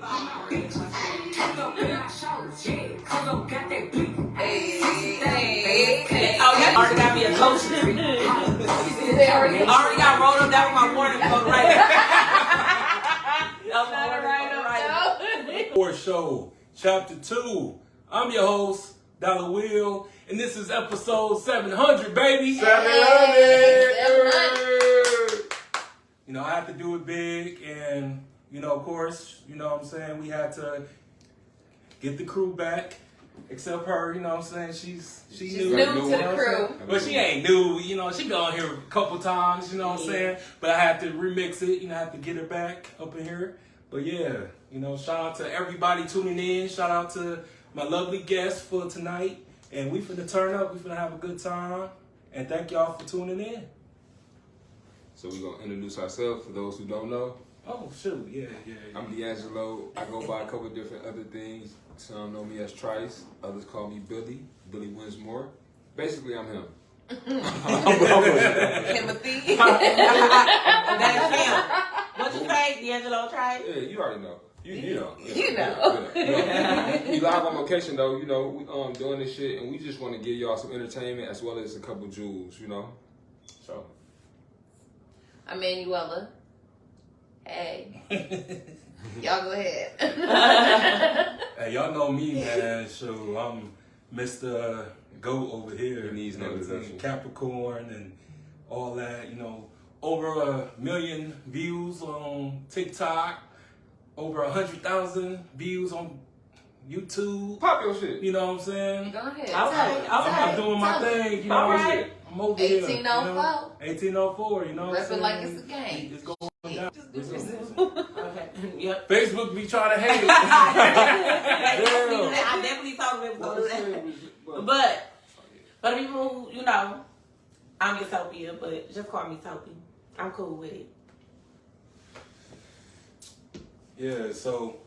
that already got me a coach. I already got rolled up. That was my warning code right there. For show, chapter 2. I'm your host, Dollar Will, and this is episode 700, baby. 700. You know, I had to do it big, and of course, what I'm saying, we had to get the crew back. Except her, what I'm saying, she's new to the crew. But she ain't new, she been on here a couple times, what I'm saying. But I had to remix it, I had to get her back up in here. But yeah, shout out to everybody tuning in. Shout out to my lovely guests for tonight. And we finna turn up, we finna have a good time. And thank y'all for tuning in. So we're going to introduce ourselves for those who don't know. Oh, shoot, yeah. I'm D'Angelo. I go by a couple different other things. Some know me as Trice. Others call me Billy Winsmore. Basically, I'm him. Timothy. That's him. What you say, D'Angelo Trice? Yeah, you already know. You know. You We live on location, though. We doing this shit, and we just want to give y'all some entertainment as well as a couple jewels, So. I'm Manuela. Hey. Y'all go ahead. Hey, y'all know me, man. So I'm Mr. Goat over here. He needs no introduction. Capricorn and all that. Over 1 million views on TikTok. Over 100,000 views on YouTube. Pop your shit. You know what I'm saying? Go ahead. Okay. I'm doing my thing. All right. I'm over here. 1804. 1804. Repping like it's a game. It's going down. Okay. Yep. Facebook be trying to hate. I definitely thought it was going to that. But for the people who, I'm Yatopia, but just call me Topi. I'm cool with it. Yeah, so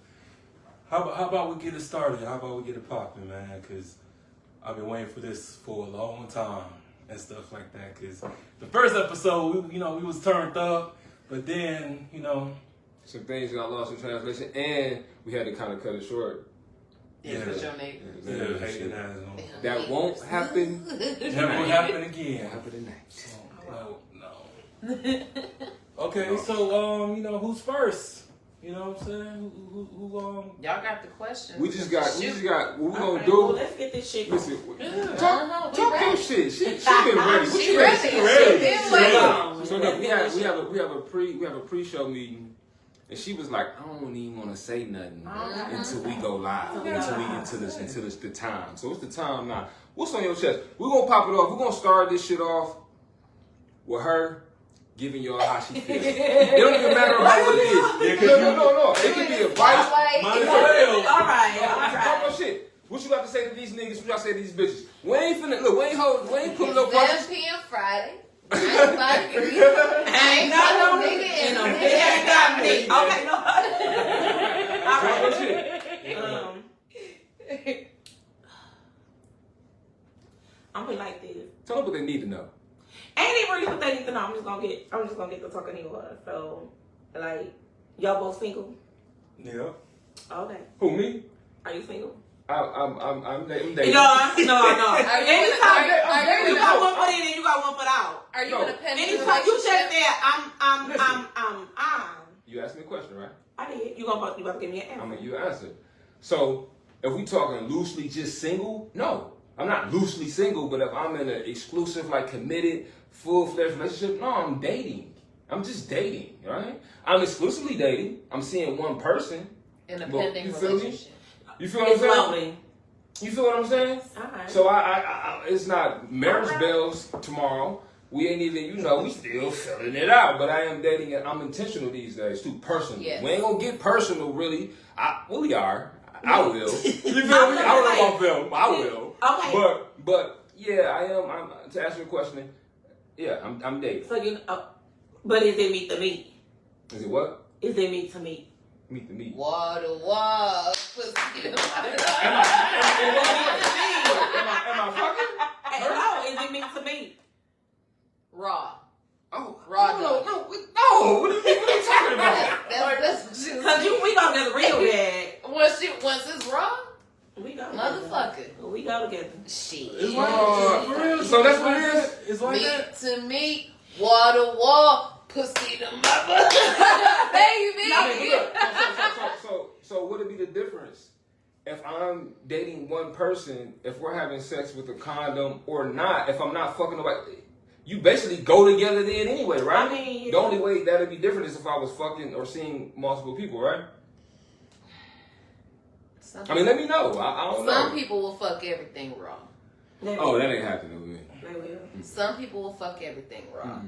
how about we get it started? How about we get it popping, man? Because I've been waiting for this for a long time and stuff like that. Because the first episode, we was turned up, but then, Some things got lost in translation, and we had to kind of cut it short. Yeah, hating ass on. That won't happen. Never will happen again. Happen tonight. No. Okay, so who's first? You know what I'm saying? Who Y'all got the questions. We just got, what we gonna Okay, do. well, let's get this shit going. Listen, talk your shit. She been ready. What She you ready. She She ready. been She waiting. ready. So look, we have a pre-show meeting, and she was like, I don't even want to say nothing until we go live, until we into the time. So it's the time now. What's on your chest? We're gonna pop it off. We're gonna start this shit off with her giving y'all how she feels. It don't even matter about what it is. No. It can be advice. All right. Talk your shit. What you got to say to these niggas? What you got to say to these bitches? We ain't pulling no punches. 7 p.m. Friday. I Ain't got no nigga in them. It ain't got me. Okay, no. All Talk your right. I'm gonna like this. Tell them what they need to know. Ain't even really what they need to know. I'm just gonna get the talking anyway. So, like, y'all both single? Yeah. Okay. Who, me? Are you single? I'm dating. No. Are Anytime you you got one foot in and you got one foot out. Are you in a pending Anytime you just relationship? said I'm. You asked me a question, right? I did. You about to give me an answer. I mean, you answered. So, if we talking loosely just single, no. I'm not loosely single, but if I'm in an exclusive, committed, full-fledged relationship, no, I'm dating. I'm just dating, right? I'm exclusively dating. I'm seeing one person. In a pending relationship. You feel what I'm saying? Slowly. You feel what I'm saying? Alright. So I it's not marriage bells tomorrow. We ain't even, we still filling it out. But I am dating, and I'm intentional these days, too, personal. Yes. We ain't gonna get personal, really. We are. I will. You feel me? I don't know about film. I will. Okay. But yeah, I am. To answer your question, yeah, I'm dating. So but is it meet to meet? Is it what? Is it meet to meet? Meet the meat. Water, pussy. Am I fucking? No, is it meet to meet? Raw. Oh, Raw no. What are you talking about? That's what she was So Cause we go together real bad. Once it's wrong, We go motherfucker. together. We go together. Shit. It's like for real. So that's what it is. It's like Meat that. to meat, wall to wall, pussy to mother. Baby. So would it be the difference if I'm dating one person, if we're having sex with a condom or not? If I'm not fucking nobody, you basically go together then anyway, right? I mean, the only way that'd be different is if I was fucking or seeing multiple people, right? I mean, let me know. I don't know. Some people will fuck everything raw. Oh, that ain't happening with me. They will. Some people will fuck everything raw.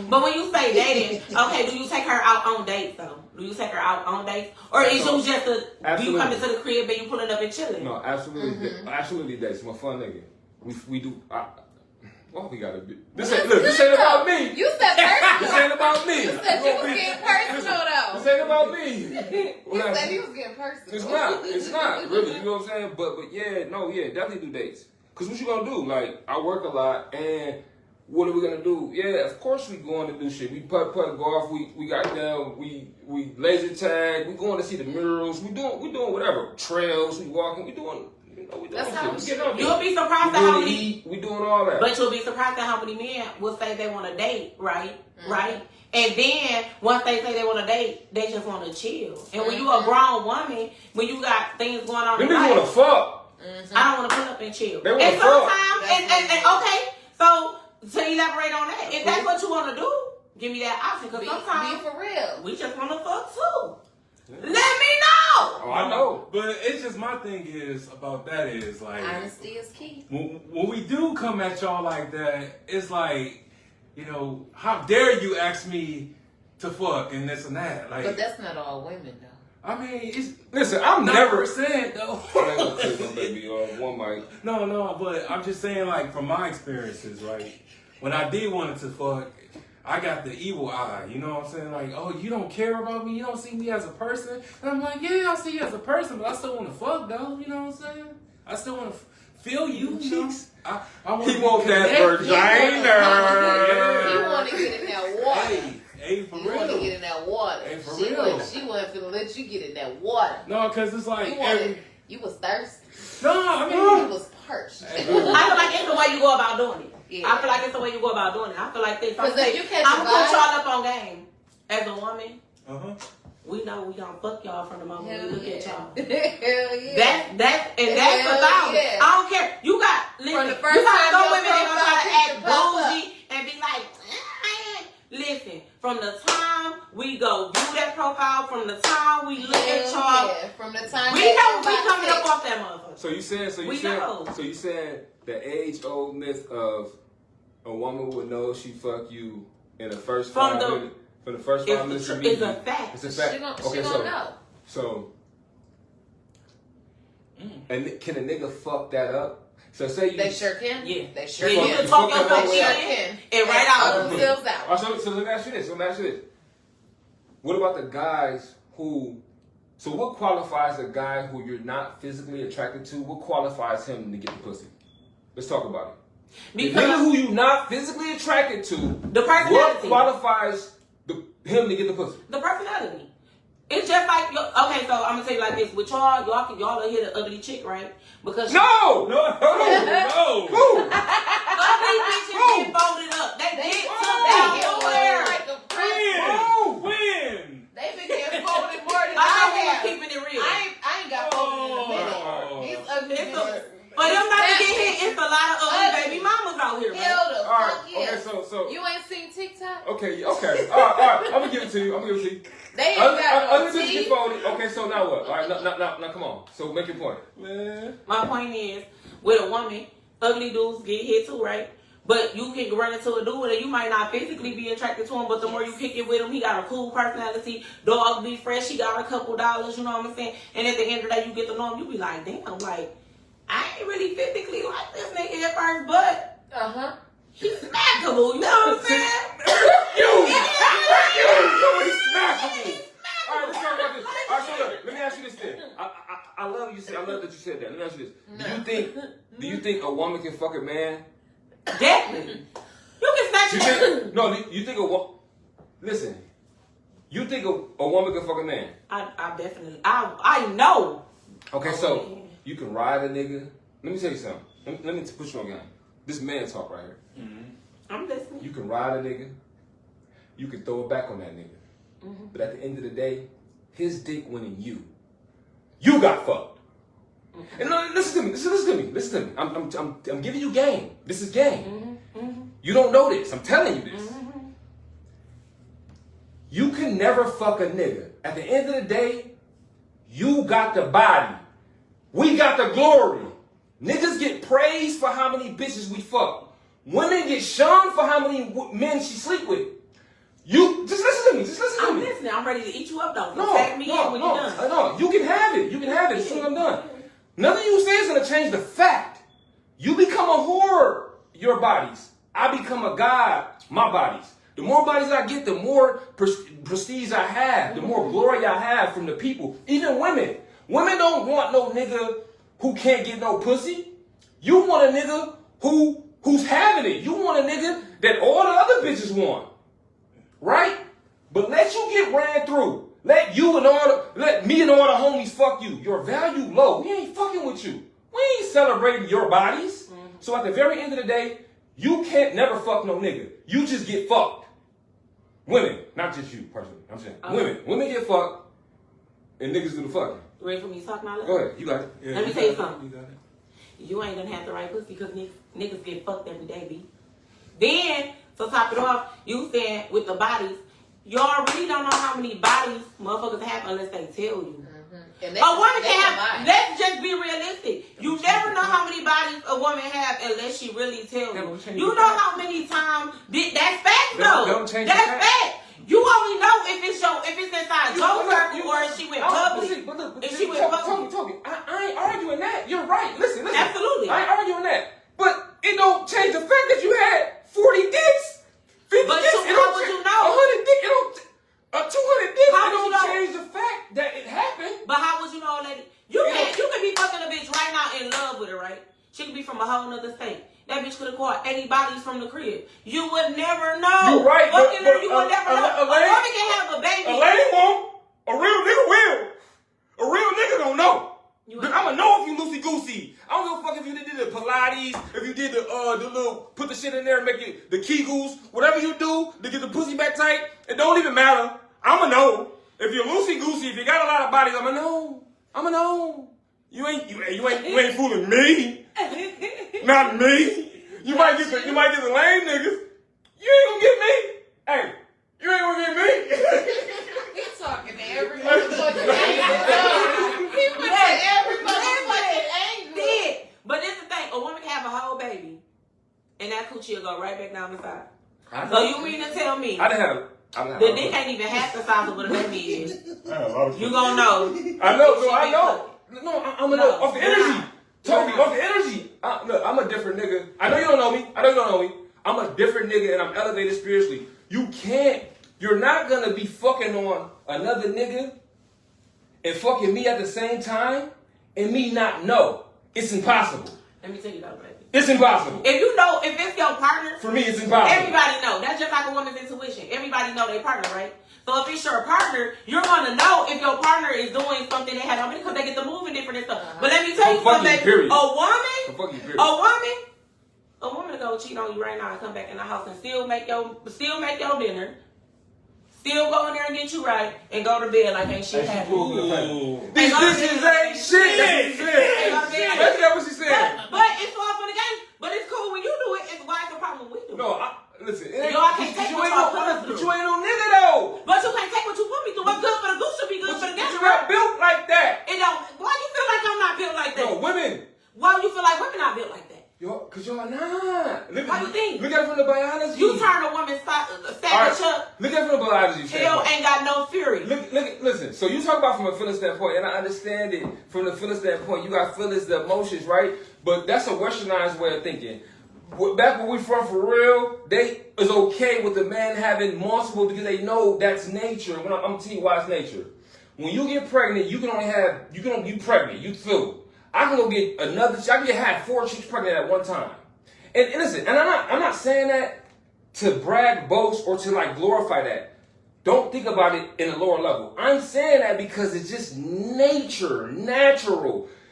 But when you say dating, okay, do you take her out on dates though? Do you take her out on dates, or is you just you coming to the crib and you pulling up and chilling? No, absolutely, absolutely. Dates. I'm a fun nigga. We do. Well, we gotta be. This ain't about me. You said personal. This ain't about me. You said you was getting personal though. This ain't about me. You said he was getting personal. It's not. It's not really. You know what I'm saying? But yeah, no, yeah, definitely do dates. Cause what you gonna do? Like, I work a lot, and what are we gonna do? Yeah, of course we going to do shit. We putt golf. We got down. We laser tag. We going to see the murals. We doing whatever trails. We walking. We doing. That's how shit. We You'll be surprised at how many. We doing all that. But you'll be surprised at how many men will say they want to date, right? Right? And then once they say they want to date, they just want to chill. And when you a grown woman, when you got things going on Them in niggas life, wanna fuck. I don't want to pull up and chill. They wanna And fuck. sometimes, and okay, so to elaborate on that, if that's what you want to do, give me that option. Because sometimes be for real. we just want to fuck too. Let me know. Oh, I know. But it's just my thing is about that is like Honesty is key. when we do come at y'all like that, it's like, you know, how dare you ask me to fuck and this and that? Like, But that's not all women though. I mean, it's Listen, I'm never never. said though. Baby, one mic. No, but I'm just saying, like, from my experiences, right? When I did want to fuck, I got the evil eye, you know what I'm saying? Like, oh, you don't care about me? You don't see me as a person? And I'm like, yeah, I see you as a person, but I still want to fuck, though, you know what I'm saying? I still want to feel you, cheeks. I want He want that vagina. You want to get in that water. Hey, for You want to real. get in that water. Hey, for she real. She wasn't finna let you get in that water. No, because it's like, You was thirsty. no, I mean, You was parched. I feel like it's the way you go about doing it. Yeah. I feel like it's the way you go about doing it. I feel like this. Because if you catch I'm a gonna put vibe- y'all up on game. As a woman, uh-huh. we know we gonna fuck y'all from the moment Hell we look yeah. at y'all. Hell yeah. That's Hell a thousand. yeah. I don't care. You got listen. From the first You got time some your women that gonna try to profile act picture pop up. bougie and be like, listen. From the time we go view that profile, from the time we look at y'all, Yeah. From the time we know we coming up off that motherfucker. So you said the age-old myth of a woman would know she fuck you in the first From 5 the- minutes. For the first 5 minutes, of It's a meeting. fact. It's a fact. She gonna so know. so, and can a nigga fuck that up? So say you. They sure can. Yeah. They sure Yeah, you can. can talk Fuck yourself that They sure in can. and right out. Themselves out. Oh, so let me ask you this. What about the guys who? So what qualifies a guy who you're not physically attracted to? What qualifies him to get the pussy? Let's talk about it. The nigga Because who you're not physically attracted to, the what personality. qualifies him to get the pussy? The personality. It's just like, okay, so I'm gonna tell you like this. With y'all will hit an ugly chick, right? Because No! No. Who? ugly bitches get folded up. They get took out nowhere. Like a press. When? They been getting folded more than I know we have. was keeping it real. I ain't got folded in a minute. Oh. These ugly It's bitches. For them not to get hit, it's a lot of ugly baby mamas out here, man. Hell the All right. fuck yeah. Okay. So. You ain't seen TikTok? Okay. All right. I'm gonna give it to you. They ain't got no Other bitches get teeth. folded. Okay. So now what? All right. Now, come on. So make your point. Man. My point is, with a woman, ugly dudes get hit too, right? But you can run into a dude and you might not physically be attracted to him, but the more you kick it with him, he got a cool personality, dog be fresh, he got a couple dollars, you know what I'm saying? And at the end of the day, you get to know him, you be like, damn, like, I ain't really physically like this nigga at first, but he's smackable, you know what I'm saying? You! He's smackable! Alright, let's talk about this. Alright, so look, let me ask you this thing. I love that you said that. Let me ask you this. Do you think a woman can fuck a man? Definitely. You can snatch it. No, you think a woman... Listen. You think a woman can fuck a man? I definitely, I know. Okay, so you can ride a nigga. Let me tell you something. Let me put you on game. This man talk right here. Mm-hmm. I'm listening. You can ride a nigga. You can throw it back on that nigga. Mm-hmm. But at the end of the day, his dick winning you. You got fucked. Mm-hmm. And no, listen to me. I'm giving you game. This is game. Mm-hmm. Mm-hmm. You don't know this. I'm telling you this. Mm-hmm. You can never fuck a nigga. At the end of the day, you got the body. We got the glory. Niggas get praised for how many bitches we fuck. Women get shunned for how many men she sleep with. You just listen to me. I'm listening. I'm ready to eat you up though. Tag me in when you're done. No, you can have it. You can have it as soon as I'm done. Nothing you say is gonna change the fact. You become a whore, your bodies. I become a god, my bodies. The more bodies I get, the more prestige I have, the more glory I have from the people. Even women. Women don't want no nigga who can't get no pussy. You want a nigga who's having it. You want a nigga that all the other bitches want. Right? But let you get ran through. Let me and all the homies fuck you. Your value low. We ain't fucking with you. We ain't celebrating your bodies. Mm-hmm. So at the very end of the day, you can't never fuck no nigga. You just get fucked. Women, not just you personally. I'm saying women get fucked, and niggas do the fucking. Ready for me to talk now? Go ahead, you got it. Yeah, let me tell you something. You got it. You ain't gonna have the right pussy because niggas get fucked every day, B. Then, to top it off, you saying with the bodies, y'all really don't know how many bodies motherfuckers have unless they tell you. Mm-hmm. A woman can have, let's just be realistic. You never know how many bodies a woman have unless she really tells you. You know how many times, that's fact though. That's fact. You only know if it's inside your circle or if she went public. But if she went public. Toby, I ain't arguing that. You're right. Listen. Absolutely. I ain't arguing that. But it don't change the fact that you had 40 dicks, 50 but dicks. How would you know? 100 dicks. It don't. 200 dicks. It don't change the fact that it happened. But how would you know, lady? You can be fucking a bitch right now in love with her, right? She could be from a whole nother state. That bitch could have caught 80 bodies from the crib. You would never know. You're right. Fucking her, you would never know. A woman can have a baby. A lady won't. A real nigga will. A real nigga don't know. I'ma know if you loosey goosey. I don't give a fuck if you did the Pilates, if you did the little put the shit in there and make it the Kegels, whatever you do to get the pussy back tight. It don't even matter. I'ma know. If you're loosey goosey, if you got a lot of bodies, I'ma know. You ain't fooling me. Not me. You might get the lame niggas. You ain't gonna get me. Hey, you ain't gonna get me. He's talking to every motherfucking angle. He went to every motherfucking angle. But this is the thing. A woman can have a whole baby, and that coochie will go right back down the side. So you mean to tell me the dick ain't even half the size of what a baby is? You gonna know. I know. No, I'm gonna know off the energy. Toby, off the energy. Look, I'm a different nigga. I know you don't know me. I'm a different nigga and I'm elevated spiritually. You're not gonna be fucking on another nigga and fucking me at the same time and me not know. It's impossible. Let me tell you that, baby. It's impossible. If you know, if it's your partner, for me, it's impossible. Everybody know. That's just like a woman's intuition. Everybody know their partner, right? So if it's your partner, you're gonna know if your partner is doing something they had on because they get to moving different and stuff. But let me tell you something, baby. A woman go cheat on you right now and come back in the house and still make your dinner. Still go in there and get you right and go to bed like ain't shit happening. These bitches ain't shit. That's what she said. But it's all for the game. But it's cool when you do it. It's why it's a problem when we do it. No, listen. Y'all can't take what y'all put us through. But you ain't no nigga though. But you can't take what you put me through. What's good for the goose should be good for the gander. You're not built like that. It don't. Why you feel like I'm not built like that? No, women. Why do you feel like women not built like that? Cause y'all not. Why you think? Look at it from the biology. You turn a woman's savage up. Look at it from the biology. Hell ain't got no fury. Listen. So you talk about from a feeling standpoint, and I understand it from the feeling standpoint. You got feelings, the emotions, right? But that's a westernized way of thinking. Back where we from for real, they is okay with the man having multiple because they know that's nature. I'm gonna tell you why it's nature. When you get pregnant, you can be pregnant. You feel. I can go get I can have 4 chicks pregnant at one time. And listen, and I'm not saying that to brag, boast, or to like glorify that. don't think about it in a lower level. I'm saying that because it's just natural.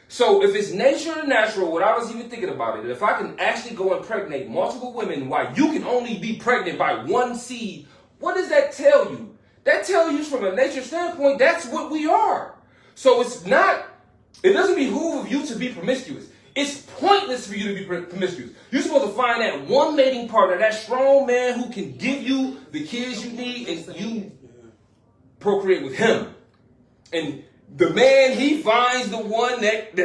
So if it's nature and natural, without us even thinking about it, if I can actually go impregnate multiple women while you can only be pregnant by one seed, what does that tell you? That tells you from a nature standpoint, that's what we are. So it doesn't behoove of you to be promiscuous. It's pointless for you to be promiscuous. You're supposed to find that one mating partner, that strong man who can give you the kids you need and you procreate with him. And the man, he finds the one that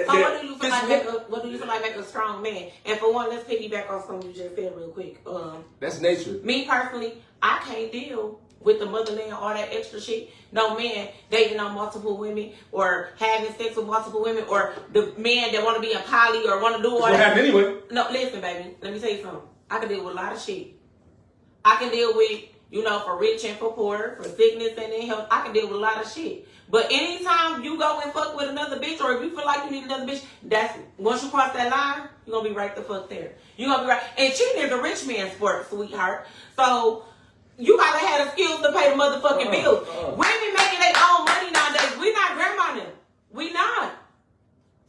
what do you feel like make a strong man? And for one, let's piggyback off something you just said real quick. That's nature. Me personally, I can't deal with the motherland, all that extra shit. No man dating on multiple women or having sex with multiple women or the man that want to be a poly or want to do all that. What happened anyway? No, listen, baby. Let me tell you something. I can deal with a lot of shit. I can deal with, for rich and for poor, for sickness and in health. I can deal with a lot of shit. But anytime you go and fuck with another bitch, or if you feel like you need another bitch, once you cross that line, you're going to be right the fuck there. You're going to be right. And cheating is a rich man's sport, sweetheart. So you gotta have the skills to pay the motherfucking bills. Women making their own money nowadays. We not grandma them. We not.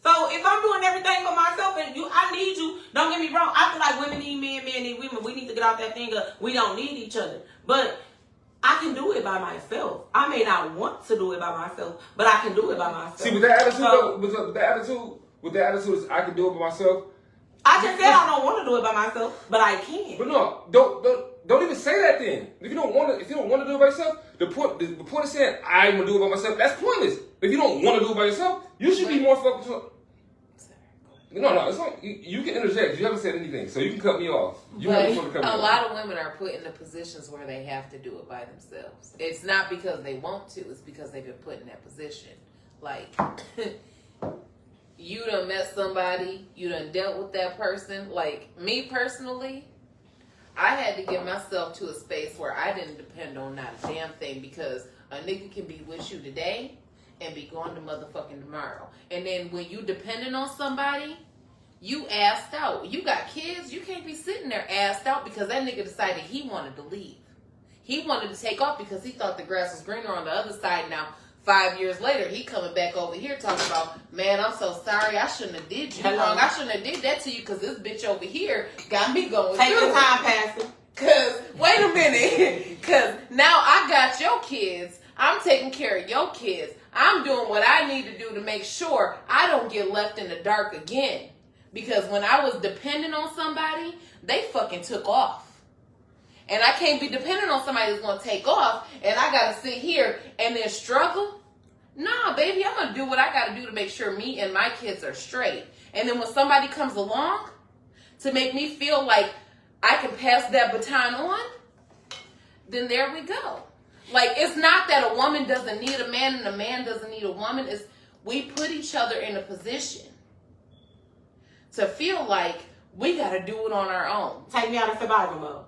So if I'm doing everything for myself and I need you, don't get me wrong. I feel like women need men, men need women. We need to get off that thing of we don't need each other. But I can do it by myself. I may not want to do it by myself, but I can do it by myself. See, with that attitude, with the attitude is I can do it by myself. I just said I don't want to do it by myself, but I can. But no, don't even say that then. If you don't want to do it by yourself, the point of saying I'm gonna do it by myself, that's pointless. If you don't want to do it by yourself, you should be more focused on. No, it's not. You can interject. You haven't said anything, so you can cut me off. A lot of women are put in the positions where they have to do it by themselves. It's not because they want to. It's because they've been put in that position. Like, you done met somebody. You done dealt with that person. Like, me personally, I had to get myself to a space where I didn't depend on not a damn thing, because a nigga can be with you today and be gone to motherfucking tomorrow. And then when you depending on somebody, you assed out. You got kids, you can't be sitting there assed out because that nigga decided he wanted to leave. He wanted to take off because he thought the grass was greener on the other side. Now, 5 years later, he coming back over here talking about, man, I'm so sorry, I shouldn't have did you wrong. I shouldn't have did that to you because this bitch over here got me going Take through your time, Pastor. Because, wait a minute, because now I got your kids. I'm taking care of your kids. I'm doing what I need to do to make sure I don't get left in the dark again. Because when I was dependent on somebody, they fucking took off. And I can't be dependent on somebody that's going to take off, and I got to sit here and then struggle. Nah, baby, I'm going to do what I got to do to make sure me and my kids are straight. And then when somebody comes along to make me feel like I can pass that baton on, then there we go. Like, it's not that a woman doesn't need a man and a man doesn't need a woman. It's we put each other in a position to feel like we got to do it on our own. Take me out of survival mode.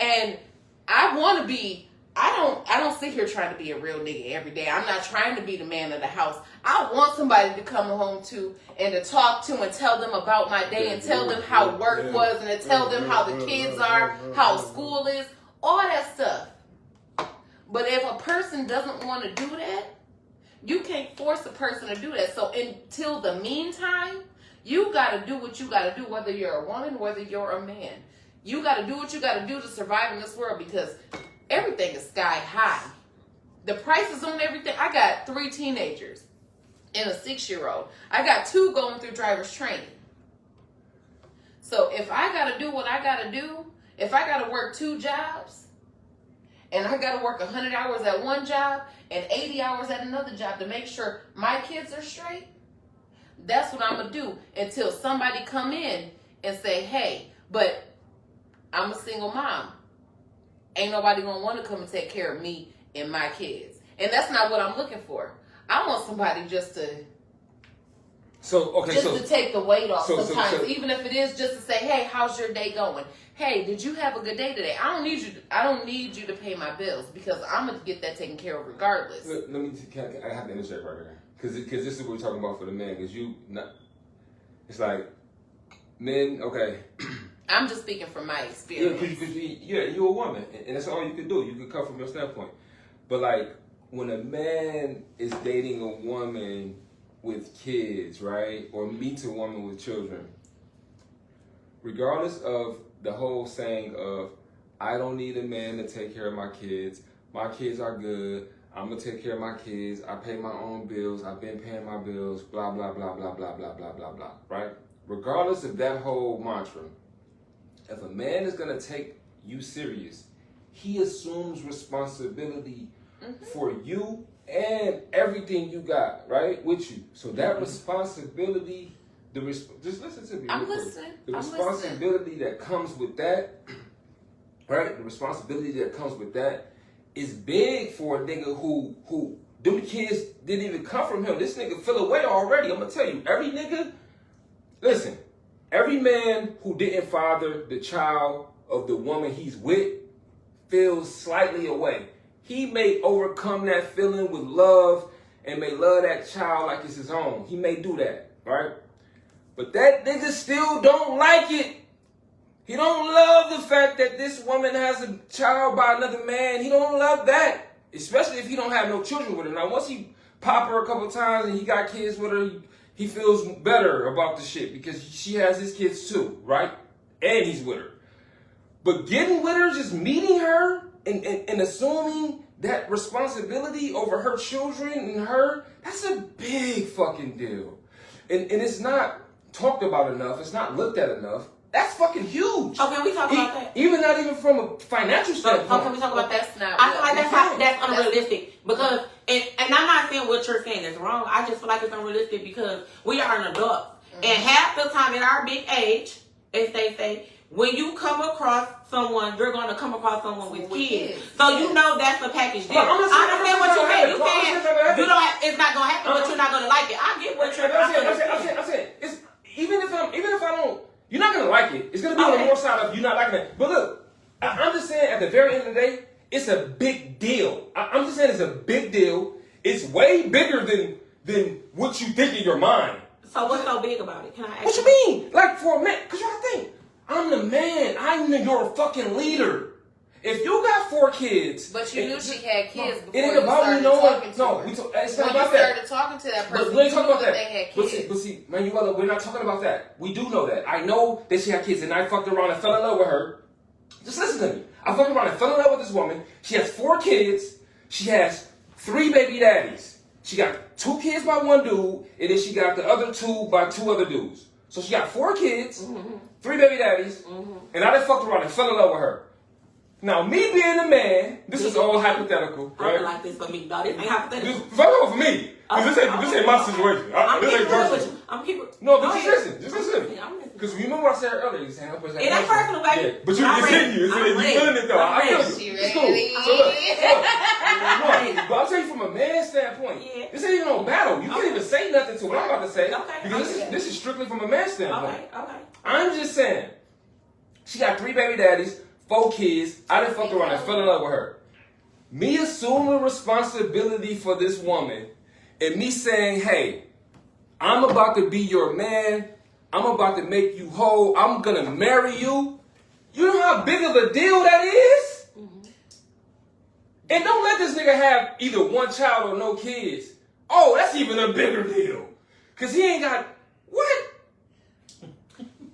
And I want to be, I don't sit here trying to be a real nigga every day. I'm not trying to be the man of the house. I want somebody to come home to and to talk to and tell them about my day and tell them how work was and to tell them how the kids are, how school is, all that stuff. But if a person doesn't want to do that, you can't force a person to do that. So until the meantime, you got to do what you got to do, whether you're a woman, whether you're a man. You got to do what you got to do to survive in this world, because everything is sky high. The prices on everything. I got 3 teenagers and a 6-year-old. I got 2 going through driver's training. So if I got to do what I got to do, if I got to work 2 jobs, and I got to work 100 hours at one job and 80 hours at another job to make sure my kids are straight, that's what I'm going to do until somebody come in and say, hey, but I'm a single mom. Ain't nobody going to want to come and take care of me and my kids. And that's not what I'm looking for. I want somebody just to to take the weight off sometimes. Even if it is just to say, hey, how's your day going? Hey, did you have a good day today? I don't need you to pay my bills, because I'm going to get that taken care of regardless. I have to interject right here. Because this is what we're talking about for the men. Because it's like, men, okay, I'm just speaking from my Yeah, experience. because you're a woman, and that's all you can do. You can come from your standpoint. But like when a man is dating a woman with kids, right, or meets a woman with children, regardless of the whole saying of I don't need a man to take care of my kids are good, I'm gonna take care of my kids, I pay my own bills, I've been paying my bills, blah blah blah blah blah blah blah blah blah, right? Regardless of that whole mantra, if a man is gonna take you serious, he assumes responsibility for you and everything you got, right, with you. So that responsibility, just listen to me. I'm listening. The responsibility that comes with that, right? The responsibility that comes with that is big for a nigga who them kids didn't even come from him. This nigga fell away already. I'm gonna tell you, every nigga, listen, every man who didn't father the child of the woman he's with feels slightly away. He may overcome that feeling with love and may love that child like it's his own. He may do that, right? But that nigga still don't like it. He don't love the fact that this woman has a child by another man. He don't love that. Especially if he don't have no children with her. Now, once he pop her a couple times and he got kids with her, he feels better about the shit because she has his kids too, right? And he's with her. But getting with her, just meeting her and assuming that responsibility over her children and her, that's a big fucking deal. And it's not talked about enough. It's not looked at enough. That's fucking huge. Oh, can we talk about that? Even not even from a financial standpoint. Oh, can we talk about that? That's not. I feel like that's unrealistic because, and I'm not saying what you're saying is wrong. I just feel like it's unrealistic because we are an adult, and half the time at our big age, as they say, when you come across someone, you're going to come across someone with kids. So you know that's a package deal. I understand what you're saying. You can't. You don't. It's not going to happen, but you're not going to like it. I get what you're saying. I'm saying. It's even if I don't. You're not gonna like it. It's gonna be on the more side of you not liking it. But look, I'm just saying at the very end of the day, it's a big deal. I'm just saying it's a big deal. It's way bigger than what you think in your mind. So what's so big about it? Can I ask What you mean? Like for a man, because you gotta think, I'm the man. I'm your fucking leader. If you got 4 kids, but you knew she had kids before it ain't you about started me knowing. talking to No, her. it's not when about you that. started talking to that person, But we ain't you talking knew about that that. they had kids. But see, Manuela, we're not talking about that. We do know that. I know that she had kids, and I fucked around and fell in love with her. Just listen to me. I fucked around and fell in love with this woman. She has 4 kids. She has 3 baby daddies. She got 2 kids by one dude, and then she got the other 2 by 2 other dudes. So she got 4 kids, 3 baby daddies, and I done fucked around and fell in love with her. Now, me being a man, this is all hypothetical, I right? don't like this for me. No, this ain't hypothetical. Fuck off for me. This ain't my situation. This ain't personal. I'm keeping. No, but just listen. Yeah, I'm listening. Because you remember what I said earlier, you saying It ain't personal, baby. Yeah, but you I'm it's ready. in you. It's in I'm you. You ready. feeling it though. I'm I feel ready. you. She It's ready. cool. So look. But I'll tell you from a man's standpoint, this ain't even no battle. You can't even say nothing to what I'm about to say. Okay. Because this is strictly from a man's standpoint. Okay. I'm just saying, she got 3 baby daddies, 4 kids. I done fucked around and fell in love with her. Me assuming responsibility for this woman and me saying, hey, I'm about to be your man. I'm about to make you whole. I'm going to marry you. You know how big of a deal that is? And don't let this nigga have either 1 child or no kids. Oh, that's even a bigger deal. Because he ain't got... What?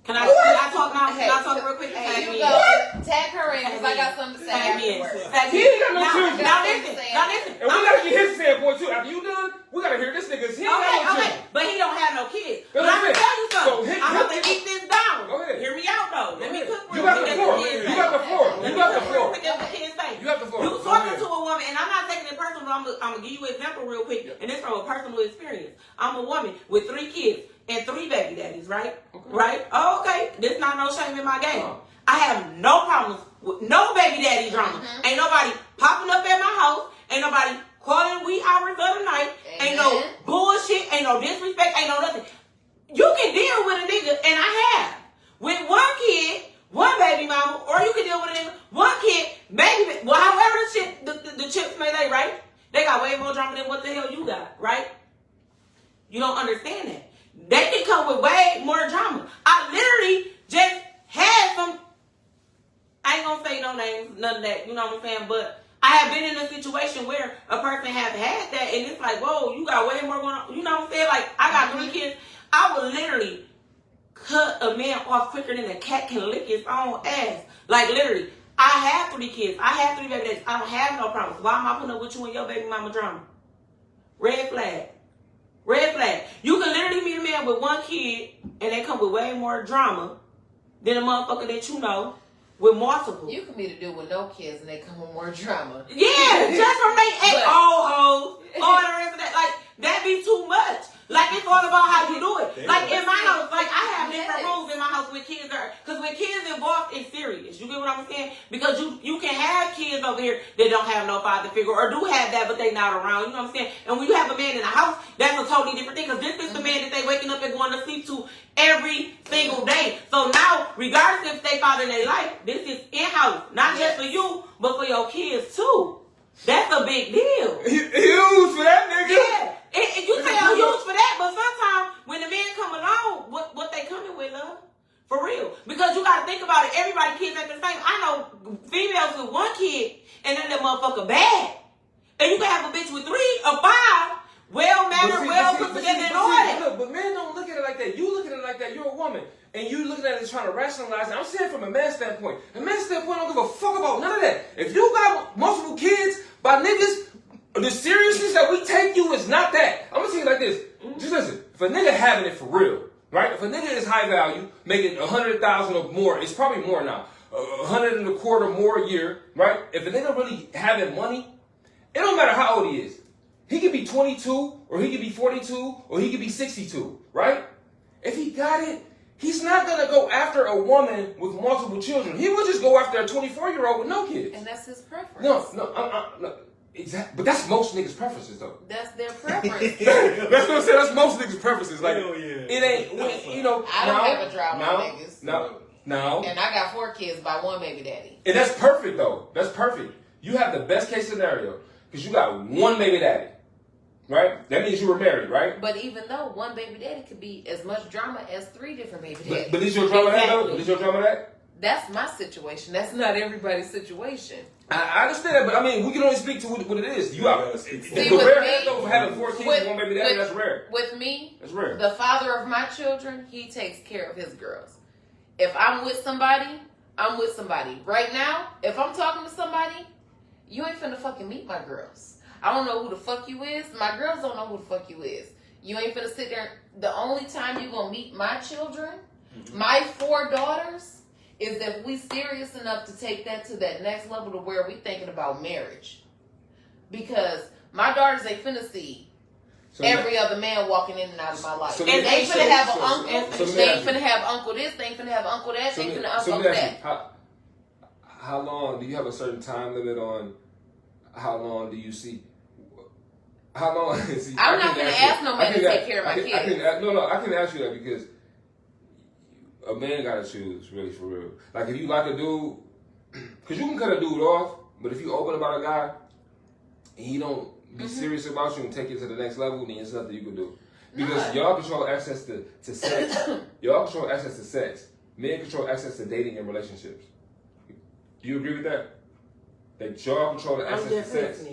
Can I talk now? Can I talk real quick? Hey, you go. Tag her in because I got something to say afterwards. He ain't got no children. Now listen. And we gotta get his standpoint too. After you done, we gotta hear this nigga's. He ain't got no children. But he don't have no kids. That's But I'm it. gonna tell you something. So I'm gonna keep this down. Go ahead. Hear me out though. Let me cook. You got the floor. You got the floor. You got the floor. You have the floor. You talking to a woman, and I'm not taking it personal. I'm gonna give you an example real quick, and it's from a personal experience. I'm a woman with 3 kids and 3 baby daddies, right? Okay. Right? Oh, okay. There's not no shame in my game. I have no problems with no baby daddy drama. Ain't nobody popping up at my house. Ain't nobody calling wee hours of the night. Ain't no bullshit. Ain't no disrespect. Ain't no nothing. You can deal with a nigga, and I have. With 1 kid, 1 baby mama, or you can deal with a nigga, 1 kid, baby, well, however the chips may lay, right? They got way more drama than what the hell you got, right? You don't understand that. They can come with way more drama. I literally just had some. I ain't gonna say no names, none of that. You know what I'm saying? But I have been in a situation where a person has had that, and it's like, whoa, you got way more going on. You know what I'm saying? Like, I got 3 kids. I would literally cut a man off quicker than a cat can lick his own ass. Like, literally. I have 3 kids. I have 3 baby daddies. I don't have no problems. Why am I putting up with you and your baby mama drama? Red flag. Red flag. You can literally meet a man with 1 kid, and they come with way more drama than a motherfucker that you know with multiple. You can meet a dude with no kids, and they come with more drama. Yeah, just from they all hoes, all the rest of that. Like, that be too much. Like, it's all about how you do it. Like, in my house, like, I have different rules in my house with kids. Because when kids involved, it's serious. You get what I'm saying? Because you can have kids over here that don't have no father figure, or do have that, but they not around. You know what I'm saying? And when you have a man in the house, that's a totally different thing. Because this is the man that they waking up and going to sleep to every single day. So now, regardless if they father in their life, this is in-house. Not just for you, but for your kids, too. That's a big deal. Huge for that nigga. Yeah. And you say I'm huge for that, but sometimes when the men come along, what they coming with, love? For real. Because you got to think about it. Everybody kids ain't the same. I know females with 1 kid, and then that motherfucker bad. And you can have a bitch with 3 or 5, well-mannered, well-put together and all that. Look, but men don't look at it like that. You look at it like that. You're a woman. And you looking at it trying to rationalize it. I'm saying from a man's standpoint. A man's standpoint, I don't give a fuck about none of that. If you got multiple kids by niggas, the seriousness that we take you is not that. I'm gonna tell you like this. Just listen. If a nigga having it for real, right? If a nigga is high value, making 100,000 or more, it's probably more now. 125 more a year, right? If a nigga really having money, it don't matter how old he is. He could be 22, or he could be 42, or he could be 62, right? If he got it, he's not gonna go after a woman with multiple children. He will just go after a 24-year-old with no kids. And that's his preference. No. Exactly, but that's most niggas' preferences, though. That's their preference. That's what I'm saying. That's most niggas' preferences. Like, Hell yeah. it ain't, you know. I don't have a drama with niggas. No. And I got 4 kids by 1 baby daddy. And that's perfect, though. That's perfect. You have the best case scenario because you got 1 baby daddy, right? That means you were married, right? But even though 1 baby daddy could be as much drama as 3 different baby daddies. But is your drama that, though? Is your drama that? That's my situation. That's not everybody's situation. I understand that, but I mean, we can only speak to what it is. You are See, the rare head though for having 4 kids and 1 baby daddy. That's rare. With me, that's rare. The father of my children, he takes care of his girls. If I'm with somebody, I'm with somebody. Right now, if I'm talking to somebody, you ain't finna fucking meet my girls. I don't know who the fuck you is. My girls don't know who the fuck you is. You ain't finna sit there. The only time you gonna meet my children, my 4 daughters, is that we serious enough to take that to that next level to where we thinking about marriage. Because my daughters ain't finna see every other man walking in and out of my life. And they ain't finna have an uncle. They ain't finna have uncle this. They ain't finna have uncle that. They ain't finna uncle that. How long do you have a certain time limit on? How long do you see? How long? See, I'm not gonna ask no man to take care of my kids. I can ask you that because a man gotta choose, really, for real. Like, if you like a dude, because you can cut a dude off, but if you open about a guy and he don't be serious about you and take it to the next level, then it's nothing you can do. Because y'all control access to sex. Y'all control access to sex. Men control access to dating and relationships. Do you agree with that? That y'all control the access to sex.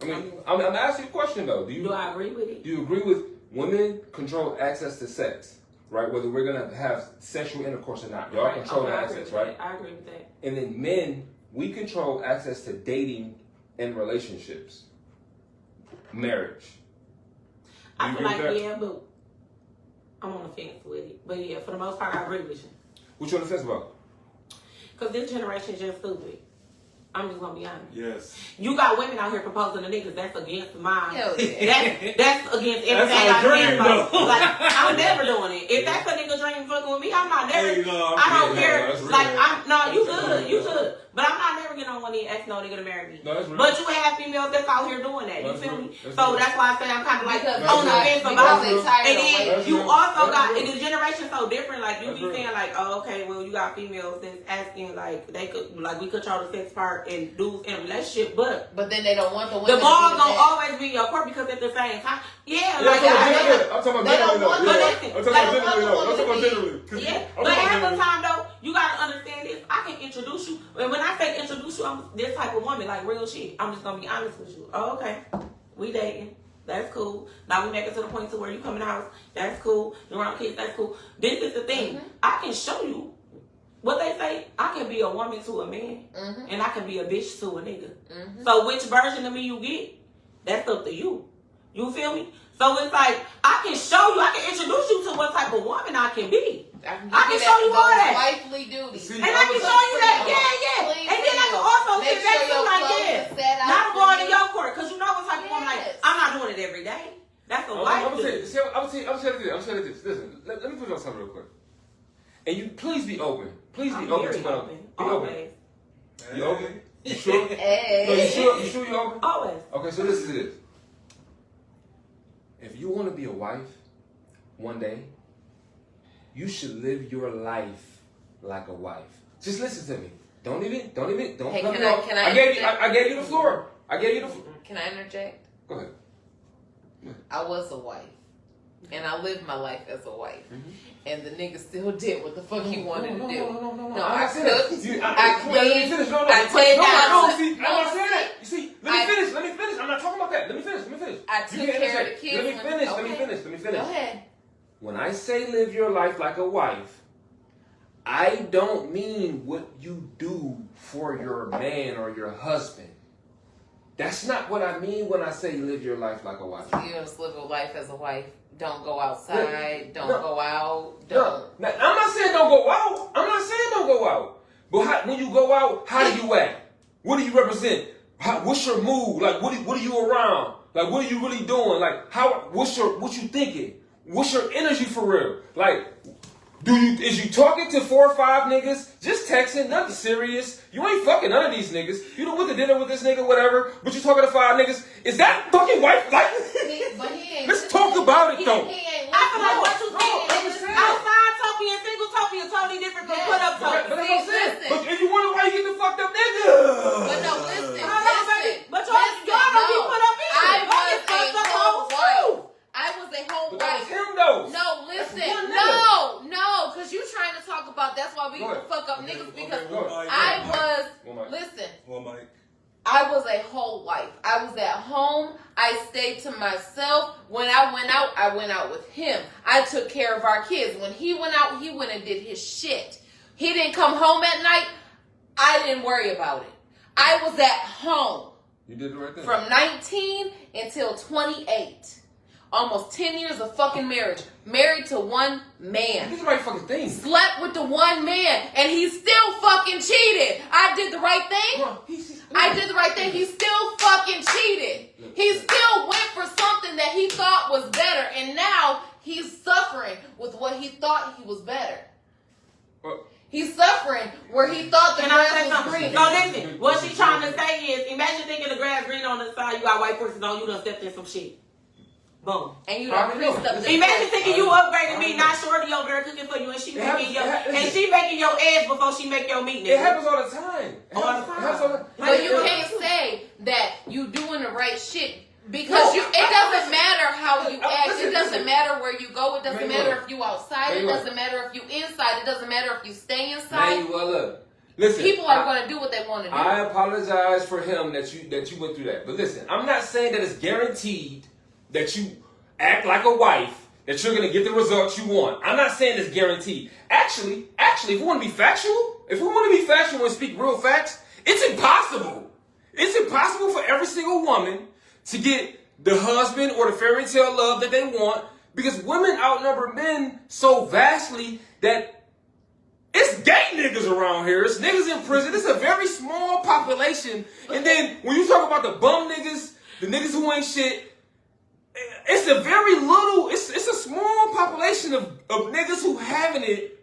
I mean, I'm asking you a question, though. Do I agree with it? Do you agree with women control access to sex? Right, whether we're gonna have sexual intercourse or not, y'all control the access, right? I agree with that. And then men, we control access to dating and relationships, marriage. I feel like but I'm on the fence with it. But yeah, for the most part, I agree with you. What you on the fence about? Because this generation is just stupid. I'm just gonna be honest. Yes. You got women out here proposing to niggas. That's against my. Hell yeah. That's against everything I stand for. Like, I'm never doing it. If that's a nigga dream fucking with me, I'm not never. I don't care. Like, you good. But I'm not never get on one knee and ask no nigga to marry me. No, that's real. But you have females that's out here doing that. You That's feel real. me? That's So real. that's why I say I'm kind of like Because on the fence about they it. tired And of then waiting. you That's also real. got, That's and the generation so different. Like you That's be real. saying like, oh, okay, well you got females that's asking like they could, like we control the sex part and dudes in a relationship, but then they don't want the women the ball to be gonna that. always be in your court because at the same time, Yeah, like I'm talking about They don't generally, want though. the- Yeah. listen, I'm talking about they don't generally, though. I'm want talking about the generally. 'Cause yeah, I'm but talking half about the generally. time though, you gotta understand this. I can introduce you, and when I say introduce you, I'm this type of woman, like real shit. I'm just gonna be honest with you. Oh, okay, we dating. That's cool. Now we make it to the point to where you come in the house. That's cool. You around kids. That's cool. This is the thing. I can show you what they say. I can be a woman to a man, and I can be a bitch to a nigga. So which version of me you get, that's up to you. You feel me? So it's like I can show you. I can introduce you to what type of woman I can be. I can show you all that. Wifely duties. See, And I can show you that, yeah. And then I can also sit back to like this. Not going to your court, because you know what type of woman, like, I'm not doing it every day. That's a wife. I'm saying this. Listen, let me put you on something real quick. And you please be open. Please be I'm open very to what open. Be open. Always. You open? You sure? Hey. No, you sure? You sure you open? Always. Okay, so this is it. If you want to be a wife one day, you should live your life like a wife. Just listen to me. Don't Hey, cut me can off. I I gave you the floor. Can I interject? Go ahead. I was a wife. And I lived my life as a wife. And the nigga still did what the fuck he wanted to do. No, I cooked. I cleaned. I Let me finish. I'm not talking about that. Let me finish. I took care of the kids. Let me finish. Go ahead. When I say live your life like a wife, I don't mean what you do for your man or your husband. That's not what I mean when I say live your life like a wife. You just live a life as a wife. Don't go outside. Don't No. go out. No, Don't. now, I'm not saying don't go out. But when you go out, how do you act? What do you represent? What's your mood? Like, what are you around? Like, what are you really doing? Like, what you thinking? What's your energy for real? Like, is you talking to 4 or 5 niggas? Just texting, nothing serious. You ain't fucking none of these niggas. You done went to dinner with this nigga, whatever, but you talking to 5 niggas. Is that fucking wife? Like, But he ain't. let's talk about it though. He ain't. I feel like what you No, think I'm is saying. outside talking and single talking is totally different from put up But talking. that's what I'm saying. Listen. But if you wonder why you get the fucked up nigga. But no, listen. But y'all don't be put up either. I Y'all was get fucked a up whole hoes wife. too. I was a whole But that was wife. him though. No, listen. That's one nigga. No, because you trying to talk about that's why we Go ahead. fuck up niggas because go ahead. I One mic. was, listen, One mic. I was a whole wife. I was at home. I stayed to myself. When I went out with him. I took care of our kids. When he went out, he went and did his shit. He didn't come home at night. I didn't worry about it. I was at home. You did the right thing. From 19 until 28. Almost 10 years of fucking marriage. Married to one You man. did the right fucking thing. Slept with the one man. And he still fucking cheated. I did the right thing. I did the right thing. He still fucking cheated. He still went for something that he thought was better. And now he's suffering with what he thought he was better. He's suffering where he thought the Can I say grass was something? green. So listen, what she's trying to say is, imagine thinking the grass green on the side, you got white person on, you done stepped in some shit. Boom. And you done creased up the Imagine thinking you upgraded me, not shorty over there cooking for you, and she making your eggs before she make your meat. It happens all the time. But you can't say that you doing the right shit because it doesn't matter how you act. It doesn't matter where you go. It doesn't matter if you outside. It doesn't matter if you inside. It doesn't matter if you stay inside. Manuela, listen. People are going to do what they want to do. I apologize for him that you went through that. But listen, I'm not saying that it's guaranteed that you act like a wife that you're going to get the results you want. I'm not saying it's guaranteed. Actually, if we want to be factual, and speak real facts, it's impossible. It's impossible for every single woman to get the husband or the fairy tale love that they want because women outnumber men so vastly that it's gay niggas around here. It's niggas in prison. It's a very small population. And then when you talk about the bum niggas, the niggas who ain't shit, it's a very little, it's a small population of niggas who having it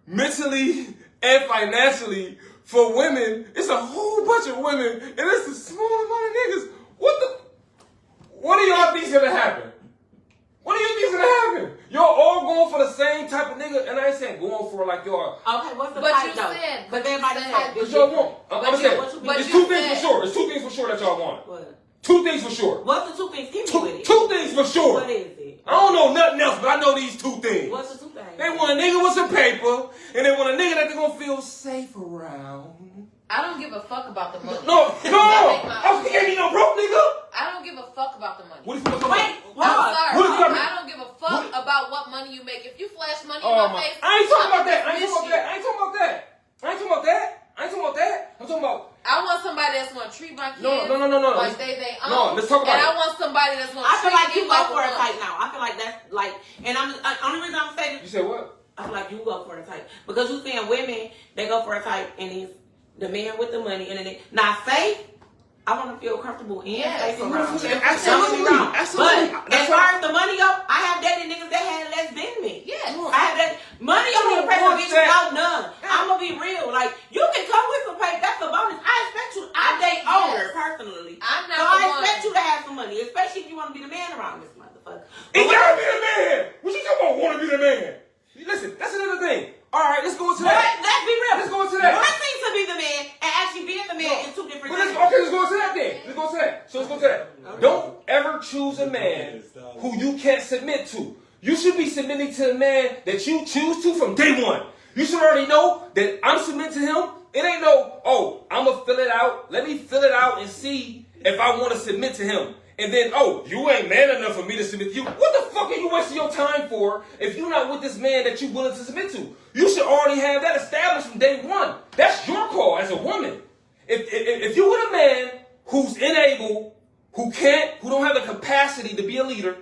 mentally and financially for women. It's a whole bunch of women, and it's a small amount of niggas. What do y'all think's gonna happen? What do you think's gonna happen? Y'all all going for the same type of nigga, and I ain't saying going for like y'all. Okay, what's the But type you though? said- But but you everybody's said- type What is y'all different. want? But I'm you- saying, what you but it's you two things said- for sure. It's 2 things for sure that y'all want. What? 2 things for sure. What's the 2 things? Keep me Two, with it. 2 things for sure. What is it? I don't know nothing else, but I know these 2 things. What's the 2 things? They want a nigga with some paper, and they want a nigga that they're gonna feel safe around. I don't give a fuck about the money. No, That make my I own can't be no broke nigga. I don't give a fuck about the money. What is what? Wait, I'm pause. sorry. What is that? I don't give a fuck What? about what money you make. If you flash money Oh in my face, I ain't talking I'ma about that. I ain't dismiss talking about you. that. I ain't talking about that. I ain't talking about that. I ain't talking about that. I'm talking about. I want somebody that's gonna treat my kids No. like they own. No, let's talk about and it. I want somebody that's gonna I feel treat like me you go like for a woman. type now. I feel like that's like, and I'm only reason I'm saying You said what? I feel like you go for a type because you saying women they go for a type and it's the man with the money and then not safe. I want to feel comfortable and Yes. safe around. Absolutely. Don't get me wrong. Absolutely. But as far as the money go, I have dated niggas that had less than me. Yes. I have that money on the pressure bitch without none. I'm gonna be real. Like you can come with some pay. That's a bonus. I expect you. I date Yes. older personally. I'm not So the I one. expect you to have some money, especially if you want to be the man around this motherfucker. He gotta be the man. What you talking about? Want to be the man? Listen, that's another thing. All right, let's go into But that. let's be real. Let's go into that. One thing to be the man and actually being the man is 2 different Well, things. let's go into that then. Let's go into that. So let's go into that. Don't ever choose a man who you can't submit to. You should be submitting to a man that you choose to from day one. You should already know that I'm submitting to him. It ain't no, oh, I'm going to fill it out. Let me fill it out and see if I want to submit to him. And then, oh, you ain't man enough for me to submit to you. What the fuck are you wasting your time for if you're not with this man that you're willing to submit to? You should already have that established from day one. That's your call as a woman. If you're with a man who's unable, who don't have the capacity to be a leader,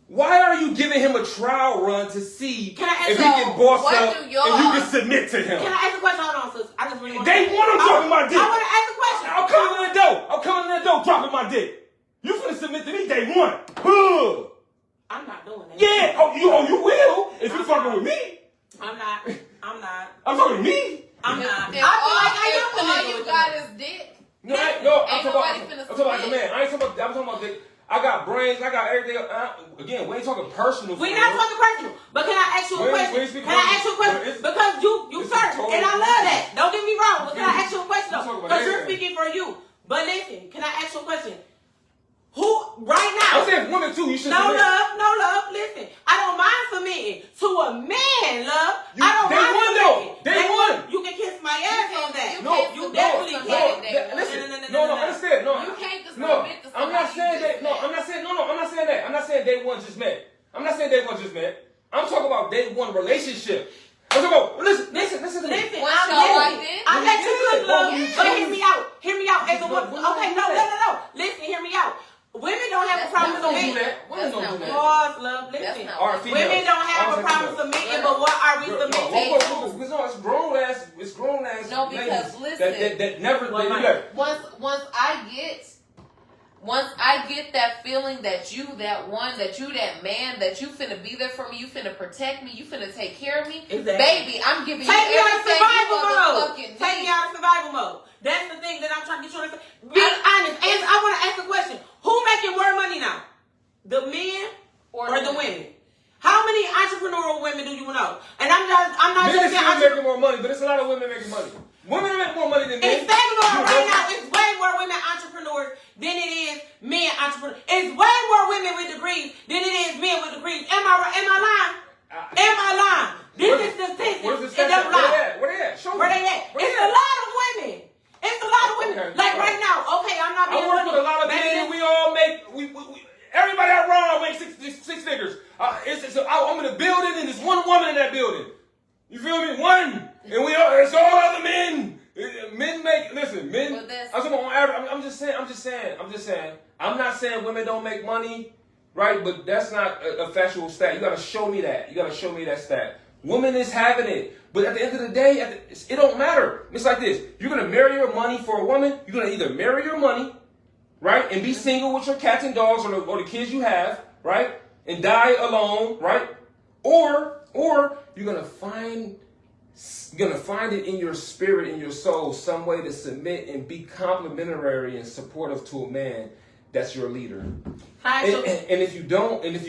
why are you giving him a trial run to see Can I ask if he you, can boss what up do and y'all- you can submit to him? Can I ask a question? Hold on, sis. I just really want Day one, I'm dropping my dick. I want to ask a question. I'm coming in the door. I'm coming in the door, dropping my dick. You finna submit to me day one. Huh. I'm not doing that. Yeah. Oh, you will if you fucking with me. I'm not. I'm talking to me. I'm not. If I feel like I am the all nigga you with got the is dick, No, I'm Ain't talking nobody about. finna I'm talking about the submit. man. I ain't talking about. I'm talking about the. I got brains. I got everything. Again, we ain't talking personal. We're for not real. talking personal, but can I ask you a We ain't question? speaking Can I ask you a personal. question? It's- Because you it's search, totally and I love that. Don't get me wrong, but can I ask you a question You though? talking about Because you're everything. speaking for you. But listen, can I ask you a question? Who right now? I'm saying women too. You should. No submit. love. Listen, I don't mind submitting to a man, love. You- I don't they mind won, submitting. though. They won. You can kiss my ass on that. you No, can't you submit definitely to can't. somebody that Listen, wants- no, understand. No, You can't just no, submit to I'm not somebody saying you that. just No, met. I'm not saying. No, I'm not saying that. I'm not saying day one just met. I'm not saying day one just met. I'm talking about day one relationship. I'm talking about. Listen. Listen, Once I'm y'all listening. locked in? I let you Yeah. cook, love. Well, you But hear choose. me out. Hear me out as a woman. Women don't Okay, do no. that. Listen, hear me out. Women don't have a That's problem not with Women don't do submitting. that. Women That's don't not do what- that. Pause, love. That's Listen. not All right, what- females. Women don't have a I'm problem saying submitting, but what are we submitting to? No, it's grown ass. It's grown ass. No, because ladies listen. that never. Well, They do Mike. that. Once I get that feeling that you that man, that you finna be there for me, you finna protect me, you finna take care of me, Exactly. baby, I'm giving you Take me out of everything you survival mode. motherfucking Take me need. out of survival mode. That's the thing that I'm trying to get you to be honest. And I want to ask a question. Who making more money now? The men or the women? How many entrepreneurial women do you know? And I'm not Men just still saying making more money, but it's a lot of women making money. Women make more money than men. it's stagnating You right know? now. It's way more women entrepreneurs than it is men entrepreneurs. It's way more women with degrees than it is men with degrees. Am I lying? Am I lying? This is statistics. Where's the It stats? don't Where lie. they at? Where they at? Show me. Where they at? Where It's they a at? lot of women. It's a lot of women. Okay. Like right now, okay, I'm not I being work funny. with a lot of Maybe men. We all make. Everybody at Raw make six figures. I'm in a building and there's one woman in that building. You feel me? One, and it's all other men. Men make. Listen, men. But that's- I'm talking about on average. I'm just saying. I'm not saying women don't make money, right? But that's not a factual stat. You gotta show me that. You gotta show me that stat. Women is having it, but at the end of the day, it don't matter. It's like this: you're gonna marry your money for a woman. You're gonna either marry your money, right, and be single with your cats and dogs or the kids you have, right, and die alone, right, or you're gonna find You're gonna find it in your spirit, in your soul, some way to submit and be complimentary and supportive to a man that's your leader. And if you don't, and if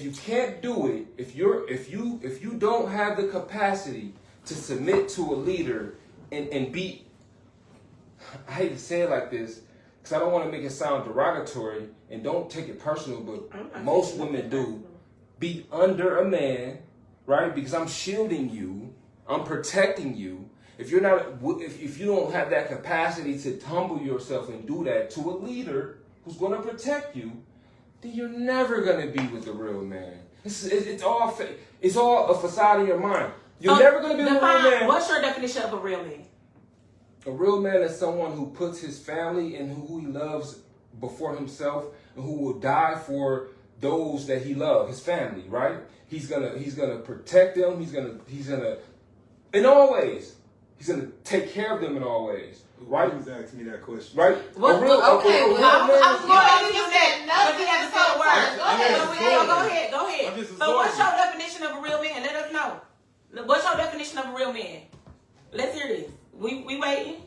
you can't do it, if you don't have the capacity to submit to a leader and be, I hate to say it like this, because I don't want to make it sound derogatory, and don't take it personal, but most women do, be under a man, right? Because I'm shielding you, I'm protecting you. If you don't have that capacity to humble yourself and do that to a leader who's going to protect you, then you're never going to be with the real man. It's all a facade in your mind. You're never going to be with a real man. What's your definition of a real man? A real man is someone who puts his family and who he loves before himself, and who will die for those that he loves, his family, right? He's gonna protect them. He's gonna in all ways. He's gonna take care of them in all ways, right? Who's asking me that question? Right? Well, a real I'm man. going to you said nothing. He has to say the word. Go ahead. So what's your definition of a real man? Let us know. What's your definition of a real man? Let's hear this. We waiting.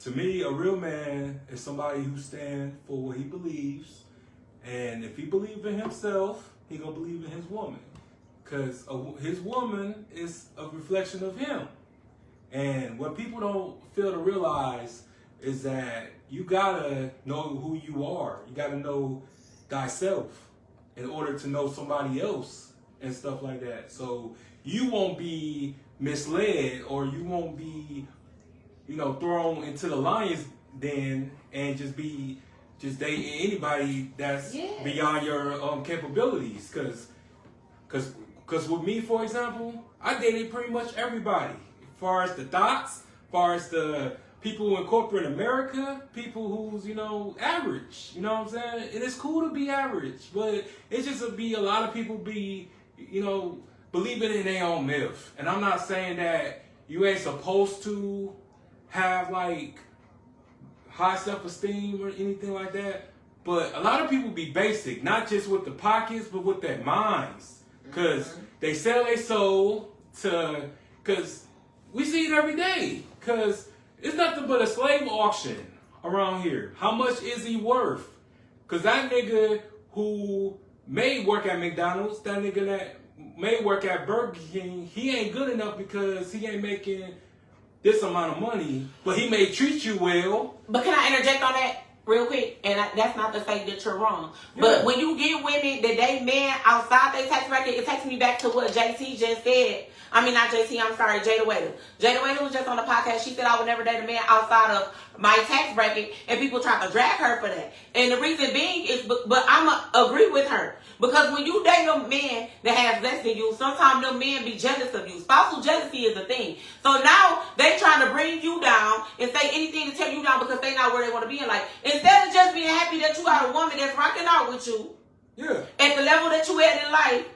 To me, a real man is somebody who stands for what he believes, and if he believes in himself, he gonna believe in his woman, because his woman is a reflection of him. And what people don't fail to realize is that you gotta know who you are. You gotta know thyself in order to know somebody else and stuff like that. So you won't be misled, or you won't be, thrown into the lion's den and just dating anybody that's beyond your capabilities. Cause with me, for example, I dated pretty much everybody. As far as the thoughts, as far as the people in corporate America, people who's, average. You know what I'm saying? And it's cool to be average, but it's just a lot of people be, believing in their own myth. And I'm not saying that you ain't supposed to have like high self-esteem or anything like that, but a lot of people be basic, not just with the pockets, but with their minds, because they sell their soul because we see it every day, because it's nothing but a slave auction around here. How much is he worth? Because that nigga who may work at McDonald's, that nigga that may work at Burger King, he ain't good enough because he ain't making this amount of money, but he may treat you well. But can I interject on that real quick? And that's not to say that you're wrong. But when you get women that they men outside their tax bracket, it takes me back to what JT just said. I mean, not JT, I'm sorry, Jada Waiter. Jada Waiter was just on the podcast. She said I would never date a man outside of my tax bracket, and people try to drag her for that. And the reason being is, but I'm agree with her. Because when you date a man that has less than you, sometimes them men be jealous of you. Spousal jealousy is a thing. So now they trying to bring you down and say anything to tear you down because they not where they want to be in life. Instead of just being happy that you got a woman that's rocking out with you, at the level that you at in life,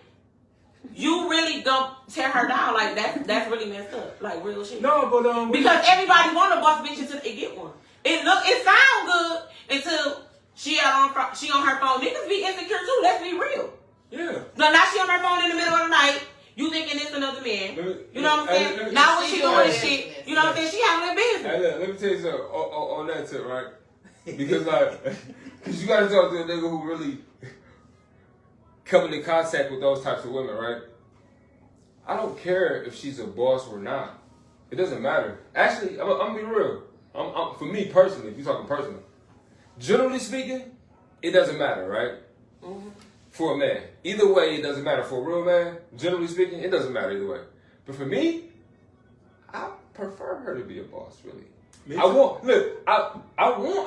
you really don't tear her down. Like that's really messed up. Like real shit. No, but because everybody want a boss bitch until they get one. It sound good until she on her phone. Niggas be insecure too. Let's be real. Yeah. Now she on her phone in the middle of the night. You thinking it's another man. You know what I'm saying? Now when she doing this shit, you know what I'm saying? She handling business. Hey, let me tell you something on that tip, right? Because because you gotta talk to a nigga who really come into contact with those types of women, right? I don't care if she's a boss or not. It doesn't matter. Actually, I'm gonna be real. For me personally, if you're talking personal, generally speaking, it doesn't matter, right? Mm-hmm. For a man. Either way, it doesn't matter. For a real man, generally speaking, it doesn't matter either way. But for me, I prefer her to be a boss, really. I want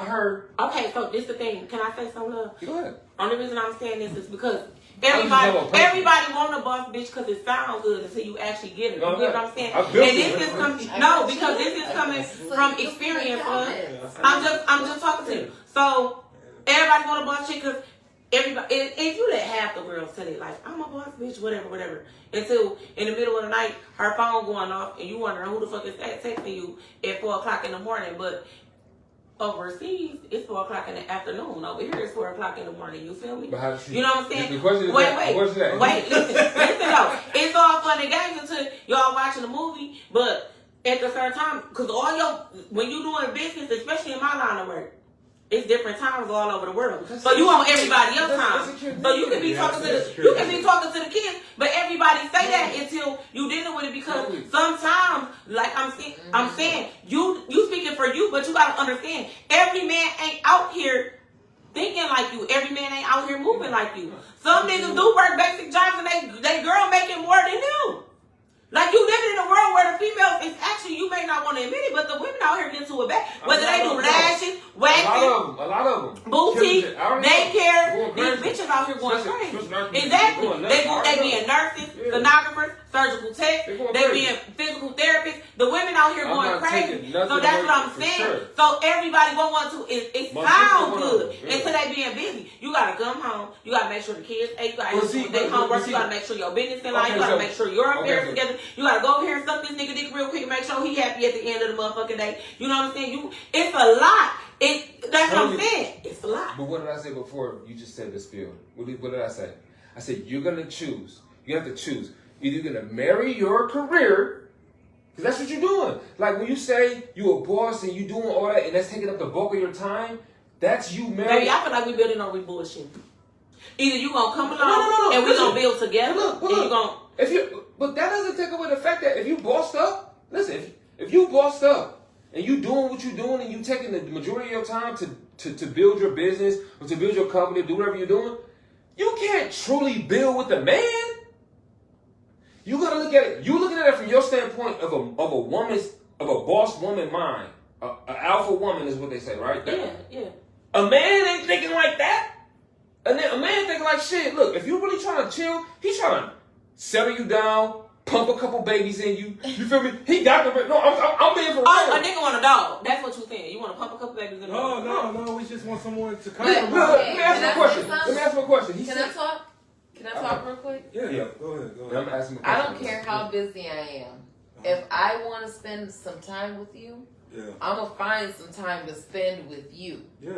her. Okay, so this is the thing. Can I say something? Go ahead. Only reason I'm saying this is because everybody want a boss bitch because it sounds good until you actually get it. You get what I'm saying? And this is coming. No, because this is coming from experience. I'm just talking to you. So everybody want a boss chick because everybody. If you let half the girls tell it like I'm a boss bitch, whatever, until in the middle of the night her phone going off and you wondering who the fuck is texting you at 4:00 in the morning, but overseas, it's 4 o'clock in the afternoon. Over here, it's 4 o'clock in the morning. You feel me? But how does she, you know what I'm saying? The question is Wait, listen though. It's all fun and games until y'all watching the movie, but at the same time, because when you doing business, especially in my line of work, it's different times all over the world. So you on everybody else's time. So you can be talking to the kids, but everybody say that until you dealing with it, because sometimes, like I'm saying, you speaking for you, but you gotta understand, every man ain't out here thinking like you. Every man ain't out here moving like you. Some niggas do work basic jobs and they girl making more than you. Like, you living in a world where the females is actually, you may not want to admit it, but the women out here get to it back. Whether they do lashes, waxing, a lot of them. boutique, daycare, these bitches out here going crazy. Exactly. They being nurses, sonographers, surgical techs, they being physical therapists. The women out here going crazy. So that's what I'm saying. Sure. So everybody gonna want to, it sounds good until they being busy. You gotta come home, you gotta make sure the kids ate, you gotta do their homework, you gotta make sure your business in line, you gotta make sure your affairs together. You gotta go over here and suck this nigga dick real quick, make sure he happy at the end of the motherfucking day. You know what I'm saying? It's a lot. That's what I'm saying. It's a lot. But what did I say before you just said this spiel? What did I say? I said you're gonna choose. You have to choose. Either you're gonna marry your career, because that's what you're doing. Like when you say you a boss and you doing all that, and that's taking up the bulk of your time, that's you marrying. Baby, I feel like we building on bullshit. Either you gonna come along and we gonna build together, and you gonna. But that doesn't take away the fact that if you bossed up, listen, if you bossed up and you doing what you're doing and you taking the majority of your time to build your business or to build your company, do whatever you're doing, you can't truly build with the man. You gotta look at it. You looking at it from your standpoint of a boss woman mind. An alpha woman is what they say, right? Yeah. A man ain't thinking like that. A man thinking like, shit, look, if you really trying to chill, he's trying to settle you down, pump a couple babies in you. You feel me? He got the... No, I'm being for real. Oh, a nigga want a dog. That's what you saying. You want to pump a couple babies in the dog. No, we just want someone to come. Let me ask him a question. Can I talk? Can I talk real quick? Yeah. Go ahead. I'm asking him a question. I don't care how busy I am. If I want to spend some time with you, I'm going to find some time to spend with you. Yeah.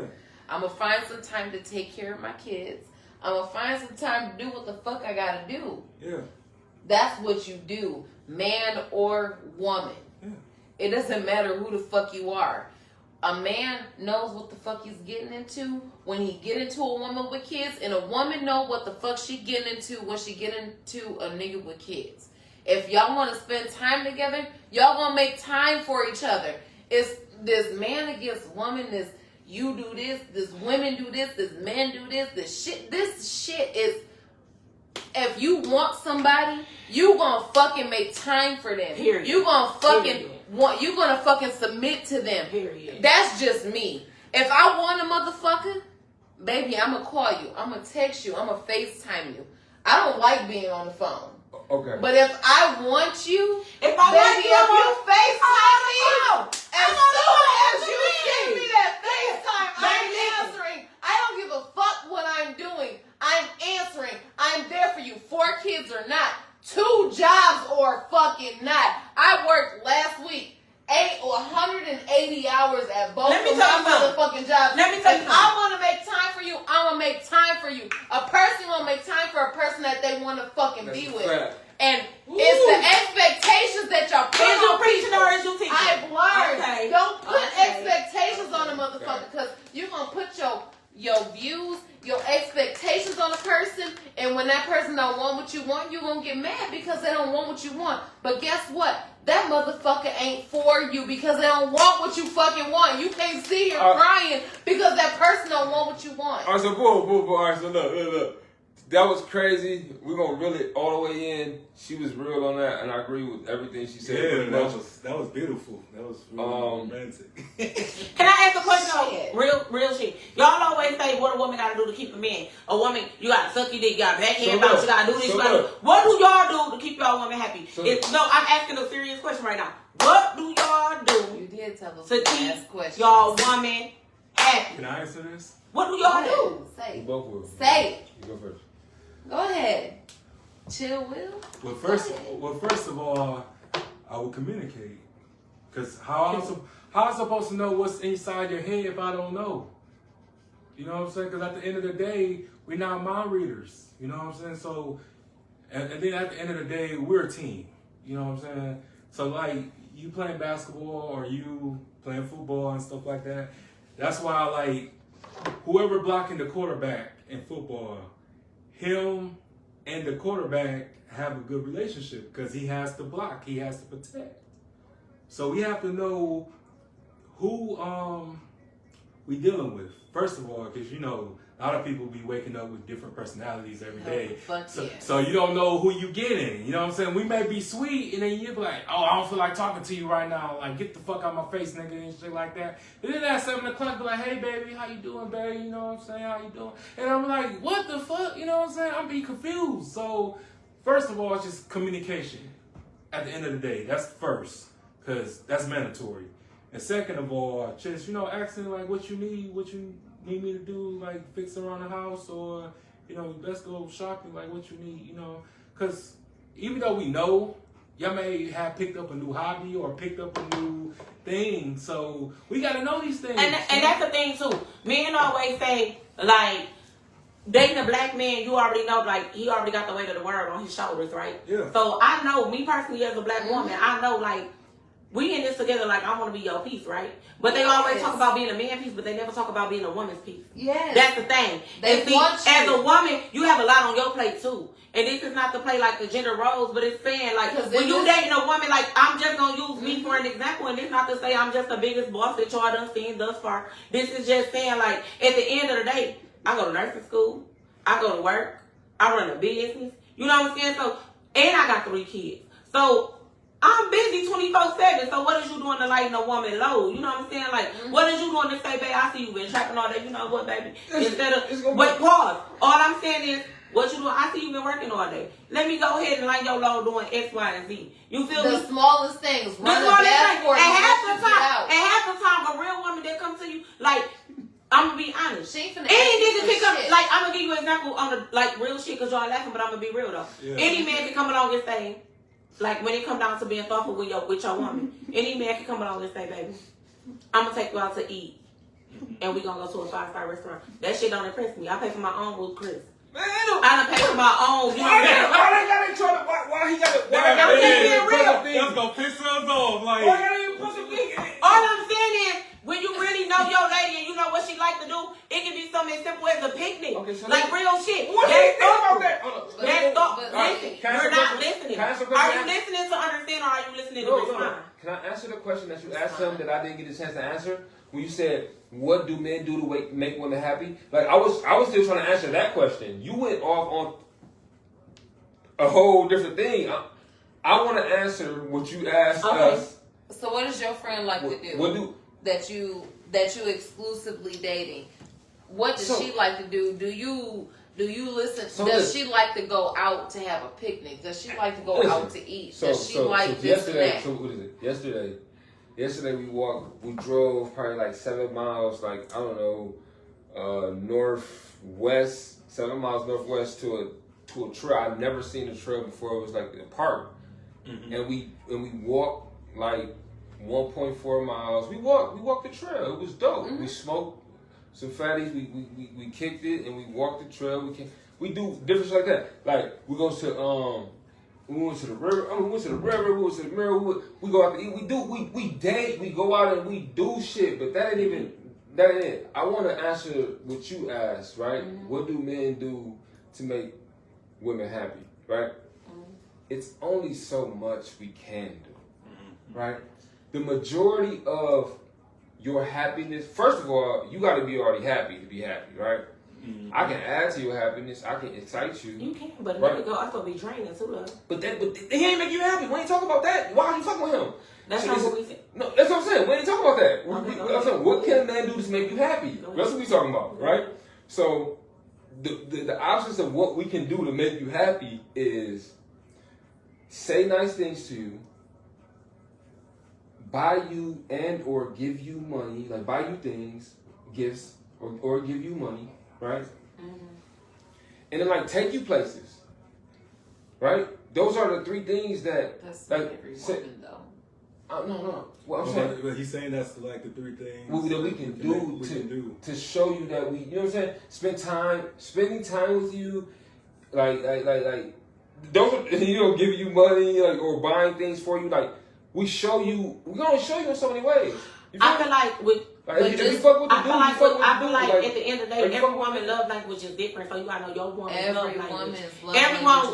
I'm going to find some time to take care of my kids. I'm going to find some time to do what the fuck I got to do. Yeah. That's what you do, man or woman. Yeah. It doesn't matter who the fuck you are. A man knows what the fuck he's getting into when he get into a woman with kids, and a woman know what the fuck she getting into when she get into a nigga with kids. If y'all want to spend time together, y'all gonna make time for each other. It's this man against woman, this you do this women do this men do this shit is, if you want somebody, you gonna fucking make time for them. Period. You gonna fucking you gonna fucking submit to them. Period. That's just me. If I want a motherfucker, baby, I'm gonna call you. I'm gonna text you. I'm gonna FaceTime you. I don't like being on the phone. Okay. But if I want you, if I baby, like you, if you FaceTime me, as soon as you see give me that FaceTime, I'm answering. I don't give a fuck what I'm doing. I'm answering. I'm there for you. 4 kids or not. 2 jobs or fucking not. I worked last week 180 hours at both of my motherfucking jobs. Let me tell you something. I want to make time for you. I'm going to make time for you. A person will make time for a person that they want to fucking be with. Fact. And it's the expectations that y'all put Is you on preaching people. or is you teaching? I've learned. Okay. Don't put Okay. expectations on a motherfucker, because you're going to put your views, your expectations on a person, and when that person don't want what you want, you're going to get mad because they don't want what you want. But guess what? That motherfucker ain't for you because they don't want what you fucking want. You can't see you're crying because that person don't want what you want. All right, so boom. All right, so look. That was crazy. We're gonna reel it all the way in. She was real on that, and I agree with everything she said. Yeah, that was beautiful. That was really romantic. Can I ask a question? Real shit. Y'all always say what a woman gotta do to keep a man. A woman, you gotta suck your dick, you gotta backhand bounce, you gotta do this, What do y'all do to keep y'all woman happy? No, I'm asking a serious question right now. What do y'all do You did tell us to ask keep questions. y'all woman happy? Can I answer this? What do y'all do? Say You both will. Say it. You go first. Go ahead. Chill, Will. Well, first of all, I would communicate, because how how am I supposed to know what's inside your head if I don't know? You know what I'm saying? Because at the end of the day, we're not mind readers. You know what I'm saying? So, and then at the end of the day, we're a team. You know what I'm saying? So, like, you playing basketball or you playing football and stuff like that, that's why, like, whoever blocking the quarterback in football, him and the quarterback have a good relationship because he has to block, he has to protect. So we have to know who we dealing with, first of all, because, you know, a lot of people be waking up with different personalities every day. So you don't know who you getting. You know what I'm saying? We may be sweet, and then you be like, oh, I don't feel like talking to you right now. Like, get the fuck out of my face, nigga, and shit like that. And then at 7 o'clock, be like, hey, baby, how you doing, baby? You know what I'm saying? How you doing? And I'm like, what the fuck? You know what I'm saying? I'm being confused. So, first of all, it's just communication. At the end of the day, that's first, because that's mandatory. And second of all, just, you know, asking, like, what you need me to do, like, fix around the house, or, you know, let's go shopping, like, what you need, you know. Because even though we know, y'all may have picked up a new hobby or picked up a new thing, so we got to know these things. And that's the thing, too. Men always say, like, dating a black man, you already know, like, he already got the weight of the world on his shoulders, right? Yeah. So I know, me personally as a black woman, I know, like, we in this together, like, I want to be your piece, right? But they always talk about being a man piece, but they never talk about being a woman's piece. Yes. That's the thing. They want you. As a woman, you have a lot on your plate, too. And this is not to play, like, the gender roles, but it's saying, like, when you dating a woman, like, I'm just going to use me for an example, and it's not to say I'm just the biggest boss that y'all done seen thus far. This is just saying, like, at the end of the day, I go to nursing school, I go to work, I run a business, you know what I'm saying? So, and I got 3 kids. So, I'm busy 24/7, so what is you doing to lighten a woman low? You know what I'm saying? Like, what is you doing to say, babe, I see you been trapping all day. You know what, baby? Instead of, wait, pause. All I'm saying is, what you doing? I see you been working all day. Let me go ahead and lighten your load doing X, Y, and Z. You feel me? The smallest things. The smallest things. And half the time, a real woman that comes to you, like, I'm gonna be honest. She ain't finna any nigga can come, shit. like, I'm gonna give you an example on the, like, real shit, because y'all laughing, but I'm gonna be real, though. Yeah. Any man can come along and say, like, when it come down to being thoughtful with your woman, any man can come along and say, baby, I'm going to take you out to eat, and we going to go to a 5-star restaurant. That shit don't impress me. I pay for my own with Chris. Man, I done pay for my own. You know what I'm saying? Why he got to... I'm just being real. That's going to piss us off. Like, why y'all even put some thing in it? All I'm saying is, when you really know your lady and you know what she like to do, it can be something as simple as a picnic. Okay, so like real shit. What do you think about that? Listen, you're not listening. Are you listening to understand or are you listening to respond? Can I answer the question that you asked him that I didn't get a chance to answer? When you said, what do men do to make women happy? Like, I was still trying to answer that question. You went off on a whole different thing. I want to answer what you asked us. So what does your friend like to do? That you exclusively dating? What does she like to do? Do you listen? Does she like to go out to have a picnic? Does she like to go out to eat? Does she like this and that? So what is it? Yesterday we drove probably like 7 miles, like, I don't know, northwest, 7 miles northwest to a trail. I've never seen a trail before. It was like a park. Mm-hmm. And we walked like 1.4 miles. We walked the trail. It was dope. Mm-hmm. We smoked some fatties. We kicked it and we walked the trail. We do different shit like that. Like, we went to the river. We went to the mirror. We go out to eat. We date. We go out and we do shit. But that ain't it. I want to answer what you asked, right? Mm-hmm. What do men do to make women happy, right? Mm-hmm. It's only so much we can do, right? The majority of your happiness, first of all, you got to be already happy to be happy, right? Mm-hmm. I can add to your happiness. I can excite you. You can, but let it go. I thought be draining too, though. But he ain't make you happy. We ain't talking about that. Why are you talking with him? That's not what we said. No, that's what I'm saying. We ain't talking about that. What can a man do to make you happy? That's what we talking about, right? So the options of what we can do to make you happy is say nice things to you, buy you and or give you money, like buy you things, gifts, or give you money, right? Mm-hmm. And then like take you places, right? Those are the 3 things that that's like every woman though. No. What I'm Okay, saying. but he's saying that's like the three things That we can do to show you that we, you know what I'm saying? Spending time with you, like, don't, you know, giving you money, like, or buying things for you, like, we're gonna show you in so many ways. I feel like with. Like, if you fuck with the dude, I feel like like, at the end of the day, every woman love language is different, so you gotta know your woman's love language. Every woman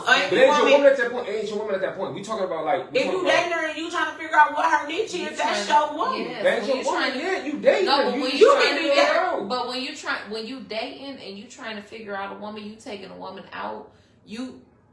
at that point. Ain't your woman at that point. We talking about like. If you dating her and you trying to figure out what her niche is, that's your woman. Yes, that's your woman. Yeah, you dating no, her. But when you trying to figure her out. But when you dating and you trying to figure out a woman, you taking a woman out,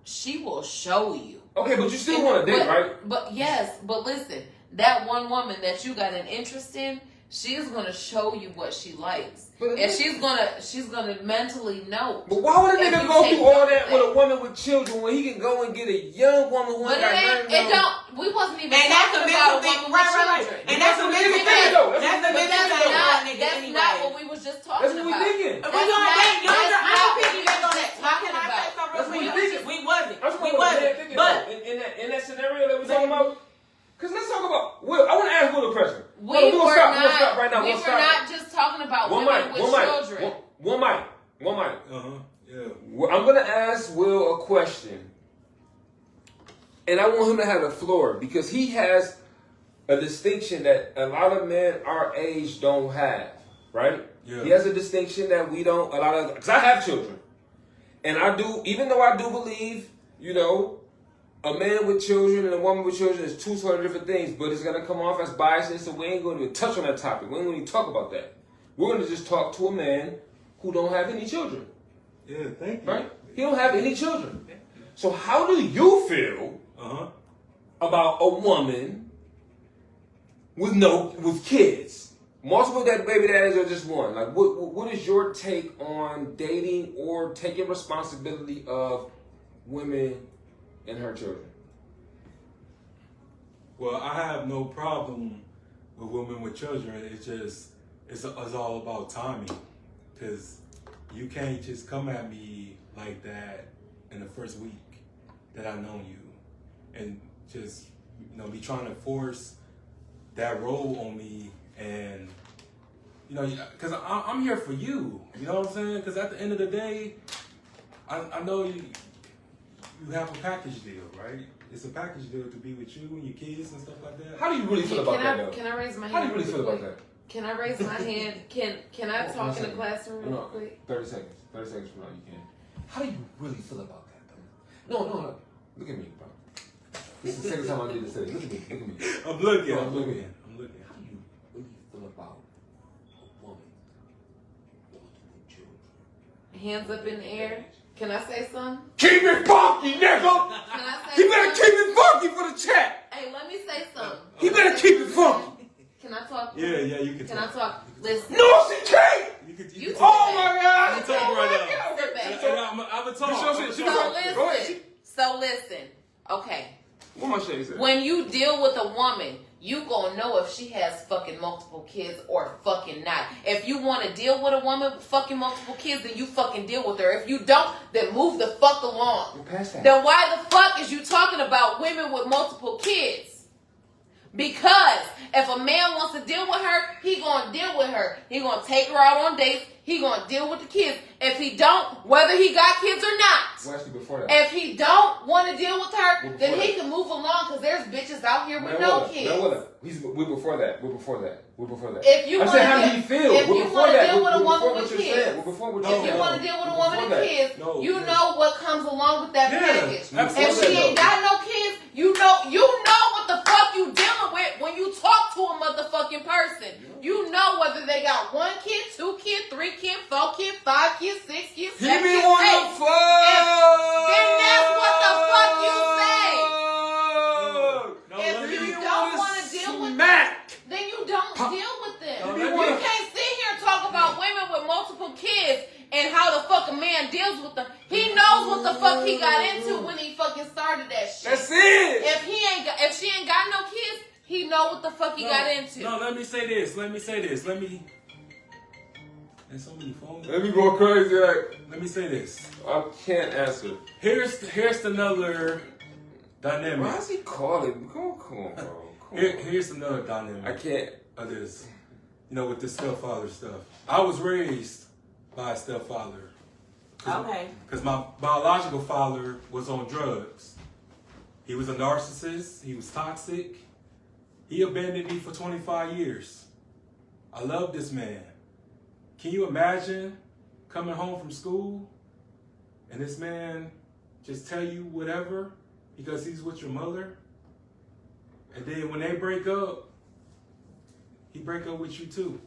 she will show you. Okay, but you still want to date, right? But yes, but listen, that one woman that you got an interest in, she's gonna show you what she likes, and she's gonna mentally know. But why would a nigga go through all that with a woman with children when he can go and get a young woman who ain't got nothing? We wasn't even and that's talking a about a thing, woman with children. And that's a mental thing. That's a mental thing. That's not what we was just talking about. That's what we thinking. Why can I say something? We wasn't. But in that scenario that we talking about. Because let's talk about Will. I want to ask Will a question. We're stop right now. We were not just talking about women with children. One mic. Yeah. I'm going to ask Will a question. And I want him to have the floor because he has a distinction that a lot of men our age don't have, right? Yeah. He has a distinction that we don't, because I have children. And I do, even though I do believe, you know, a man with children and a woman with children is two totally different things, but it's going to come off as biased, so we ain't going to even touch on that topic. We ain't going to even talk about that. We're going to just talk to a man who don't have any children. Yeah, thank you. Right? He don't have any children. So how do you feel about a woman with kids? Multiple baby daddies or just one? Like, what is your take on dating or taking responsibility of women and her children? Well, I have no problem with women with children. It's all about timing, because you can't just come at me like that in the first week that I know you, and just be trying to force that role on me, and because I'm here for you. You know what I'm saying? Because at the end of the day, I know you have a package deal, right? It's a package deal to be with you and your kids and stuff like that. How do you really feel about that, though? Can I raise my hand? How do you really feel about that? Can I raise my hand? Can I talk in the classroom real quick? 30 seconds. 30 seconds from now you can. How do you really feel about that, though? No. Look at me, bro. This is the second time I did this today. Look at me. I'm looking. How do you really feel about a woman with children? Hands up in the air. Can I say something? Keep it funky, nigga! Can I say He better keep it funky for the chat! Hey, let me say something. He better keep it funky! Can I talk? Yeah, you can Can talk. I talk? Listen. No, she can't! You can Oh my God! You can talk right now. Sit back. I'm a talk. So listen. Okay. What am I saying? When you deal with a woman, you gonna know if she has fucking multiple kids or fucking not. If you want to deal with a woman with fucking multiple kids, then you fucking deal with her. If you don't, then move the fuck along. Then why the fuck is you talking about women with multiple kids? Because if a man wants to deal with her, he gonna deal with her. He gonna take her out on dates. He gonna deal with the kids. If he don't, whether he got kids or not, well, actually, before that. if he don't want to deal with her, then he can move along because there's bitches out here with no kids. We're before that. If you I said, how do you feel? If you want to deal with a woman with kids, kids, if you want to deal with a woman with kids, you know what comes along with that package. If she ain't got no kids, you know what the fuck you dealing with when you talk to a motherfucking person. You know whether they got 1 kid, 2 kid, 3 kid, 4 kid, 5 kid, 6 kid, 7 kid, 8. Then that's what the fuck you say. If you don't want to deal with them, then you don't deal with them. You can't sit here and talk about women with multiple kids and how the fuck a man deals with them. He knows what the fuck he got into when he fucking started that shit. That's it. If she ain't got no kids, he know what the fuck he got into. No, let me say this. There's so many phones. Let me go crazy. Let me say this. I can't answer. Here's another dynamic. Why is he calling? Come on, bro. Here's another dynamic. I can't. Of this, with the stepfather stuff. I was raised by a stepfather. Okay. Because my biological father was on drugs. He was a narcissist. He was toxic. He abandoned me for 25 years. I love this man. Can you imagine coming home from school and this man just tell you whatever because he's with your mother? And then when they break up, he break up with you too.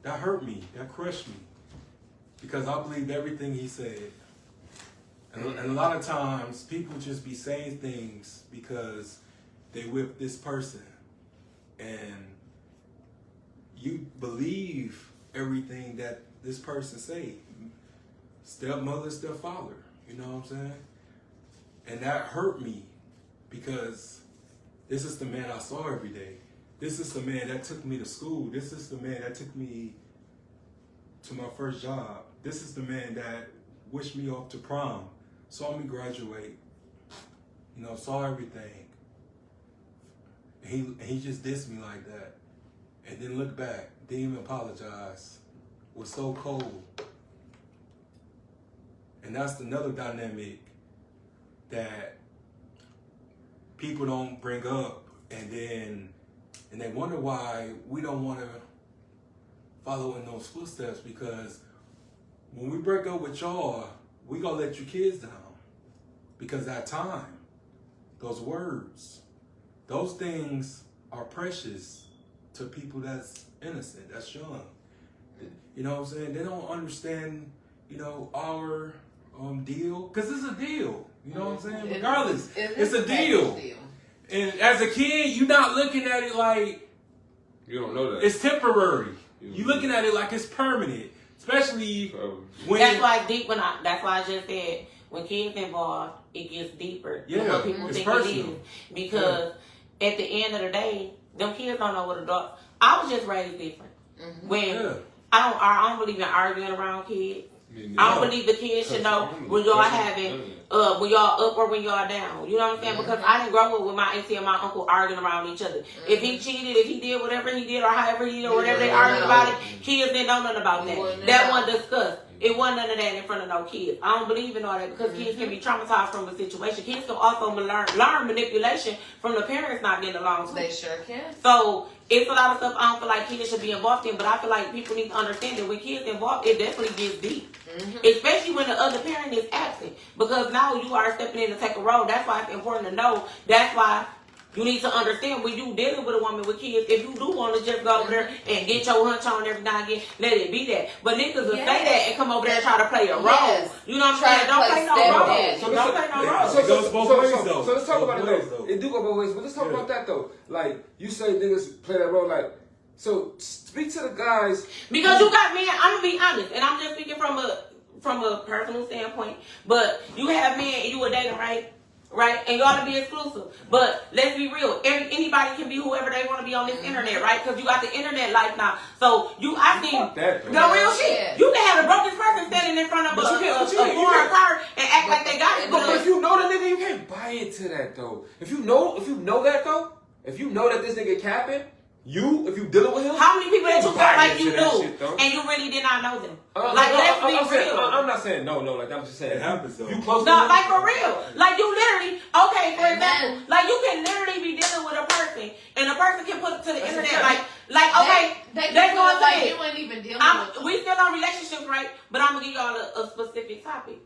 That hurt me. That crushed me. Because I believed everything he said. And a lot of times, people just be saying things because they with this person. And you believe everything that this person say. Stepmother, stepfather. You know what I'm saying? And that hurt me because this is the man I saw every day. This is the man that took me to school. This is the man that took me to my first job. This is the man that wished me off to prom, saw me graduate, saw everything. And he just dissed me like that. And then look back, didn't even apologize. Was so cold. And that's another dynamic that people don't bring up, and they wonder why we don't want to follow in those footsteps, because when we break up with y'all, we gonna let your kids down. Because that time, those words, those things are precious to people that's innocent, that's young. You know what I'm saying? They don't understand, our deal, because it's a deal. You know what I'm saying? Regardless, it's a deal. And as a kid, you're not looking at it like You don't know that. it's temporary. You're looking at it like it's permanent. Especially when that's why I just said when kids involved, it gets deeper than what people think personal. it is. Because at the end of the day, them kids don't know what adults. I was just raised different. Mm-hmm. When I don't believe in arguing around kids. I don't believe the kids should know when y'all having, when y'all up or when y'all down. You know what I'm saying? Because I didn't grow up with my auntie and my uncle arguing around each other. If he cheated, if he did whatever he did, or however he did, or whatever they argued about it, kids didn't know nothing about that. That wasn't discussed. It wasn't none of that in front of no kids. I don't believe in all that because kids can be traumatized from a situation. Kids can also learn manipulation from the parents not getting along too. They sure can. So it's a lot of stuff I don't feel like kids should be involved in, but I feel like people need to understand that when kids involved, it definitely gets deep. Mm-hmm. Especially when the other parent is absent. Because now you are stepping in to take a role. That's why it's important to know. That's why you need to understand when you dealing with a woman with kids, if you do want to just go over there and get your hunch on every now and again, let it be that. But niggas will say that and come over there and try to play a role. Yes. You know what I'm saying? Don't play no role. Don't play no role. It goes both ways though. So let's talk about it ways, though. It do go both ways, but let's talk about that though. Like, you say niggas play that role, like, so speak to the guys. Because you got men, I'm gonna be honest, and I'm just speaking from a personal standpoint, but you have men and you a dating, right? Right? And you ought to be exclusive. But let's be real. Anybody can be whoever they want to be on this internet, right? Because you got the internet life now. So I think the real shit. You can have the brokest person standing in front of a foreign car and act like they got it. But if you know the nigga, you can't buy into that though. If you know that though, if you know that this nigga capping, if you dealing with him, how many people that you felt like you knew and you really did not know them? Let's be real. I'm not saying no, like I'm just saying it happens though. You close to no, like for real. Like you literally, okay, for example, like you can literally be dealing with a person and a person can put it to the internet like okay, they go like you ain't even dealing with. We still on relationships, right? But I'm gonna give y'all a specific topic.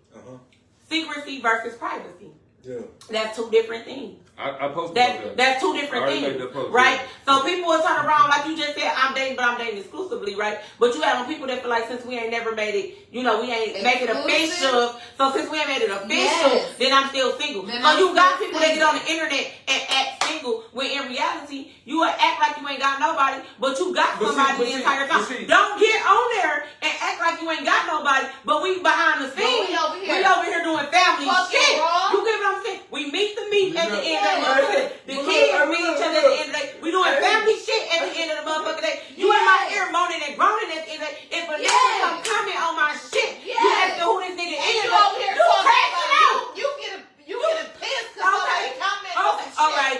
Secrecy versus privacy. Yeah. That's two different things. I posted that. That's two different things, right? So people will turn around like you just said, I'm dating, but I'm dating exclusively, right? But you have people that feel like since we ain't never made it, we ain't make it official. So since we ain't made it official, then I'm still single. So you got people that get on the internet and act single when in reality you will act like you ain't got nobody, but you got somebody the entire time. Don't get on there and act like you ain't got nobody, but we behind the scenes. We over here doing family shit. You get what I'm saying? We meet the meat at the end. The kids meet each other at the end of the day. We doing family shit at the end of the motherfucking day. You in my ear moaning and groaning at the end of the day. If a nigga come comment on my shit, you asking who this nigga is. You over here you crashing out. You get a pissed because somebody comment on that shit. Alright,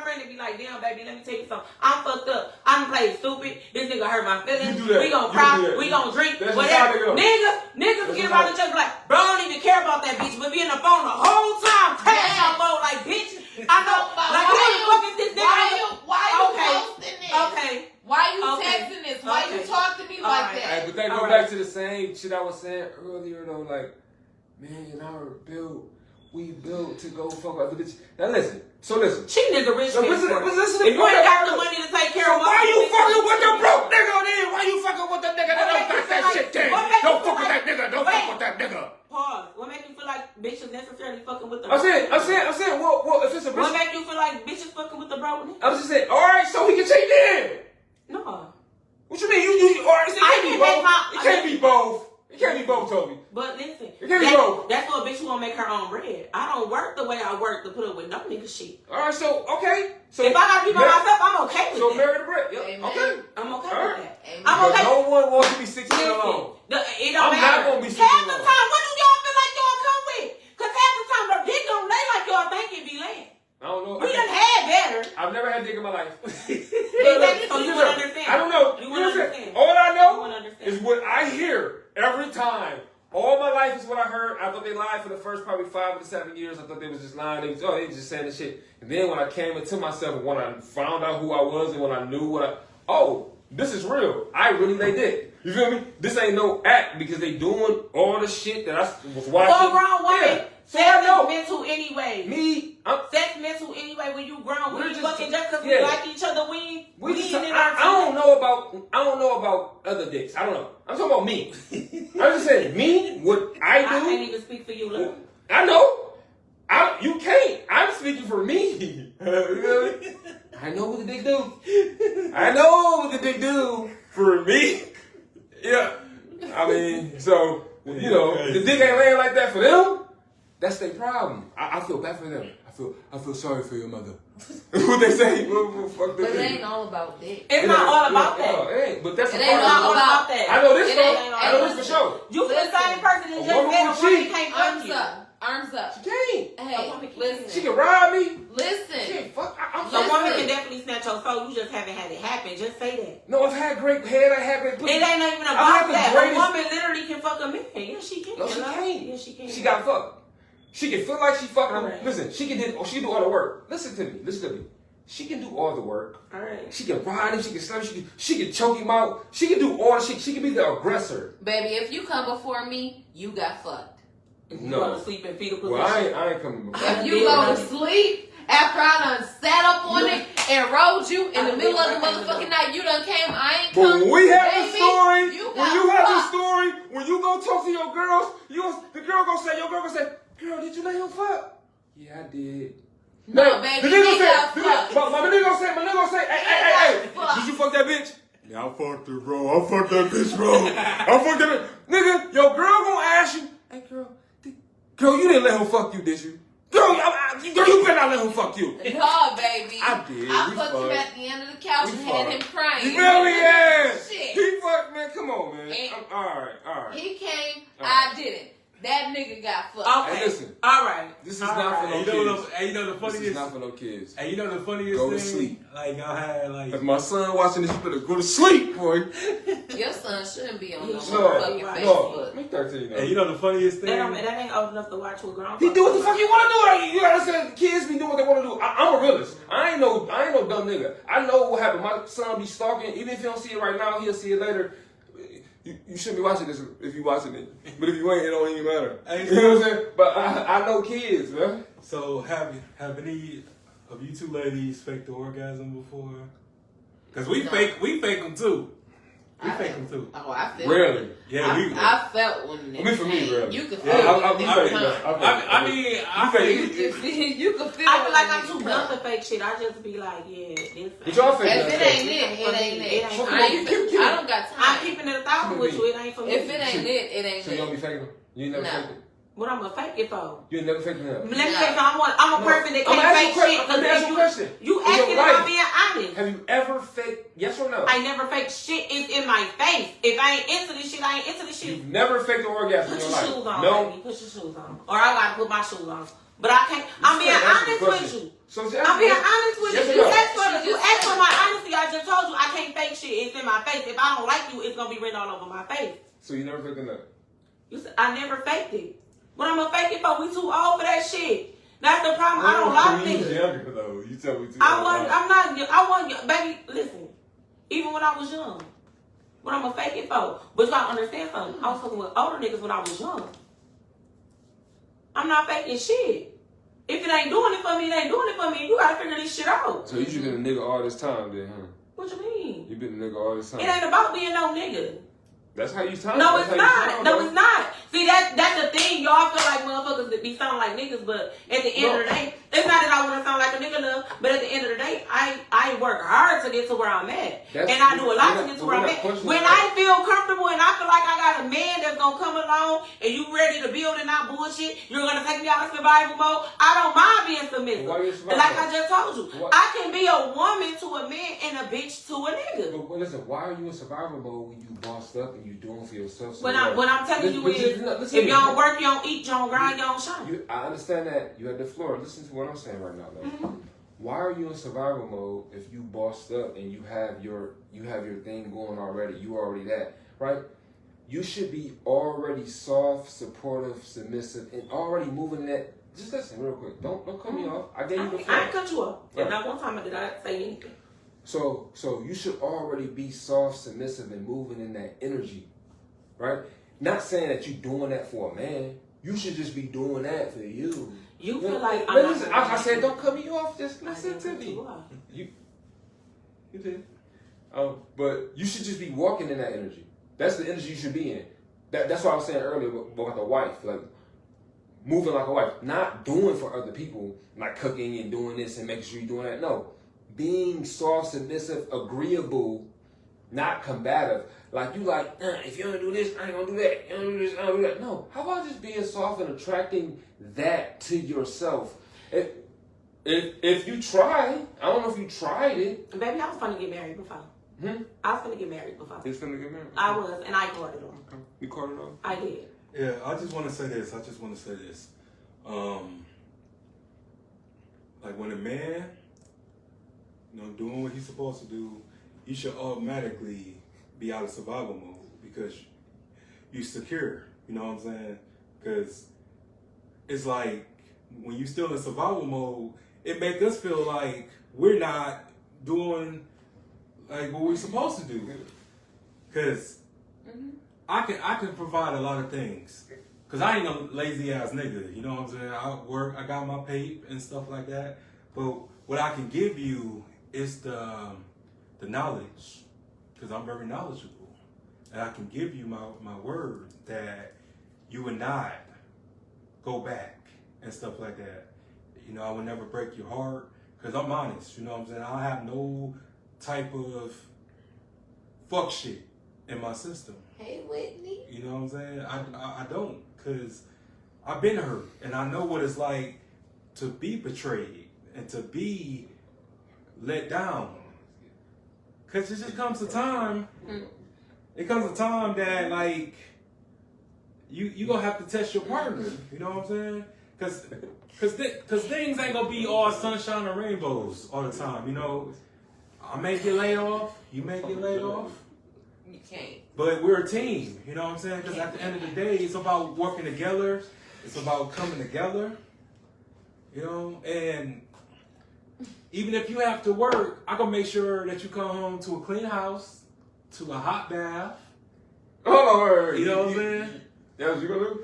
friend and be like, damn, baby, let me tell you something. I'm fucked up. I'm playing stupid. This nigga hurt my feelings. You do that. We gonna You cry. do that. We gonna drink. That's Whatever. just how they Niggas That's get just around how- each other like, bro, I don't even care about that bitch. But be in the phone the whole time. Crash out mode like, bitch. I know. Like, who the fuck is this nigga? Why you Okay. posting this? Okay. Why you Okay. texting this? Why you Okay. talk to me All like right. that? Hey, but that All goes right. back to the same shit I was saying earlier though. Like, man, we built to go fuck other bitches. Now listen. Cheating is a rich So man's sport. listen. If you ain't got the money to take care of Why you fucking with the broke nigga? nigga then? Why you fucking with the nigga that don't got that shit then? Don't fuck with that nigga. Don't fuck with that nigga. Pause. What make you feel like bitches necessarily fucking with the I'm saying, well, if it's a What bitch, make you feel like bitches fucking with the broke nigga? I'm just saying, alright, so he can cheat then. No. What you mean? You alright, it can't be both. It can't be both. It can't be both, Toby. But listen, It can't be both. that's what a bitch who wanna make her own bread. I don't work the way I work to put up with no nigga shit. Alright, so, okay. So If I got people myself, I'm okay with So that. marry the bread. Yep. Amen. Okay. I'm okay Alright. with that. Amen. I'm But okay. no one wants to be 16 Listen, alone. it don't I'm not matter. gonna be Half sitting the alone. time, what do y'all feel like y'all come with? Cause half the time the dick don't lay like y'all think it be laying. I don't know. We done had better. I've never had dick in my life. Exactly, so you wouldn't understand. I don't know. You You wouldn't know understand. All I You know wouldn't understand. is what I hear every time. All my life is what I heard. I thought they lied for the first probably 5 to 7 years. I thought they was just lying. They was just saying the shit. And then when I came into myself, and when I found out who I was, and when I knew this is real. I really lay dick. You feel me? This ain't no act because they doing all the shit that I was watching. For a grown woman, Yeah. So I sex know. is mental anyway. Me, Sex mental anyway when you grown. We're We just- fucking just because yeah. we like each other, we just, ain't in I our don't know about other dicks. I don't know. I'm talking about me. I'm just saying me. What I do. I can't even speak for you, love. I know. You can't. I'm speaking for me. You know what I mean? I know what the dick do. I know what the dick do for me. Yeah. I mean, so, you know, the dick ain't laying like that for them. That's their problem. I feel bad for them. I feel sorry for your mother. What they say? Fuck But them. it ain't all about dick. It's not all about No, that. it ain't. But that's It a ain't part It's of not it. all about that. I know this It though. ain't- I know this for sure. You the Listen, same person that a just woman said a will woman cheat. can't fuck Arms you. up. Arms up. She can't. Hey, woman can't. listen. She can ride me. She Listen. can't fuck. I'm A woman Listen. can definitely snatch your soul. You just haven't had it happen. Just say that. No, I've had great head. I had great pussy. It ain't even I've about had the that. greatest- A woman literally can fuck a man. Yes, she can. No, she Hello? can't. Yes, she can. She got fucked. She can feel like she fucking. Alright. Listen, she can do all the work. Listen to me. She can do all the work. All right. She can ride him. She can slam him. She can choke him out. She can do all the shit. She can be the aggressor. Baby, if you come before me, you got fucked. You go No. to sleep in fetal position. Well, I ain't coming before. If you go to sleep after I done sat up on it and rolled you in the middle of the motherfucking night, you done came, I ain't But come. when we have the baby, story, you when you have the fucked. story, when you go talk to your girls, the girl gonna say, girl, did you let him fuck? Yeah, I did. No, baby, the nigga he got fucked. my nigga gonna say, hey, fucked. did you fuck that bitch? Yeah, I fucked her, bro. I fucked that bitch, bro. I fucked that bitch. Nigga, your girl gonna ask you, hey, girl, you didn't let him fuck you, did you? Girl, you better not let him fuck you. No, baby. I did. I We fucked him fucked. at the end of the couch We and had fucked. him crying. You feel me? Yeah. Shit. He fucked, man. Come on, man. And- All right. He came, All I right. didn't. That nigga got fucked. Okay. Hey, listen. All right. This is All not for right. no You know kids. the, you know the This is funniest. not for no kids. And you know the funniest Go to thing. sleep. Like I had like. If my son watching this, you better go to sleep, boy. Your son shouldn't be on no No, motherfucking right. Facebook. Me 13 though. And you know the funniest thing. That ain't old enough to watch with grown He folks. do what the fuck he want to do. Like, you understand? Kids be doing what they want to do. I'm a realist. I ain't no dumb nigga. I know what happened. My son be stalking. Even if he don't see it right now, he'll see it later. You shouldn't be watching this if you watching it. But if you ain't, it don't even matter. Hey, You know what I'm saying? But I know kids, man. So have any of you two ladies faked the orgasm before? Cause we No. fake them too. We fake them too. Oh, I feel Rarely. Yeah, we. I felt one. I mean, for me, rarely. You can feel Yeah, it. I different fake times. that. I mean, I You fake fake. You can feel. You can feel. I feel it like when I'm you too come. dumb to fake shit. I just be like, yeah, this. But y'all fake If that. it ain't it, it ain't It it. ain't I ain't. keep- I don't got I'm time. keeping it 1,000 with you. It ain't for me. If it ain't it, it ain't So you don't it. be faking them? You ain't never No. faked it? What I'm gonna fake it for? You ain't never faked it? Let me tell you something. I'm a person that I'm can't asking fake you a shit. question. Let me ask you a question. You In your asking if life, I'm being honest. Have you ever faked? Yes or no? I never fake shit. It's in my face. If I ain't into this shit, I ain't into this shit. You've never faked an orgasm Put in your your shoes life? on, No. baby. Put your shoes on. Or I gotta put my shoes on. But I can't. I'm being honest with you. I'm being honest with you. You asked for my honesty. I just told you I can't fake shit. It's in my face. If I don't like you, it's gonna be written all over my face. So you never faked a nut? You said I never faked it. What I'm gonna fake it for? We too old for that shit. That's the problem. I don't like niggas. You younger though. You tell me too. I wasn't, baby, listen. Even when I was young. What I'm gonna fake it for? But you gotta understand something. I was fucking with older niggas when I was young. I'm not faking shit. If it ain't doing it for me, it ain't doing it for me. You gotta figure this shit out. So you should been a nigga all this time then, huh? What you mean? You been a nigga all this time. It ain't about being no nigga. That's how you sound. No, it's not. No, it's not. See, that's the thing. Y'all feel like motherfuckers that be sounding like niggas, but at the end of the day, it's not that I want to sound like a nigga love, but at the end of the day, I work hard to get to where I'm at. And I do a lot to get to where I'm at. When I feel comfortable and I feel like I got a man that's going to come along and you ready to build and not bullshit, you're going to take me out of survival mode, I don't mind being submissive. Like I just told you, I can be a woman to a man and a bitch to a nigga. But listen, why are you in survival mode when you bossed up and you doing for yourself? So what I'm telling you is, if you don't work, you don't eat, you don't grind, you don't shine. I understand that. You had the floor. Listen to what I'm saying right now, though. Why are you in survival mode if you bossed up and you have your thing going already? You already that, right? You should be already soft, supportive, submissive, and already moving that. Just listen real quick. Don't cut me off. I gave you the floor. I cut you off. Right. Not one time did I say anything. So you should already be soft, submissive, and moving in that energy, right? Not saying that you're doing that for a man. You should just be doing that for you. You feel like I said, don't cut me off. Just listen to me. You did. But you should just be walking in that energy. That's the energy you should be in. That's what I was saying earlier about the wife, like moving like a wife, not doing for other people, like cooking and doing this and making sure you're doing that. No, being soft, submissive, agreeable, not combative. Like you like, if you don't do this, I ain't gonna do that. You don't do this, I don't do that. No, how about just being soft and attracting that to yourself? If you try, I don't know if you tried it. Baby, I was gonna get married before. I was gonna get married before. You was gonna get married? I was, and I courted him. Okay. You courted him? I did. Yeah, I just want to say this. Like when a man, doing what he's supposed to do, he should automatically be out of survival mode because you secure. You know what I'm saying? Because it's like when you still in survival mode, it makes us feel like we're not doing like what we're supposed to do. Because I can provide a lot of things. Because I ain't no lazy ass nigga. You know what I'm saying? I work, I got my pay and stuff like that. But what I can give you is the knowledge. Because I'm very knowledgeable. And I can give you my word that you would not go back and stuff like that. I would never break your heart. Because I'm honest. You know what I'm saying? I have no type of fuck shit in my system. Hey, Whitney. You know what I'm saying? I don't. Because I've been hurt. And I know what it's like to be betrayed. And to be let down. Because it just comes a time. It comes a time that, like, you going to have to test your partner. You know what I'm saying? Because things ain't going to be all sunshine and rainbows all the time. I may get laid off. You may get laid off. You can't. But we're a team. You know what I'm saying? Because at the end of the day, it's about working together. It's about coming together. And even if you have to work, I'm going to make sure that you come home to a clean house, to a hot bath. Oh, you know what I'm saying? That's what you gonna do?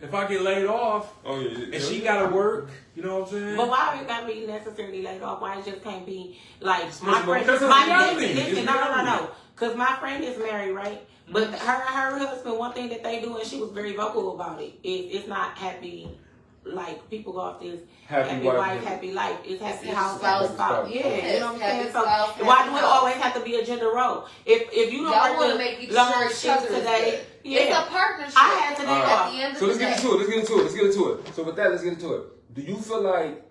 If I get laid off, and she gotta work, you know what I'm saying? But why it gotta be necessarily laid off? Why it just can't be like my friend? Because No. Because my friend is married, right? But her husband, one thing that they do, and she was very vocal about it, it's not happy. Like people go off this happy wife, happy life. It's happy house, happy spouse. Yeah, you know what I'm saying. So why do it always have to be a gender role? If you don't want to make each other today, it's a partnership. I had to off. So let's get into it. So with that, let's get into it. Do you feel like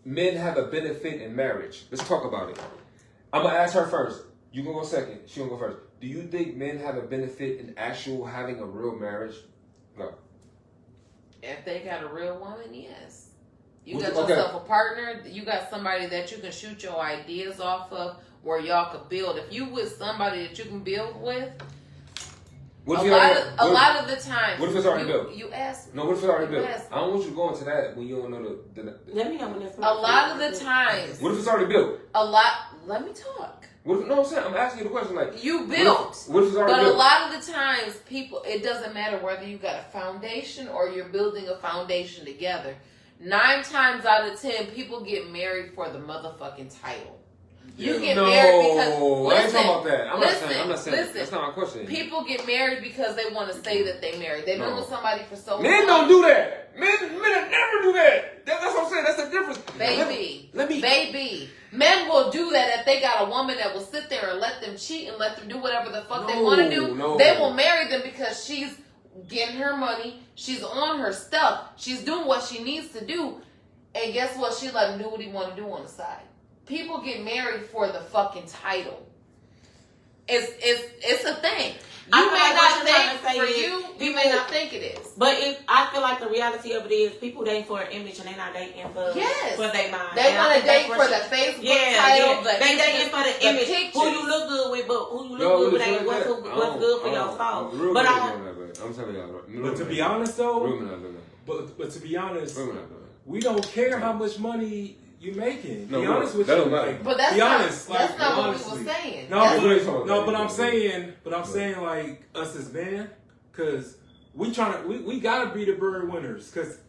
men have a benefit in marriage? Let's talk about it. I'm gonna ask her first. You gonna go second. She gonna go first. Do you think men have a benefit in actual having a real marriage? Go. If they got a real woman, yes. You Okay. got yourself a partner. You got somebody that you can shoot your ideas off of, where y'all could build. If you with somebody that you can build with, What a if lot of the time. What if it's already built? You ask. No, what if it's already you built? ask. I don't want you to go into that when you don't know the Let me know when it's A lot of the times. What if it's already built? Let me talk. What if, no, I'm saying, I'm asking you the question like. You built. What if it's already But built? a lot of the times, people, it doesn't matter whether you got a foundation or you're building a foundation together. 9 times out of 10, people get married for the motherfucking title. You get married because I ain't talking about that. I'm not saying listen. that's not my question. People get married because they want to say that they married. They've been with somebody for so long. Men don't do that. Men never do that. That's what I'm saying. That's the difference. Baby. Men will do that if they got a woman that will sit there and let them cheat and let them do whatever the fuck they want to do. No. They will marry them because she's getting her money. She's on her stuff. She's doing what she needs to do. And guess what? She let him do what he want to do on the side. People get married for the fucking title. It's a thing. You may not think you may not think it is. But I feel like the reality of it is people dating for an image and they're not dating for their mind. They want to date for the Facebook title. Yeah. They dating for the image. Pictures. Who you look good with, but who you look good with ain't what's good for your soul. But I'm telling y'all. But to be honest though, Women but to be honest, not doing it. we don't care how much money you're making. No, be honest with that you. don't matter. Like, But that's be not, honest. that's like, not honestly. what we were saying. But I'm saying like us as men, cause we gotta be the bird winners, cause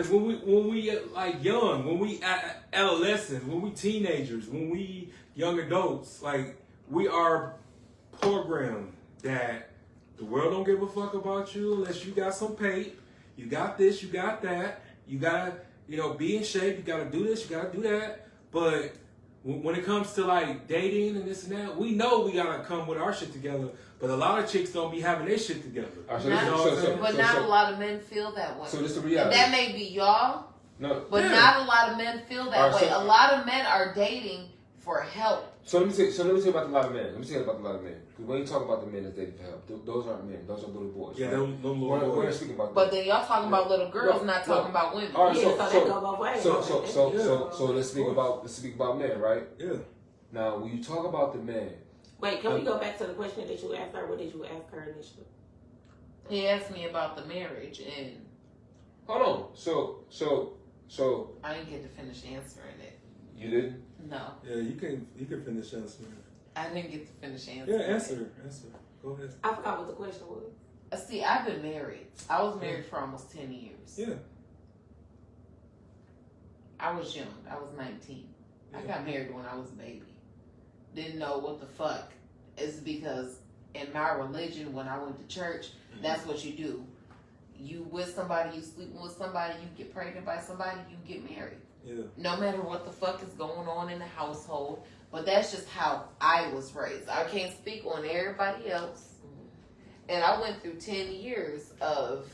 when we like young, when we adolescents, when we teenagers, when we young adults, like we are programmed that the world don't give a fuck about you unless you got some pay, you got this, you got that, you gotta be in shape, you gotta do this, you gotta do that, but when it comes to like dating and this and that, we know we gotta come with our shit together. But a lot of chicks don't be having their shit together. But not a lot of men feel that way. So this is the reality. And that may be y'all. No. But not a lot of men feel that way. A lot of men are dating for help. So let me tell you about a lot of men. Because when you talk about the men that's dating for help, those aren't men. Those are little boys. Yeah, right? them little boys. We're not speaking about But that. then y'all talking about little girls, not talking about women. All right, so let's speak about men, right? Yeah. Now, when you talk about the men, wait, can we go back to the question that you asked her? What did you ask her initially? He asked me about the marriage, and hold on. So I didn't get to finish answering it. You didn't? No. Yeah, you can finish answering. I didn't get to finish answering. Yeah, answer. Go ahead. I forgot what the question was. See, I've been married. I was married for almost 10 years. Yeah. I was young. I was 19. I got married when I was a baby. Didn't know what the fuck. It's because in my religion, when I went to church, that's what you do. You with somebody, you sleeping with somebody, you get pregnant by somebody, you get married. Yeah. No matter what the fuck is going on in the household. But that's just how I was raised. I can't speak on everybody else. And I went through 10 years of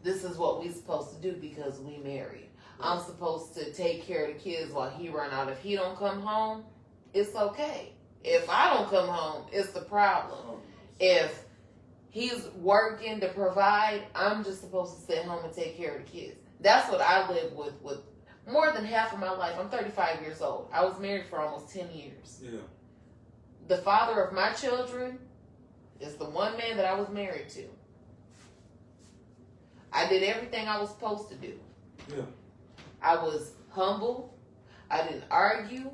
this is what we supposed to do because we married. I'm supposed to take care of the kids while he run out. If he don't come home, it's okay. If I don't come home, it's the problem. If he's working to provide, I'm just supposed to sit home and take care of the kids. That's what I live with more than half of my life. I'm 35 years old. I was married for almost 10 years. Yeah. The father of my children is the one man that I was married to. I did everything I was supposed to do. Yeah. I was humble. I didn't argue.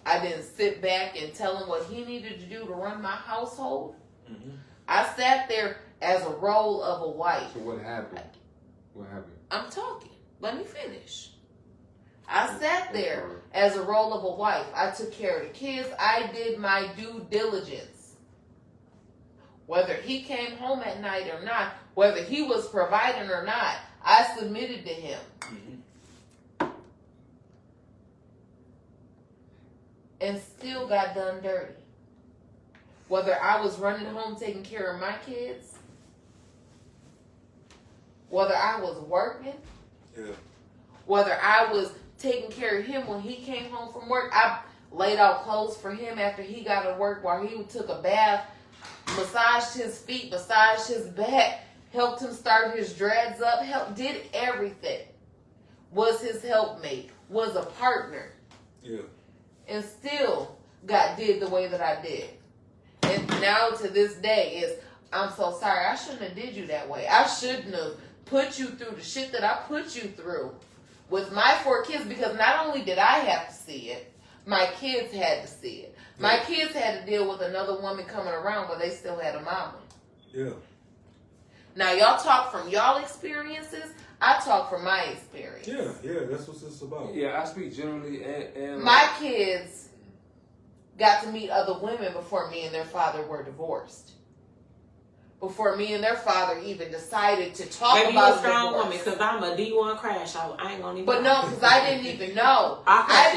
I didn't sit back and tell him what he needed to do to run my household. Mm-hmm. I sat there as a role of a wife. So what happened? I'm talking. Let me finish. I sat there as a role of a wife. I took care of the kids. I did my due diligence. Whether he came home at night or not, whether he was providing or not, I submitted to him. Mm-hmm. And still got done dirty. Whether I was running home taking care of my kids, whether I was working, whether I was taking care of him when he came home from work, I laid out clothes for him after he got to work while he took a bath, massaged his feet, massaged his back, helped him start his dreads up, did everything. Was his helpmate, was a partner. Yeah. And still did the way that I did. And now to this day is, I'm so sorry. I shouldn't have did you that way. I shouldn't have put you through the shit that I put you through with my 4 kids, because not only did I have to see it, my kids had to see it. My kids had to deal with another woman coming around where they still had a mama. Yeah. Now, y'all talk from y'all experiences. I talk from my experience. Yeah, that's what it's about. Yeah, I speak generally, and My kids got to meet other women before me and their father were divorced. Before me and their father even decided to talk Maybe about you're a strong divorce. woman, because I'm a D1 crash out. I ain't gonna even. But no, because I didn't even know. I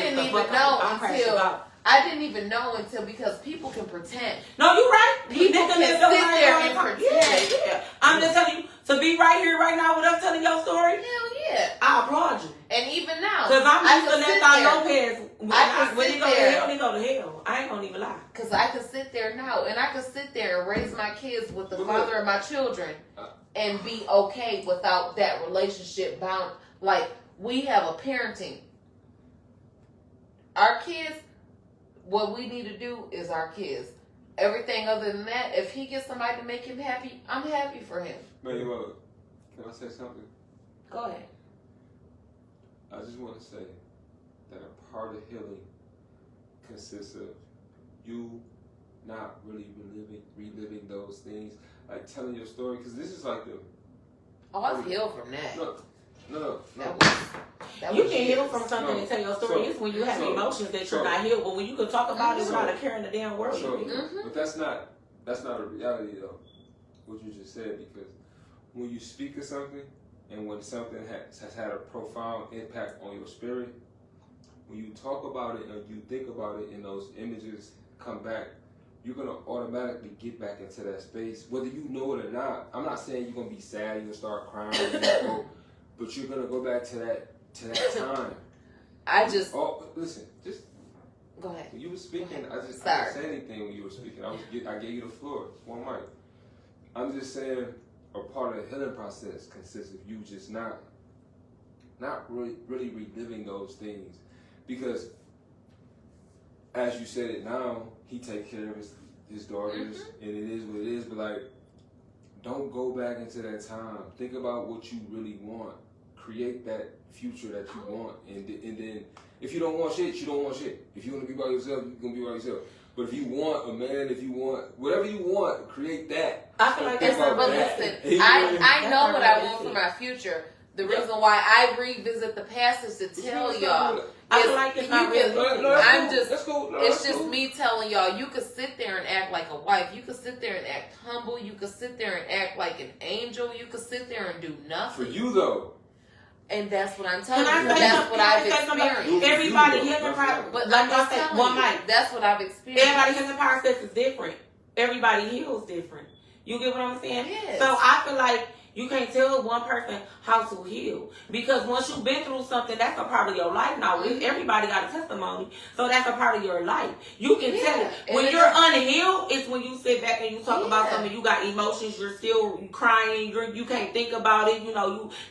didn't even know until because people can pretend. No, you're right. People can sit there and pretend. Yeah. I'm just telling you, to be right here, right now, with us telling your story, Hell yeah. I applaud you. And even now, Because I'm used to let Don Lopez, I when can he sit go to there. hell, he go to hell. I ain't gonna even lie. Because I can sit there now, and I can sit there and raise my kids with the father of my children and be okay without that relationship bound. Like, we have a parenting. Our kids, what we need to do is our kids. Everything other than that, if he gets somebody to make him happy, I'm happy for him. Manuela, can I say something? Go ahead. I just want to say that a part of healing consists of you not really reliving those things, like telling your story, because this is like the. Oh, I've healed from that. No. You can heal from something and tell your story. It's when you have emotions that you're not healed. But when you can talk about it without a care in the damn world, you heal. But that's not a reality though. What you just said, because when you speak of something and when something has had a profound impact on your spirit, when you talk about it and you think about it and those images come back, you're gonna automatically get back into that space, whether you know it or not. I'm not saying you're gonna be sad, you're gonna start crying, but you're gonna go back to that time. Listen, just go ahead. when you were speaking, I didn't say anything when you were speaking. I gave you the floor. It's one mic. I'm just saying a part of the healing process consists of you just not really reliving those things, because as you said it now, he take care of his daughters, and it is what it is. But like, don't go back into that time. Think about what you really want. Create that future that you want, and then if you don't want shit, you don't want shit. If you want to be by yourself, you're gonna be by yourself. But if you want a man, if you want whatever you want, create that. I feel like that's But listen, I know what I want for my future. The reason why I revisit the past is to tell y'all. I feel like it's not real. It's just me telling y'all, you could sit there and act like a wife. You could sit there and act humble. You could sit there and act like an angel. You could sit there and do nothing. For you though. And that's what I'm telling you. That's what I've experienced. Everybody healing process, But like I said, one mic. That's what I've experienced. Everybody healing process is different. Everybody heals different. You get what I'm saying? Yes. So I feel like you can't tell one person how to heal, because once you've been through something, that's a part of your life now. Everybody got a testimony, so that's a part of your life. You can tell it. When you're unhealed, it's when you sit back and you talk about something. You got emotions. You're still crying. You can't think about it.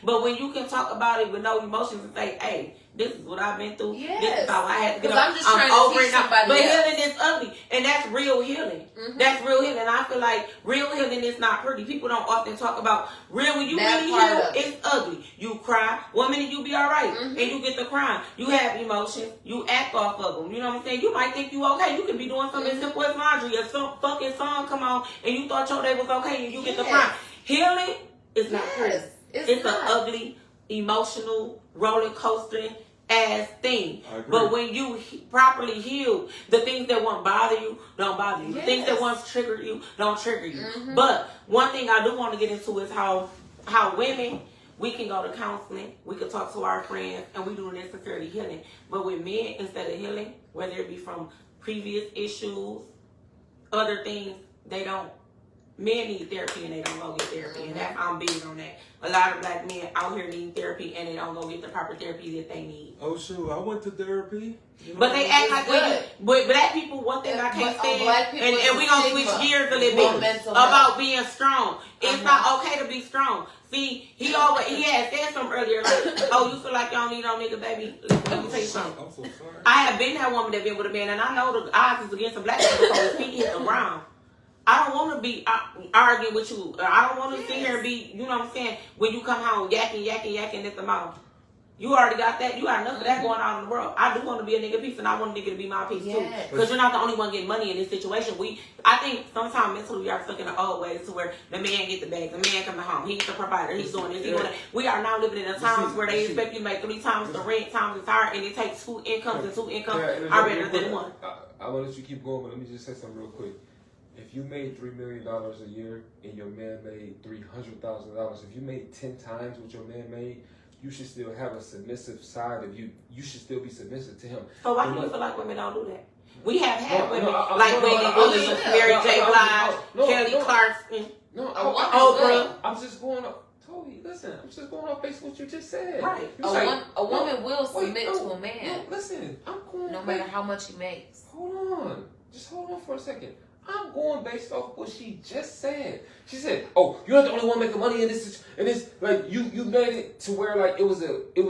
But when you can talk about it with no emotions and say, "Hey, this is what I've been through. Yes. This is how I had to get up. I'm just trying to teach somebody But else. healing is ugly, and that's real healing. That's real healing. I feel like real healing is not pretty. People don't often talk about real. When you really heal, it's ugly. You cry. 1 minute you be all right, and you get the crying. You have emotions. You act off of them. You know what I'm saying? You might think you okay. You could be doing something as simple as laundry. Or some fucking song come on, and you thought your day was okay, and you get the crying. Healing is not pretty. It's an ugly, emotional, roller coaster ass thing. But when you properly heal, the things that won't bother you don't bother you. The things that once triggered you don't trigger you. But one thing I do want to get into is how women, we can go to counseling, we can talk to our friends, and we don't necessarily healing. But with men, instead of healing, whether it be from previous issues, other things, they don't Men need therapy and they don't go get therapy, and I'm big on that. A lot of black men out here need therapy and they don't go get the proper therapy that they need. Oh shoot, I went to therapy. You know, But they act like good. but black people, one thing I can't stand, and we gonna switch gears a little bit about being strong. It's not okay to be strong. See, he had said something earlier, like, oh, you feel like you don't need no nigga, baby. Let me tell you something. I'm so sorry. I have been that woman that been with a man, and I know the odds is against a black man because his feet hit the ground. I don't want to be arguing with you. I don't want to sit here and be, you know what I'm saying, when you come home yakking at the mouth. You already got that. You got enough of that going on in the world. I do want to be a nigga piece, and I want a nigga to be my piece too. Because you're not the only one getting money in this situation. I think sometimes mentally we are stuck in the old ways to where the man get the bag, the man coming home, he's the provider, he's doing this, he's doing that. We are now living in a times where they expect you to make 3 times the rent, times the tire, and it takes 2 incomes, and 2 incomes are better than one. I want to let you keep going, but let me just say something real quick. If you made $3 million a year and your man made $300,000, if you made 10 times what your man made, you should still have a submissive side of you. You should still be submissive to him. So why do you feel like women don't do that? We have had women like Wendy Williams, Mary J. Blige, Kelly Clarkson, Oprah. I'm just going off. Toby, listen, I'm just going off based on what you just said. Right. A woman will submit to a man. No, listen, I'm going. No matter how much he makes. Hold on. Just hold on for a second. I'm going based off what she just said. She said, "Oh, you're not the only one making money in this. And this, like, you made it to where like it was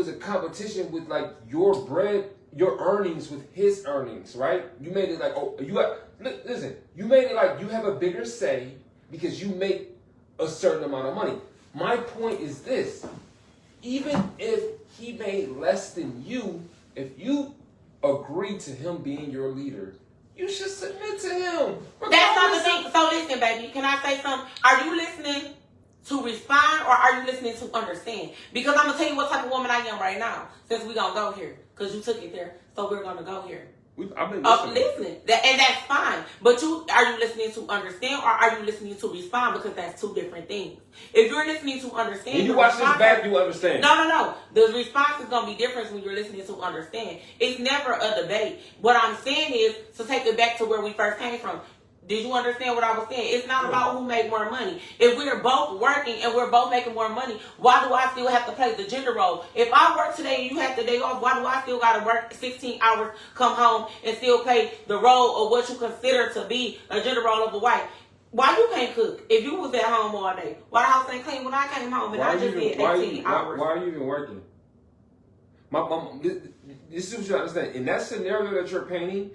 a competition with like your bread, your earnings with his earnings, right? You made it like, oh, you got listen. You made it like you have a bigger say because you make a certain amount of money. My point is this: even if he made less than you, if you agree to him being your leader." You should submit to him. That's not the thing. So listen, baby, can I say something? Are you listening to respond or are you listening to understand? Because I'm going to tell you what type of woman I am right now, since we're going to go here. Because you took it there, so we're going to go here. I've been listening. And that's fine. But are you listening to understand or are you listening to respond? Because that's 2 different things. If you're listening to understand, when you watch this back, you understand. No. The response is going to be different when you're listening to understand. It's never a debate. What I'm saying is to take it back to where we first came from. Did you understand what I was saying? It's not about who make more money. If we're both working and we're both making more money, why do I still have to play the gender role? If I work today and you have the day off, why do I still got to work 16 hours, come home, and still play the role of what you consider to be a gender role of a wife? Why you can't cook if you was at home all day? Why the house ain't clean when I came home and I just did 18 hours? Why are you even working? This is what you understand. In that scenario that you're painting,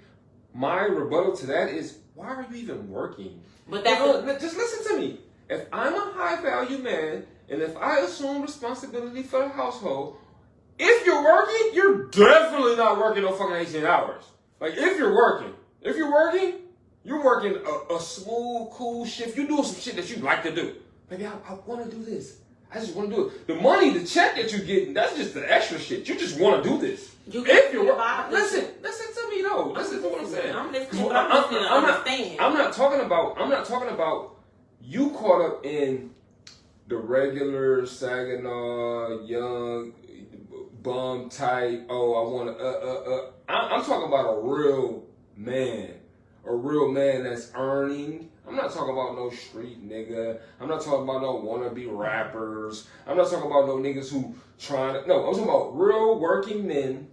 my rebuttal to that is, why are you even working? But that's just listen to me. If I'm a high value man and if I assume responsibility for the household, if you're working, you're definitely not working no fucking 18 hours. Like if you're working, you're working a smooth, cool shift. You're doing some shit that you like to do. Maybe I want to do this. I just want to do it. The money, the check that you're getting, that's just the extra shit. You just want to do this. If you're listen to me though. Listen to what I'm saying. I'm listening, but I'm listening to understand. I'm not talking about you caught up in the regular Saginaw young bum type. Oh, I want to. I'm talking about a real man that's earning. I'm not talking about no street nigga. I'm not talking about no wannabe rappers. I'm not talking about no niggas who trying to. No, I'm talking about real working men,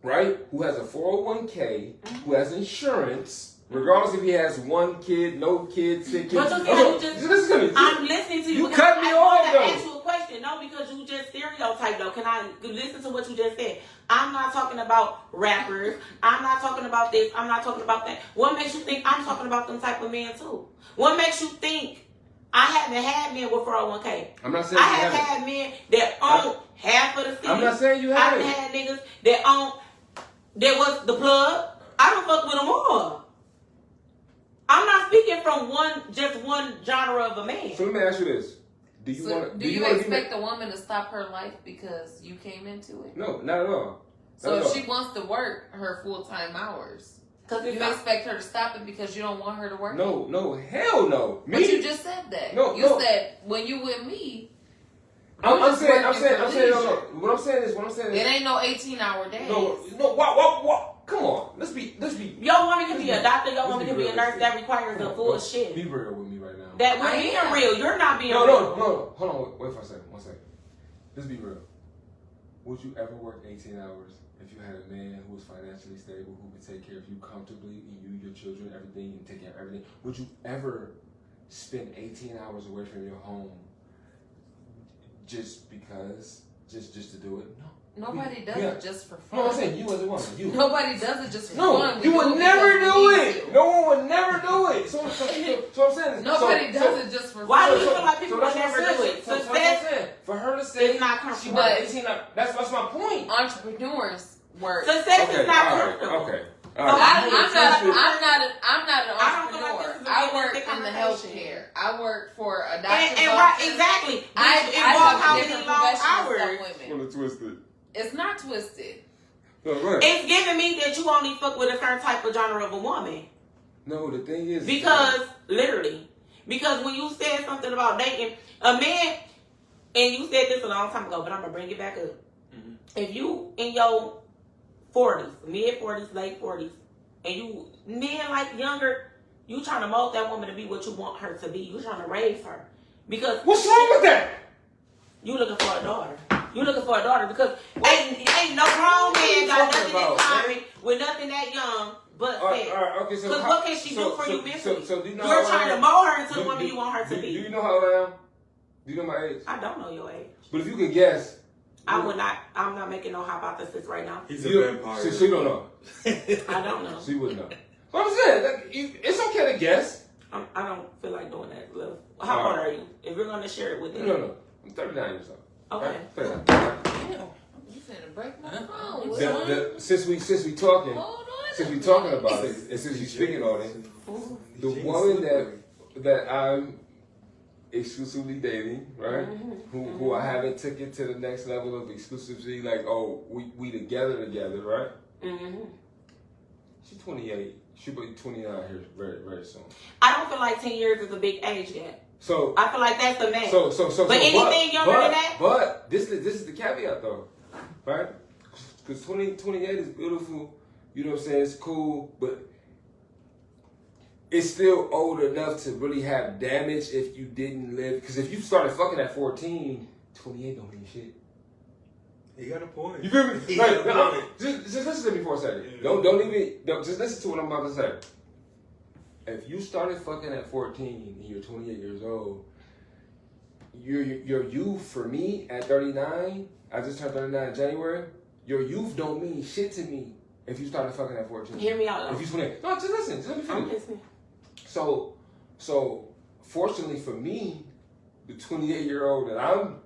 right? Who has a 401k, who has insurance, regardless if he has 1 kid, no kid, sick kid. But listen to me. I'm listening to you. You cut me off though. I ask you a question. No, because you just stereotyped though. Can I listen to what you just said? I'm not talking about rappers. I'm not talking about this. I'm not talking about that. What makes you think I'm talking about them type of men too? What makes you think I haven't had men with 401k? I'm not saying I have had men that own half of the city. I'm not saying you haven't. I had niggas that own that was the plug. I don't fuck with them all. I'm not speaking from just one genre of a man. So let me ask you this. Do you expect a woman to stop her life because you came into it? No, not at all. So if she wants to work her full-time hours, you expect her to stop it because you don't want her to work? No, hell no. But you just said that. You said when you with me. I'm saying no. What I'm saying is it ain't no 18-hour days. No. What? Come on. Let's be. Your woman can be a doctor. Your woman can be a nurse. That requires a full shift. Be real with me right now. that we're being real. You're not being real. No. Hold on. Wait for a second. 1 second. Let's be real. Would you ever work 18 hours if you had a man who was financially stable, who could take care of you comfortably, and you, your children, everything, and take care of everything? Would you ever spend 18 hours away from your home just because, just to do it? No. Nobody does it just for fun. No, I'm saying you as a woman. You. Nobody does it just for fun. You would never do it. No one would never do it. So I'm saying. Nobody does it just for fun. Why do you feel like people would never do it? Success. For her to say it's not comfortable. That's my point. Entrepreneurs work. Success is not comfortable. Okay. I'm not an entrepreneur. I work in the healthcare. I work for a doctor's office. Exactly. I have different long professions hours. than women. Twisted. It's not twisted. No, right. It's giving me that you only fuck with a certain type of genre of a woman. No, the thing is because when you said something about dating a man, and you said this a long time ago, but I'm gonna bring it back up. Mm-hmm. If you in your 40s, mid 40s, late 40s, and you men like younger, you trying to mold that woman to be what you want her to be. You trying to raise her because what's wrong with that? You looking for a daughter. You looking for a daughter because ain't no grown man got nothing in common with nothing that young but sex. Okay, so because what can she do for you mentally? So do you know you're trying to mold her into the woman you want her to be. Do you know how old I am? Do you know my age? I don't know your age. But if you could guess. I'm not making no hypothesis right now. He's a vampire. So you don't know. I don't know. So you wouldn't know. But I'm saying, it's okay to guess. I don't feel like doing that, love. How old are you? If you're going to share it with them. No. I'm 39 years old. Okay. Right? Damn. You finna break my phone. Since we talking about it, and since you speaking on it, the woman that I'm exclusively dating, right? Mm-hmm. Who I haven't took it to the next level of exclusivity, like we together, right? Mm-hmm. She's 28. She'll be 29 here very, very soon. I don't feel like 10 years is a big age yet. So I feel like that's the man. But anything younger than that? But this is the caveat though, right? Because 28 is beautiful. You know what I'm saying? It's cool, but it's still old enough to really have damage if you didn't live. Because if you started fucking at 14, 28 don't mean shit. You got a point. You feel me? Like, just listen to me for a second. Yeah. Just listen to what I'm about to say. If you started fucking at 14 and you're 28 years old, your youth for me at 39, I just turned 39 in January, your youth don't mean shit to me if you started fucking at 14. Hear me out. If you 28. No, just listen. Just let me finish. I'm listening. So fortunately for me, the 28-year-old that I'm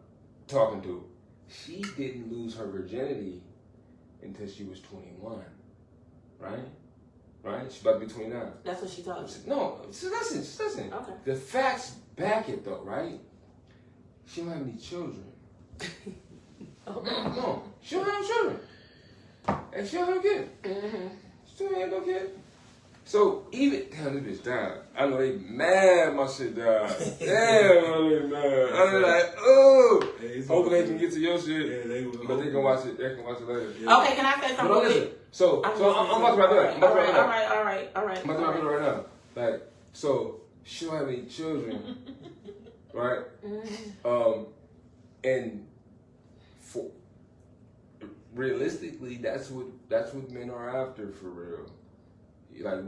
talking to, she didn't lose her virginity until she was 21, right? Right? She's about to be 29. That's what she told you. No, just listen. Okay. The facts back it though, right? She don't have any children. No, she don't have children. And she don't have a kid. Mm-hmm. She don't have no kid. So even, damn, this bitch died. I know they mad my shit died. Damn, they mad. I'm like, oh. Hoping they can get to your shit. Yeah, but they can watch it. They can watch it later. Yeah. Okay, can I say something? Listen. So I'm about to wrap it up. All right. I'm about to wrap it up right now. Like, so she don't have any children, right? Mm-hmm. And for realistically, that's what men are after for real. Like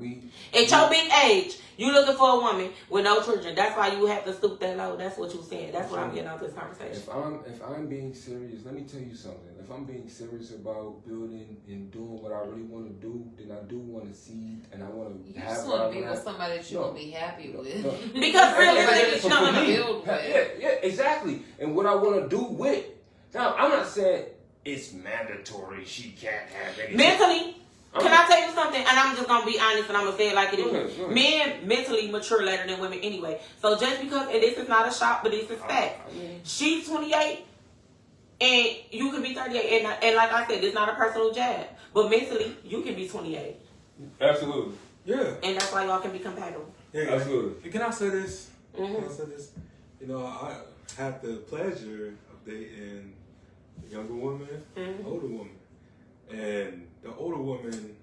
at your big age, you looking for a woman with no children. That's why you have to stoop that low. That's what you saying. That's what I'm getting out of this conversation. If I'm being serious, let me tell you something. If I'm being serious about building and doing what I really want to do, then I do want to see and I want to have. You just want to be with somebody that you won't be happy with. Because realistically, yeah, exactly. And what I want to do with. Now, I'm not saying it's mandatory. She can't have anything. Mentally. Can I tell you something? And I'm just going to be honest and I'm going to say it like it is. Go ahead. Men mentally mature later than women anyway. So just because, and this is not a shot, but this is fact. She's 28 and you can be 38. And like I said, it's not a personal jab. But mentally, you can be 28. Absolutely. Yeah. And that's why y'all can be compatible. Yeah, absolutely. Can I say this? Mm-hmm. Can I say this? You know, I had the pleasure of dating a younger woman, older woman. And the older woman,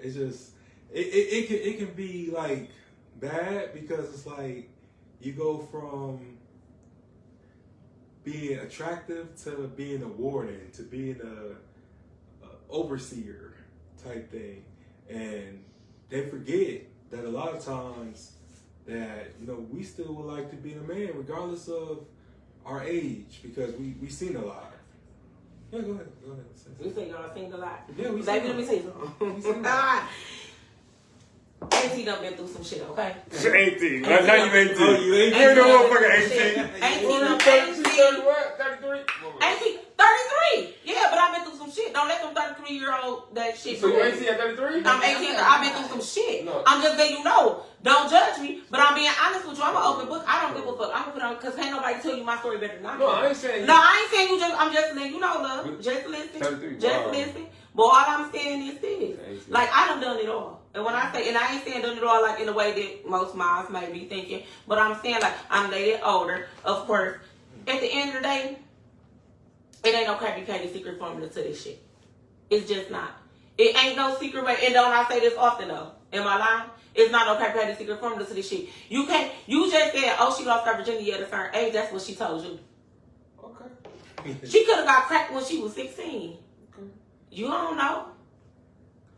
it's just it can be like bad because it's like you go from being attractive to being a warden to being a overseer type thing, and they forget that a lot of times that we still would like to be a man regardless of our age, because we seen a lot. Yeah, go ahead. You think y'all seen a lot? Yeah, we Baby, seen let me say something. Auntie done been through some shit, okay? 18. Now you 18. Oh, you 18. You ain't no motherfucker 18. Auntie done 30 what? 33? Auntie, 33. Yeah, but I've been through some shit. Don't let them 33-year-old that shit. So you're 18 at 33? I'm 18. I've been through some shit. No. I'm just letting you know. Don't judge me. But I'm being honest with you. I'm an open book. I don't give a fuck. I'm gonna put on because can't nobody tell you my story better than I can. No, I ain't saying No, I ain't saying you. I'm just letting you know, love. Just listen. 33. Just Wow. listen. But all I'm saying is this. 18. Like, I done it all. And when I say, and I ain't saying done it all like in the way that most moms may be thinking, but I'm saying like I'm a little older, of course. At the end of the day, it ain't no crappy patty secret formula to this shit. It's just not. It ain't no secret way. And don't I say this often though? Am I lying? It's not no crappy patty secret formula to this shit. You can't. You just said, oh, she lost her virginity at a certain age. That's what she told you. Okay. She could have got cracked when she was 16. Okay. You don't know.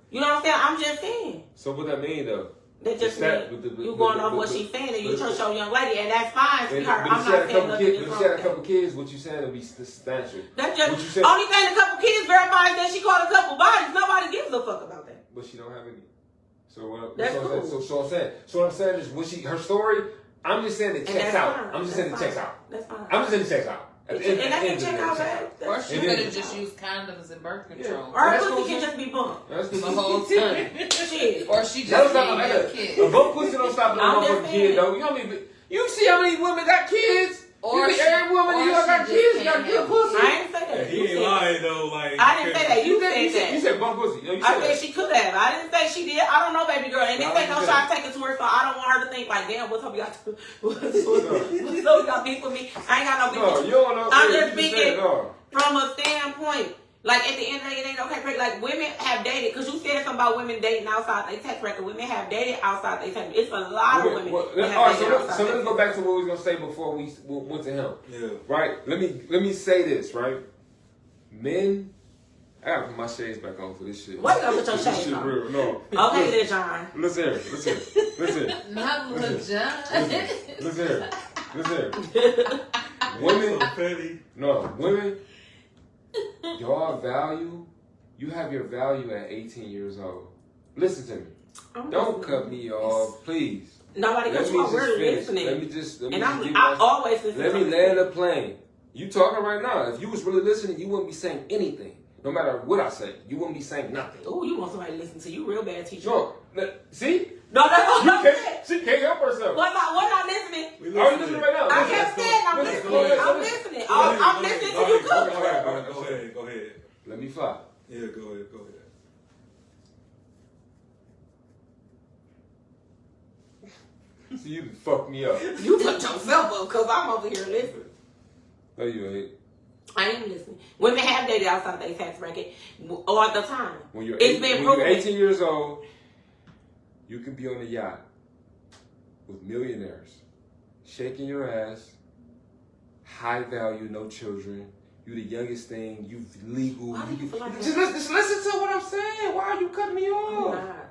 You know what I'm saying? I'm just saying. So what that mean though? That just means you going off what she's saying and you trust your young lady, and that's fine, sweetheart. I'm not saying nothing is But wrong she had a with couple kids, what you saying will be substantial. That's What you just said- only thing a couple kids verifies that she caught a couple bodies. Nobody gives a fuck about that. But she don't have any. So what? That's so cool. what I'm saying is, when her story, I'm just saying it And checks that's out. fine. I'm just That's saying it fine. checks out. That's fine. I'm just saying it checks out. At the end- And at that the can end check of the out day, it that. checks out. Or That's she It could is. have just used condoms and birth control. Or her That's pussy cool, can too. just be bumped. That's The cool. whole time. Shit. Or she That just don't being stop a kid. a bump pussy don't stop no I'm just motherfucking saying. kid though. You know what I mean? You see how many women got kids? Or You think she- every woman or you she got just kids got can't good have pussy? I didn't say that. He You ain't said lying though. Like I didn't say that. You said You that. said bump pussy. You I said said that. she could have. I didn't say she did. I don't know, baby girl. And this No, ain't no you shot said. taken to her, so I don't want her to think like, damn, what's up? You got you got beef with me. I ain't got no beef No, with you you. don't know. I'm Yeah, just you said speaking it all. from a standpoint. Like, at the end of the day, it ain't okay. Like, women have dated, because you said something about women dating outside their tax record. Women have dated outside their tax record. It's a lot of women that All have right, dated outside so their let's go tax back to what we was gonna say before we went to him. Yeah. Right? Let me say this, right? Men, I gotta put my shades back on for this shit. Why you gotta put your This shades shit on? real. No. Okay, then, John. Listen here. Listen. Not Listen. vagina. Listen here. Women, So petty. no, women, y'all value, you have your value at 18 years old. Listen to me. Don't cut me off, please. Nobody Let cut me you just off. We're finish. listening. Let me just And give I my- always listen Let to me you. land the plane. You talking right now. If you was really listening, you wouldn't be saying anything. No matter what I say, you wouldn't be saying nothing. Ooh, you want somebody to listen to you. Real bad teacher. Sure. See? No, that's what You I'm can't, saying. she can't help herself. What not listening? We Are you listening right now? I Listen. kept saying I'm Listen, listening. go ahead, I'm listen. listening. Go ahead, I'm go listening ahead, to you go cook. ahead, go ahead. Let me fly. Yeah, go ahead. See, you just fucked me up. You put yourself up because I'm over here listening. No, you ain't. I am listening. Women have dated outside their tax bracket all the time. When you're, It's been when you're proven. 18 years old, you can be on a yacht with millionaires, shaking your ass, high value, no children. You the youngest thing. You legal. Why do you feel like that? Just listen to what I'm saying. Why are you cutting me I'm off? not.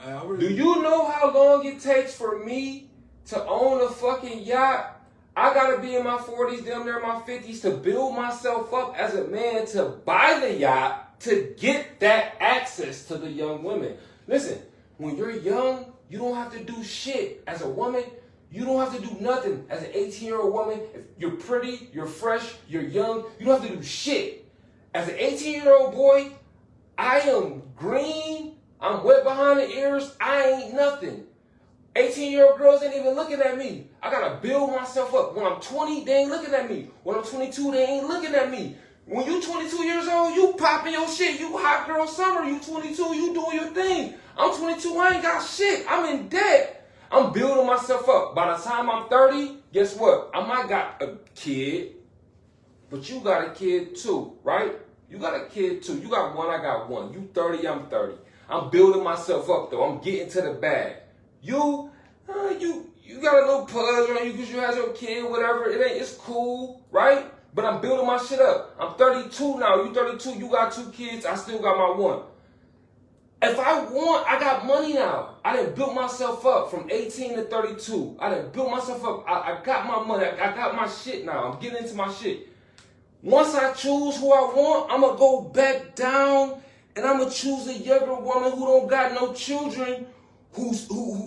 I really, Do you know how long it takes for me to own a fucking yacht? I gotta be in my 40s, damn near my 50s, to build myself up as a man to buy the yacht to get that access to the young women. Listen, when you're young, you don't have to do shit. As a woman, you don't have to do nothing. As an 18-year-old woman, if you're pretty, you're fresh, you're young, you don't have to do shit. As an 18-year-old boy, I am green, I'm wet behind the ears, I ain't nothing. 18-year-old girls ain't even looking at me. I gotta build myself up. When I'm 20, they ain't looking at me. When I'm 22, they ain't looking at me. When you 22 years old, you popping your shit. You hot girl summer. You 22, you doing your thing. I'm 22, I ain't got shit. I'm in debt. I'm building myself up. By the time I'm 30, guess what? I might got a kid, but you got a kid too, right? You got a kid too. You got one, I got one. You 30, I'm 30. I'm building myself up though. I'm getting to the bag. You you got a little pudge on you because you had your kid, whatever. It's cool, right? But I'm building my shit up. I'm 32 now. You 32. You got 2 kids. I still got my one. If I want, I got money now. I done built myself up from 18 to 32. I done built myself up. I got my money. I got my shit now. I'm getting into my shit. Once I choose who I want, I'm going to go back down and I'm going to choose a younger woman who don't got no children, who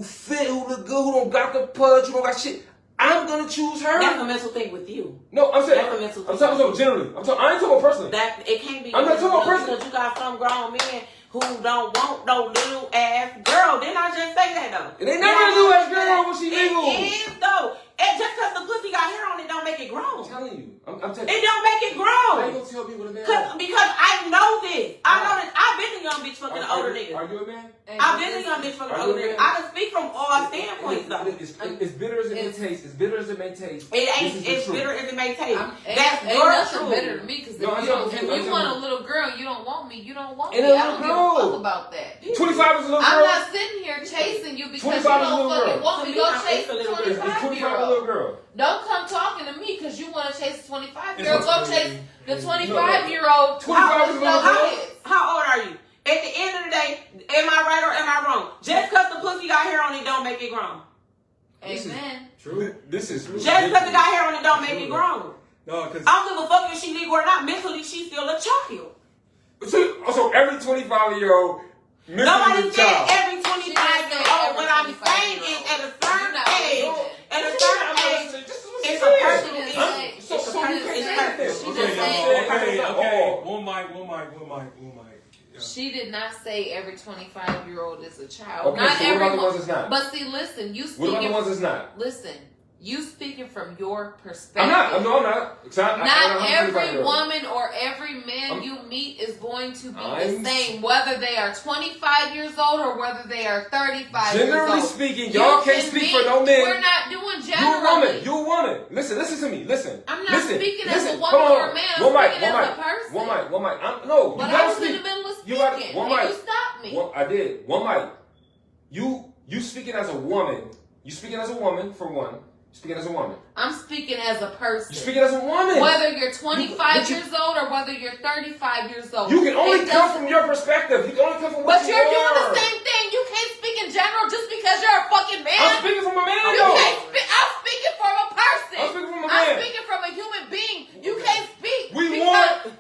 fit, who look good, who don't got the pudge, who don't got shit. I'm going to choose her. That's a mental thing with you. No, I'm saying, That's a mental I'm thing. talking about generally. I ain't talking about personally. That it can't be. I'm not talking about personally. Because you got some grown men who don't want no little ass girl. Didn't I just say that though? It ain't never a little ass girl when she legal. It is though. And just because the pussy got hair on it don't make it grown. I'm telling you. I'm telling you. It don't make it grown. How you gonna tell me what a man is? Because I know this. I know this. I've been a young bitch fucking older niggas. Are you a man? I've been a young bitch fucking older niggas. I can speak from all standpoints though. It's bitter as it may taste. It's bitter as it may taste. It ain't. It's bitter as it may taste. That's ain't your nothing truth. better than me because if you want a little girl, you don't want me. You don't want me. And a I don't give a little fuck girl. about that. 25 is a little girl. I'm not sitting here chasing you because you 25 is a don't little fucking girl. want me. Go chase a It's 25 25 year a little old. girl. Don't come talking to me because you want to chase a 25 It's year old. Go okay. chase the 25-year-old. 25 is a little girl. How old are you? At the end of the day, am I right or am I wrong? Just because the pussy got hair on it don't make it grown. Amen. True. This is Just because it got hair on it don't make it grown. No, because I don't give a fuck if she legal or not. Mentally, she's still a child. So every 25-year-old Nobody mentally is a said child. every 25-year-old. What I'm saying is at a certain age, it's a personal issue. So It's a you personal can't say issue. this. okay. One mic. Yeah. She did not say every 25-year-old is a child. Okay, Not so what about the everyone. ones that's not? But see, listen, you What about the speaking. ones that's not? Listen, you speaking from your perspective. I'm not. No, I'm not. Not every 25-year-old. woman or every man you meet is going to be the I'm- same, whether they are 25 years old or whether they are 35 years Generally old. speaking, You y'all can't can speak be- for no men. We're not doing You a generally. woman. You a woman. Listen to me. Listen. I'm not listen, speaking as listen. a woman Come or on. a man. I'm One mic. speaking as a person. One mic. No. But you I gotta was speak. in the middle of You gotta- speaking, one and mic. you stopped me. I did. One mic. You speaking as a woman. You speaking as a woman for one. Speaking as a woman. I'm speaking as a person. You speaking as a woman. Whether you're 25 you- years old or whether you're 35 years old. You can only It come doesn't- from your perspective. You can only come from what But you you're doing are. the same thing. You can't speak in general just because you're a fucking man. I'm speaking from a man, You though. can't speak. I'm speaking from a person. I'm speaking from a I'm man. speaking from a human being. You can't speak. We because-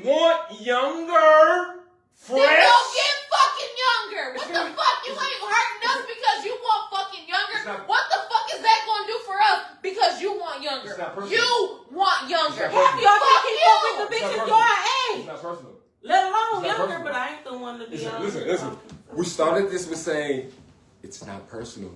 want younger, Then fresh. don't get fucking younger. What the It's fuck? You ain't hurting us because you want fucking younger. It's not- What the fuck is that gonna do for us because you want younger? It's not personal. You want younger. It's not Half y'all Fuck can't keep you. up with the It's not bitches personal. your It's age. not personal. Let alone It's not younger, personal. but I ain't the one to be young. Listen. We started this with saying it's not personal.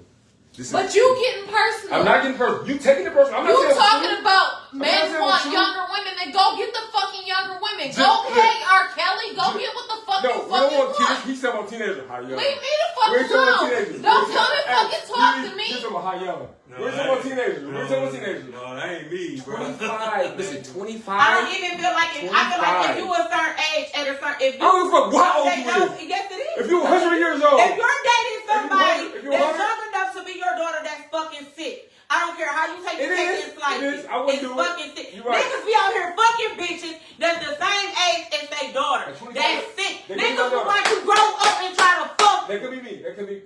This But is, you getting personal. I'm not getting personal. You taking it personal. I'm not You saying it's talking true. about I'm men not saying want it's true. younger women, then go get the fucking younger women. Go Just- pay R. Kelly. Go Just- get what the fuck No, you we don't fucking want kids. want. He's talking about teenagers. How young? Leave me the fuck We ain't talking about alone. teenagers. Don't come and fucking talk to He's me. talking about how young. No, We're that talking about ain't- teenagers. We're talking about teenagers. No, that ain't me, bro. 25. Listen, I don't 25. even feel like it. I feel like if you a certain age at a certain, if I you don't give a fuck how old they you know, is. yes it is. If you're 100 years old. If you're dating somebody If you're that's 100 young enough to be your daughter that's fucking sick, I don't care how you take It it is. and slice It is. it. I wouldn't It's do it. fucking sick. You're right. Niggas be out here fucking bitches that's the same age as their daughter. At 25, That's sick. they could be my Niggas will daughter. want to grow up and try to fuck. That could be me. That could be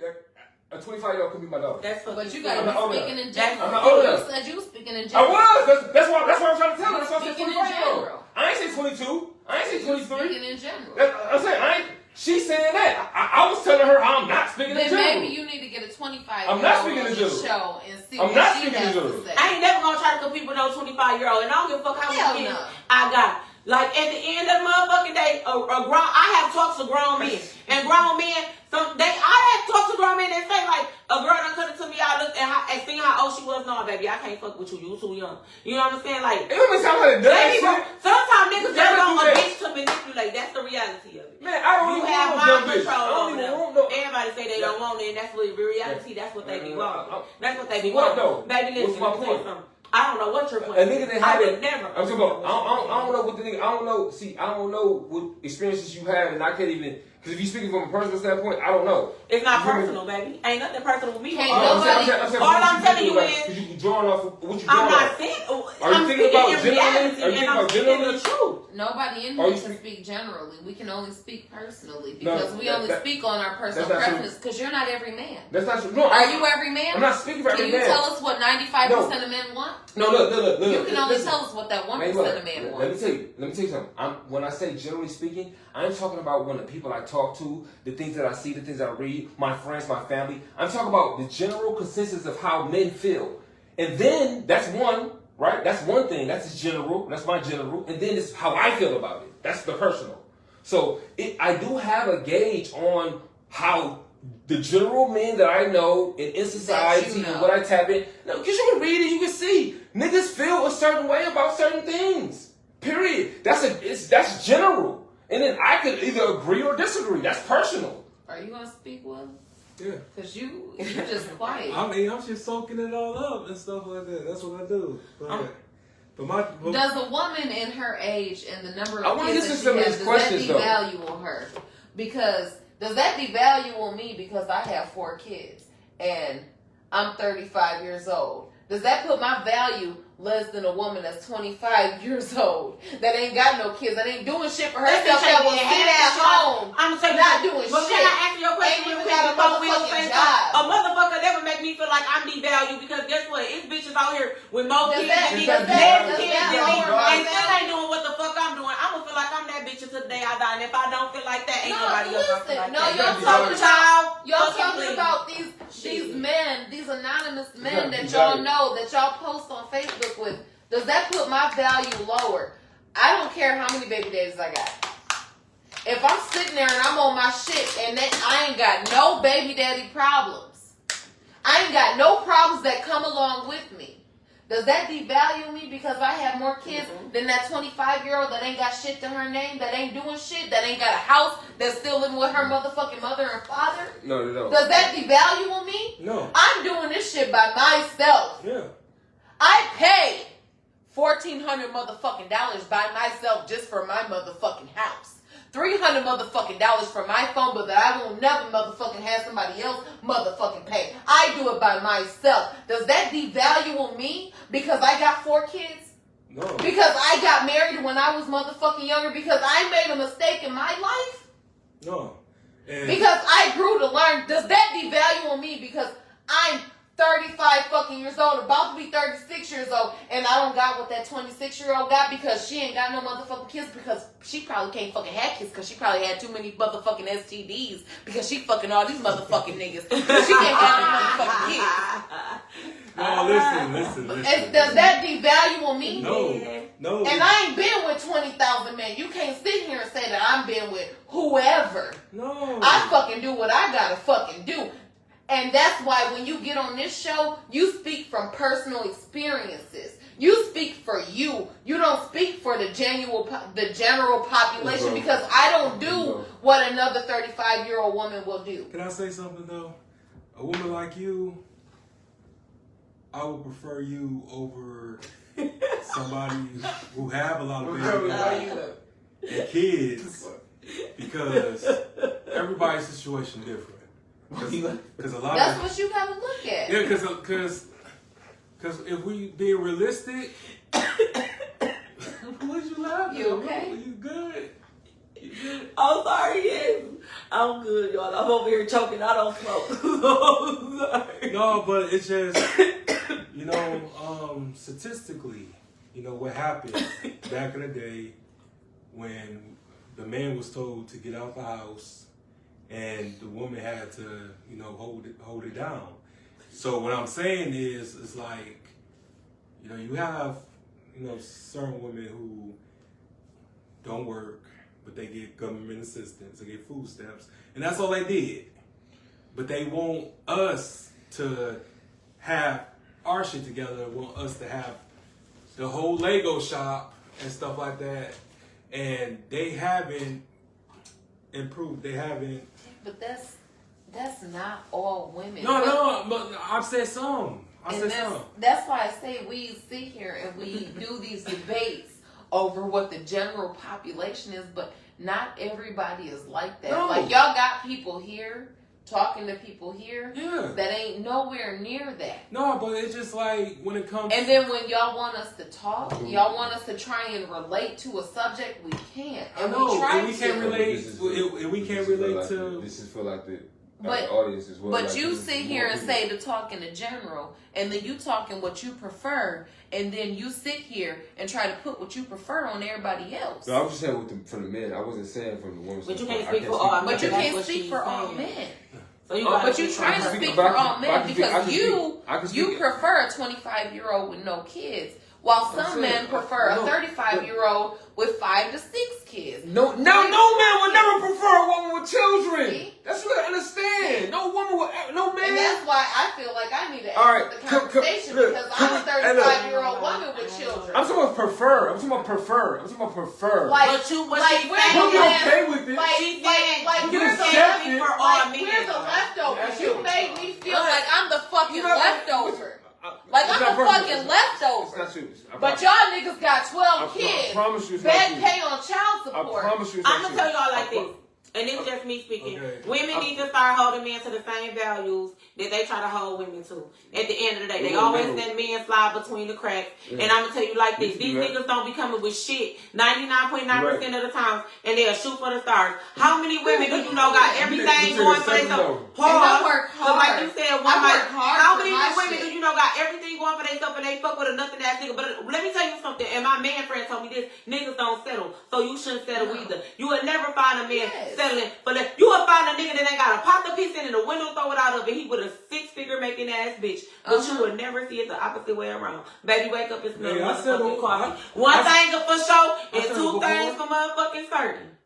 a 25-year-old could be my daughter. That's fucking But you sick. gotta I'm not old be speaking enough. in general. I'm not old You enough. said you was speaking in I general. was. That's what I'm trying to tell you. That's why I said Speaking in 25-year-old. general. I ain't say 22. I ain't say You was 23. speaking in general. I'm saying I ain't. She's saying that. I was telling her I'm not speaking in Then general. maybe you need to get a 25-year-old I'm not speaking on in the general. show and see I'm what not she speaking in has to general. say. I ain't never gonna try to compete with no 25-year-old, and I don't give a fuck how Hell many kids no. I got. Like at the end of the motherfucking day, I have talked to grown men, and grown men. I have talked to grown men that say like a girl done cut it to me. I looked and seen how old she was. No, baby, I can't fuck with you. You too young. You know what I'm saying? Like It don't even sound like it does that baby, shit. sometimes niggas You just gotta want do a that. bitch to manipulate. That's the reality of it. Man, I don't You even have want no mind dumb bitch. I control don't over even them. want no. Everybody say they don't want it, and that's what in reality. That's what they be wanting. That's what they be What wanting. though? Baby, listen, What's my let me tell you point? something. I don't know what your point A nigga that I had would it. never. I'm talking about. I don't know what the nigga. I don't know. See, I don't know what experiences you had, and I can't even Because if you're speaking from a personal standpoint, I don't know. It's not personal, baby. Ain't nothing personal with me. Can't all nobody- I'm telling you is, because you drawing off of what you I'm drawing not off. saying. Are you I'm thinking speaking about in generally? reality, Are you and thinking I'm about speaking the generally? truth. Nobody in Are here you can speak- speak generally. We can only speak personally No, because we only speak on our personal that's not true. preferences. Because you're not every man. That's not true. No, Are you every man? I'm not speaking for Can every you man. tell us what 95% of men want? No, look. You can only listen. tell us what that 1% Man, look, of men Let want. me tell you something. When I say generally speaking, I'm talking about when the people I talk to, the things that I see, the things that I read, my friends, my family. I'm talking about the general consensus of how men feel. And then that's one, right? That's one thing. That's general. That's my general. And then it's how I feel about it. That's the personal. So I do have a gauge on how the general men that I know in society and what I tap in. No, because you can read it, you can see niggas feel a certain way about certain things. Period. That's general. And then I could either agree or disagree. That's personal. Are you gonna speak, Will? Yeah. Because you're just quiet. I mean, I'm just soaking it all up and stuff like that. That's what I do. But Does a woman in her age and the number I of wanna kids listen to that some she of has, these does that questions, though. devalue her? Because does that devalue me because I have 4 kids and I'm 35 years old? Does that put my value less than a woman that's 25 years old that ain't got no kids, that ain't doing shit for herself, that will sit at home, I'm saying not doing but shit? can I answer your question? Ain't even real quick got a before Will motherfucking say job. something? A motherfucker never make me feel like I'm devalued because guess what? It's bitches out here with more Does kids that- than me, does less that kids than me, lower my and still value? ain't doing what the fuck I'm doing. I'ma feel like I'm that bitch until the day I die, and if I don't feel like that, ain't nobody else gonna feel like no, that. y'all You talking Child, about y'all fucking talking please. about these Shit. men, these anonymous men that Exactly. y'all know, that y'all post on Facebook with. Does that put my value lower? I don't care how many baby daddies I got. If I'm sitting there and I'm on my shit and I ain't got no baby daddy problems, I ain't got no problems that come along with me. Does that devalue me because I have more kids than that 25-year-old that ain't got shit to her name, that ain't doing shit, that ain't got a house, that's still living with her motherfucking mother and father? No. Does that devalue me? no. I'm doing this shit by myself. Yeah. I paid $1,400 motherfucking dollars by myself just for my motherfucking house. $300 motherfucking dollars for my phone bill that I will never motherfucking have somebody else motherfucking pay. I do it by myself. Does that devalue me because I got 4 kids? No. Because I got married when I was motherfucking younger? Because I made a mistake in my life? No. And Because I grew to learn. Does that devalue me because I'm 35 fucking years old, about to be 36 years old, and I don't got what that 26-year-old got because she ain't got no motherfucking kids because she probably can't fucking have kids because she probably had too many motherfucking STDs because she fucking all these motherfucking niggas. She can't have no motherfucking kids. No, listen. And does that devalue me? No. And I ain't been with 20,000 men. You can't sit here and say that I'm been with whoever. No. I fucking do what I gotta fucking do. And that's why when you get on this show, you speak from personal experiences. You speak for you. You don't speak for the general population because I don't do what another 35-year-old woman will do. Can I say something though? A woman like you, I would prefer you over somebody who have a lot of babies and kids because everybody's situation different. Because a lot That's of what you gotta look at. yeah, because if we being realistic, what you laughing? You okay? You good? You good? I'm sorry, yes. I'm good, y'all. I'm over here choking. I don't smoke. I'm sorry. No, but it's just statistically, what happened back in the day when the man was told to get out the house and the woman had to, hold it down. So what I'm saying is, it's like, you have, certain women who don't work, but they get government assistance, they get food stamps, and that's all they did. But they want us to have our shit together, want us to have the whole Lego shop and stuff like that, and they haven't improved. They haven't. But that's not all women. No, but I've said some. That's why I say we sit here and we do these debates over what the general population is, but not everybody is like that. No. Like y'all got people here talking to people here Yeah. that ain't nowhere near that. No, but it's just like when it comes. And then when y'all want us to talk, y'all want us to try and relate to a subject, we can't. And we try and we can't to. relate. And we can't relate to. This is for like the But audience as well. But like you this sit is here more and people. say to talk in the general, and then you talking what you prefer, and then you sit here and try to put what you prefer on everybody else. No, I was just saying from the men. I wasn't saying from the women. But you standpoint. can't speak I for all men. But you That's can't what speak she's for all saying. men. So you But you trying to speak for all men because you prefer a 25-year-old with no kids, while some men prefer a 35-year-old with 5 to 6 kids. No man would never prefer a woman with children. See? That's what I understand. No woman would, no man. And that's why I feel like I need to All right, exit the conversation because I'm a 35-year-old woman with children. I'm talking about prefer. I'm talking about prefer. Like, But you, what like she we're saying the You'll be last- okay with it. Like, She like, said like you we're can the accept it leftovers. for all Like, men. we're the leftovers. You made me feel But- like I'm the fucking You know- leftover. Like It's I'm not a personal. fucking leftover. It's not you. But y'all niggas got 12 I kids. promise you it's not Bad you. pay on child I support. promise you it's I'm not gonna you. tell y'all like I this, and it's just me speaking. Okay. Women need to start holding men to the same values that they try to hold women to. At the end of the day, they Yeah, always no. let men slide between the cracks. Yeah. And I'm gonna tell you like this: these You're right. niggas don't be coming with shit 99.9% of the time, and they'll shoot for the stars. How many women do you know got everything going for themselves? And I work So like hard. you said, I one work night, hard how for many my women shit. do you know got everything going for themselves and they fuck with a nothing ass nigga? But let me tell you something, and my man friend told me this: niggas don't settle, so you shouldn't settle either. You will never find a man Yes. settling for less. You will find a nigga that ain't got a pop the piece in the window, throw it out of it. He with a 6-figure making ass bitch, but you will never see it the opposite way around. Baby, wake up and smell Hey, I settled- motherfucking coffee. I- One I- thing for sure and settled 2 things before. for motherfucking certain.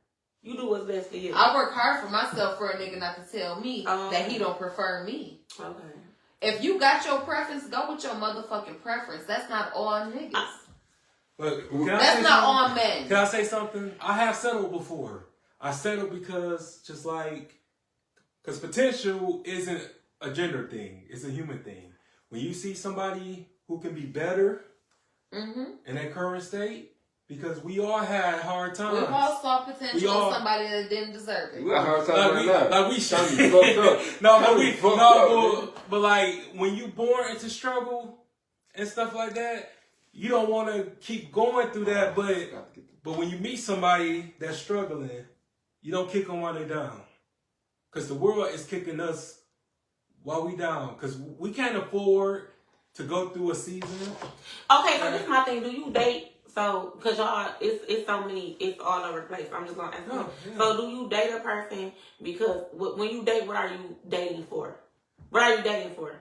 You do what's best for you. I work hard for myself for a nigga not to tell me that he don't prefer me. Okay. If you got your preference, go with your motherfucking preference. That's not all niggas. But can I That's say not something? all men. Can I say something? I have settled before. I settled because because potential isn't a gender thing. It's a human thing. When you see somebody who can be better in their current state, because we all had hard times. We all saw potential We all- in somebody that didn't deserve it. We got a hard time right now. Like we Trying should. to fuck up. No, but Trying we to fuck up, man. but like when you born into struggle and stuff like that, you don't want to keep going through that. But when you meet somebody that's struggling, you don't kick them while they down, because the world is kicking us while we down, because we can't afford to go through a season. Okay, so this is my thing. Do you date? So, because y'all, it's so many, it's all over the place. I'm just going to ask you. Yeah. So, do you date a person because when you date, what are you dating for? What are you dating for?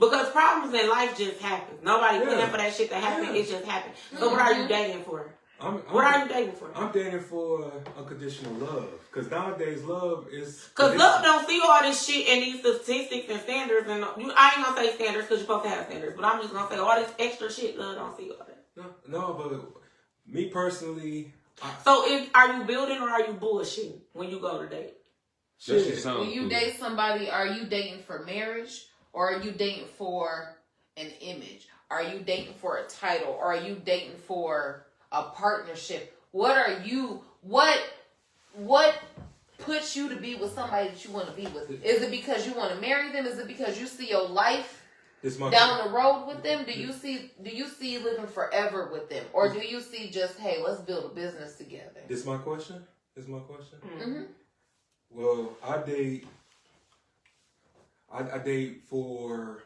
Because problems in life just happen. Nobody planned for that shit to happen. It just happened. So, what are you dating for? What are you dating for? I'm dating for unconditional love, because nowadays love is. Because love don't see all this shit and these statistics and standards. And I ain't going to say standards because you're supposed to have standards. But I'm just going to say all this extra shit, love don't see all that. No, but me personally. So, are you building or are you bullshitting when you go to date? That shit sound When you cool. date somebody, are you dating for marriage or are you dating for an image? Are you dating for a title? Or are you dating for a partnership? What puts you to be with somebody that you want to be with? Is it because you want to marry them? Is it because you see your life down the road with them? Do you see living forever with them? Or do you see just, hey, let's build a business together? This is my question. Mm-hmm. Well, I date for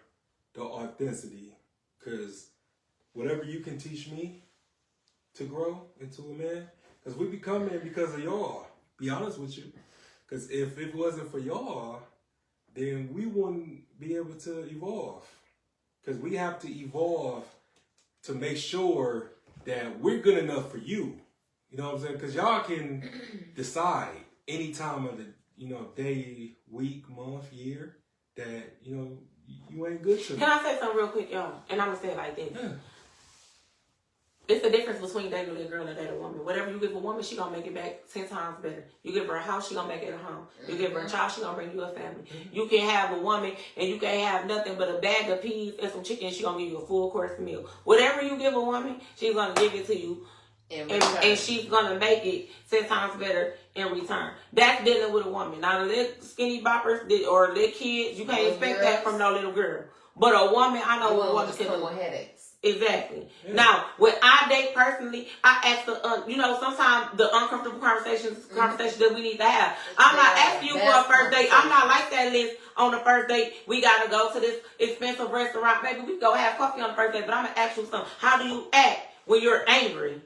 the authenticity, because whatever you can teach me to grow into a man, because we become men because of y'all. Be honest with you, because if it wasn't for y'all, then we wouldn't be able to evolve. Because we have to evolve to make sure that we're good enough for you. You know what I'm saying? Because y'all can decide any time of the day, week, month, year that you ain't good to me. Can I say something real quick, y'all? And I'm going to say it like this. Yeah. It's the difference between dating a girl and dating a woman. Whatever you give a woman, she going to make it back 10 times better. You give her a house, she going to make it a home. You give her a child, she going to bring you a family. You can have a woman and you can't have nothing but a bag of peas and some chicken, she going to give you a full course meal. Whatever you give a woman, she's going to give it to you and she's gonna make it 10 times better in return. That's dealing with a woman. Now, the little skinny boppers or little kids, you can't expect that from no little girl. But a woman, I know what a woman can do. Headaches. Exactly. Yeah. Now, when I date personally, I ask sometimes the uncomfortable conversations that we need to have. I'm not asking you for a first date. I'm not like that list on the first date. We gotta go to this expensive restaurant. Maybe we go have coffee on the first date, but I'm gonna ask you something. How do you act when you're angry?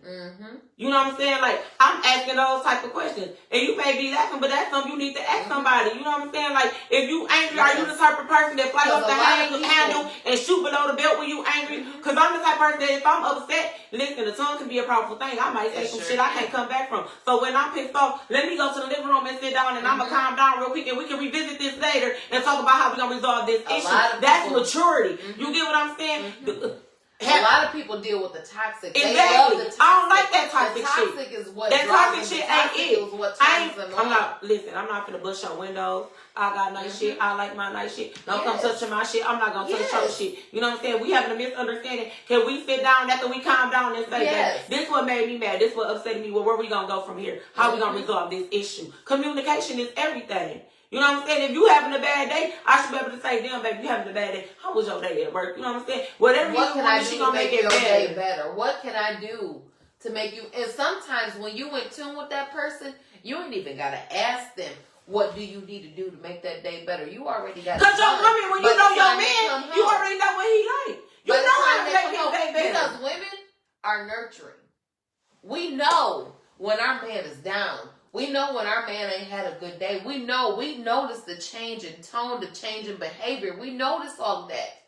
You know what I'm saying? Like, I'm asking those type of questions. And you may be laughing, but that's something you need to ask somebody. You know what I'm saying? Like, if you angry, are you the type of person that fly off the handle and shoot below the belt when you angry? Because I'm the type of person that if I'm upset, listen, the tongue can be a powerful thing. I might say some shit I can't come back from. So when I'm pissed off, let me go to the living room and sit down and I'm going to calm down real quick and we can revisit this later and talk about how we're going to resolve this issue. That's maturity. You get what I'm saying? A lot of people deal with the toxic. Exactly. They love the toxic. I don't like that toxic shit. The toxic is what that toxic shit ain't it. I'm not finna bust your windows. I got nice shit. I like my nice shit. Don't come touching my shit. I'm not gonna touch your shit. You know what I'm saying? We having a misunderstanding. Can we sit down after we calm down and say that this what made me mad? This what upset me? Well, where we gonna go from here? How we gonna resolve this issue? Communication is everything. You know what I'm saying? If you having a bad day, I should be able to say, damn, baby, you having a bad day. How was your day at work? You know what I'm saying? Whatever what you want, she gonna make it better. What can I do to make you? And sometimes when you in tune with that person, you ain't even gotta ask them, what do you need to do to make that day better? You already got it. Because when you know your man, you already know what he like. You know how to make his day better. Because women are nurturing. We know when our man is down. We know when our man ain't had a good day. We notice the change in tone, the change in behavior. We notice all that.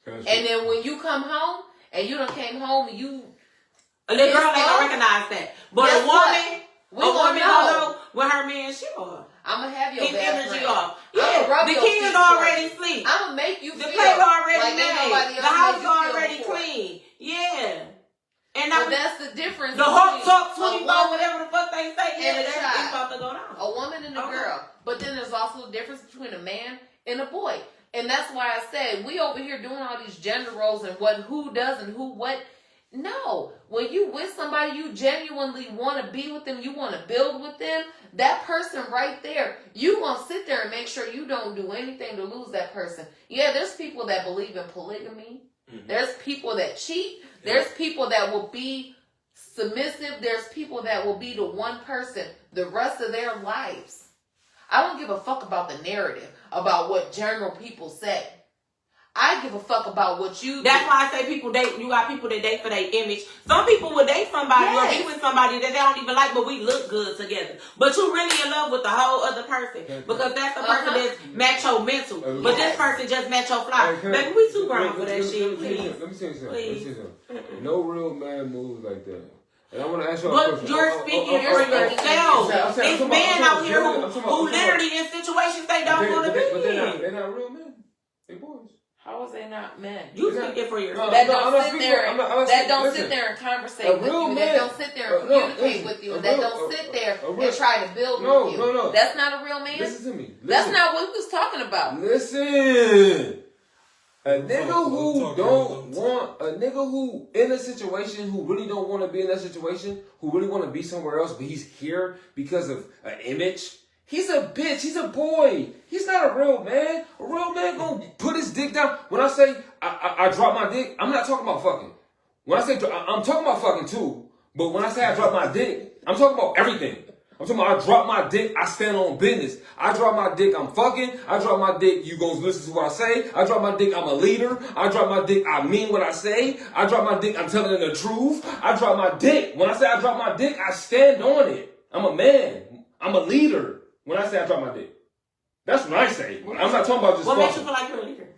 And then when you come home, and you done came home, and you... A little girl ain't gonna recognize that. But a woman gonna know when her man shit off. I'm gonna have your his energy friend. off. Yeah, the kids already sleep. I'm gonna make you the feel plate already like made. The house already clean. Yeah. And but that's the difference. The hot top 24, whatever the fuck they say, it's about to go down. A woman and a girl. But then there's also a difference between a man and a boy. And that's why I said we over here doing all these gender roles and who does and who what. No. When you with somebody, you genuinely want to be with them, you want to build with them, that person right there, you gonna sit there and make sure you don't do anything to lose that person. Yeah, there's people that believe in polygamy. There's people that cheat. There's people that will be submissive. There's people that will be to one person the rest of their lives. I don't give a fuck about the narrative, about what general people say. I give a fuck about what you do. That's why I say people date. You got people that date for their image. Some people will date somebody or be with somebody that they don't even like, but we look good together. But you really in love with the whole other person because that's the person that's macho mental. But this person just macho fly. Baby, we too grown for that shit. Please. Let me say something. No real man moves like that. And I want to ask you a question. But you're speaking for yourself. It's men out here who literally in situations they don't want to be in. They're not real men. They boys. How is they not men? You speaking for yourself. That don't sit there and conversate with you. That don't sit there and communicate with you. That don't sit there and try to build with you. No. That's not a real man. Listen to me. That's not what we was talking about. Listen. A nigga who don't want, a nigga who in a situation who really don't want to be in that situation, who really want to be somewhere else, but he's here because of an image. He's a bitch. He's a boy. He's not a real man. A real man gonna put his dick down. When I say I drop my dick, I'm not talking about fucking. When I say I'm talking about fucking too, but when I say I drop my dick, I'm talking about everything. I'm talking about I drop my dick, I stand on business. I drop my dick, I'm fucking. I drop my dick, you gonna listen to what I say. I drop my dick, I'm a leader. I drop my dick, I mean what I say. I drop my dick, I'm telling the truth. I drop my dick. When I say I drop my dick, I stand on it. I'm a man. I'm a leader. When I say I drop my dick. That's what I say. I'm not talking about just What makes you feel like you're a leader?